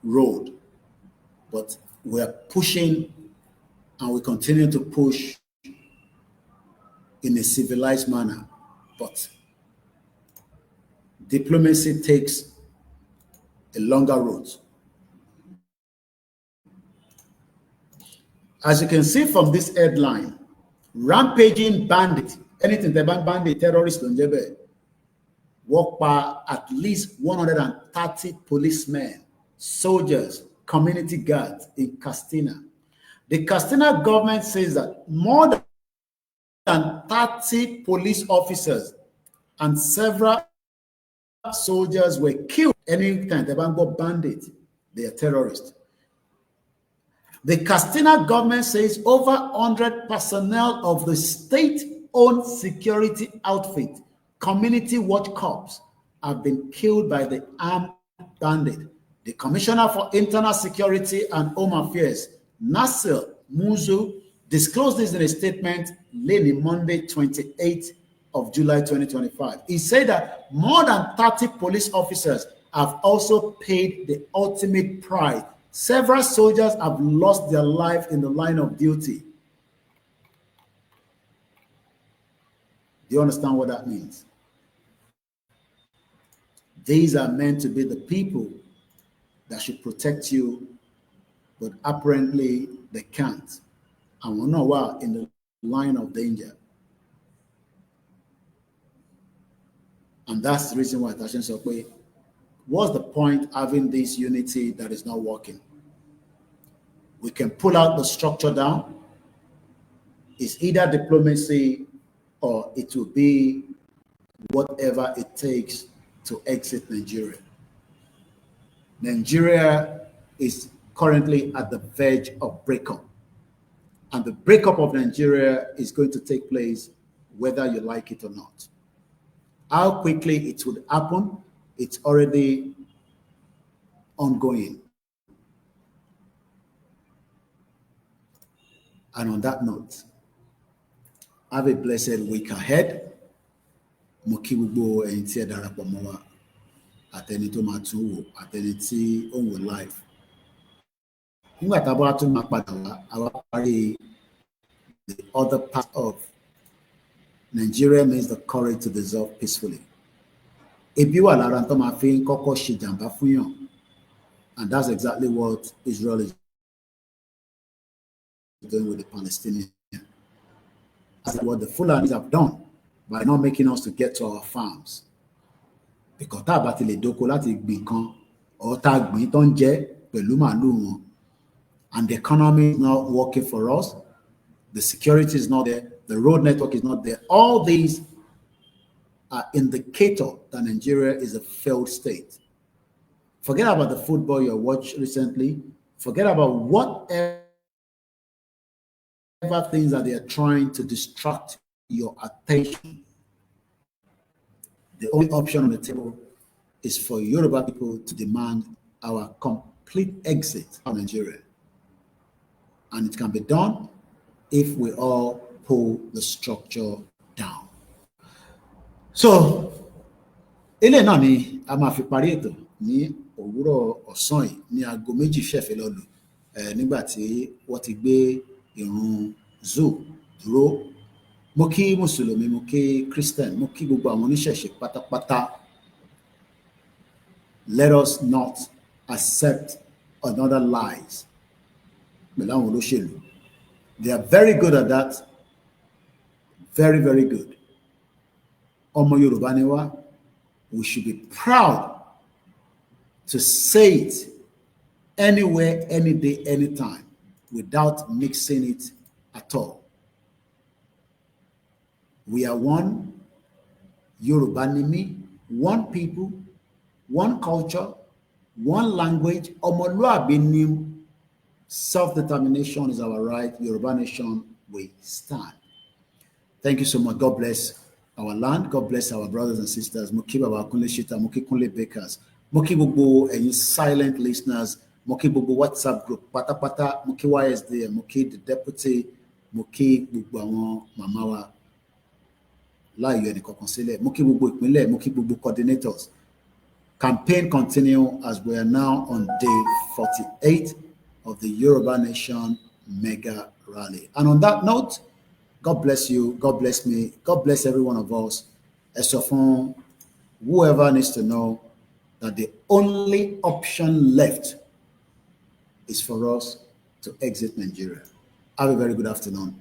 road, but we are pushing and we continue to push in a civilized manner. But diplomacy takes a longer road. As you can see from this headline, rampaging bandit, anything the bandit, terrorist, walk by at least 130 policemen, soldiers, community guards in Castina. The Castina government says that more than 30 police officers and several soldiers were killed. Anytime they got bandits, they are terrorists. The Castina government says over 100 personnel of the state-owned security outfit, Community Watch Corps, have been killed by the armed bandit. The Commissioner for Internal Security and Home Affairs, Nasser Muzu, disclosed this in a statement late Monday, 28th of July 2025. He said that more than 30 police officers have also paid the ultimate price. Several soldiers have lost their life in the line of duty. Do you understand what that means? These are meant to be the people that should protect you, but apparently they can't. And we know why in the line of danger. And that's the reason why Tashin Sokwe, what's the point having this unity that is not working? We can pull out the structure down. It's either diplomacy or it will be whatever it takes to exit Nigeria. Nigeria is currently at the verge of breakup. And the breakup of Nigeria is going to take place whether you like it or not. How quickly it would happen, it's already ongoing. And on that note, have a blessed week ahead. Mokibubo and Tia Darapomoa at any tomato at any tea on life. The other part of Nigeria means the courage to dissolve peacefully. And that's exactly what Israel is doing with the Palestinians. That's what the Fulanis have done by not making us to get to our farms. Because and the economy is not working for us, the security is not there, the road network is not there. All these are indicators that Nigeria is a failed state. Forget about the football you watched recently. Forget about whatever things that they are trying to distract your attention. The only option on the table is for Yoruba people to demand our complete exit from Nigeria. And it can be done if we all pull the structure down. So, ilé náà ni a máa fi parí ètò ní òwúrọ̀ ọ̀sán yìí ní aago 2 ṣẹ̀fẹ̀ lọ́lù nígbà tí wọ́n ti gbé ìrun zoo dúró. Mo kí Mùsùlùmí, mo kí Christian, mo kí gbogbo àwọn oníṣẹ̀ṣe pátápátá. Let us not accept another lies. They are very good at that. Very, very good. Omo Yoruba ni wa, we should be proud to say it anywhere, any day, anytime, without mixing it at all. We are one, Yoruba ni mi, one people, one culture, one language. Omoluabi ni. Self-determination is our right. Yoruba nation, we stand. Thank you so much. God bless our land. God bless our brothers and sisters. Moki OLAKUNLE Shita, Moki Kunle Bakers, Moki Bubu, and you silent listeners, Moki Bubu WhatsApp group, Pata Pata, Moki YSD, Moki the deputy, Moki Bubu Mamawa, Layo and Kokonsile, Moki Bubu Ikmile, Moki Bubu coordinators. Campaign continue as we are now on day 48 of the Yoruba Nation Mega Rally. And on that note, God bless you, God bless me, God bless every one of us. Esofon, whoever needs to know that the only option left is for us to exit Nigeria. Have a very good afternoon.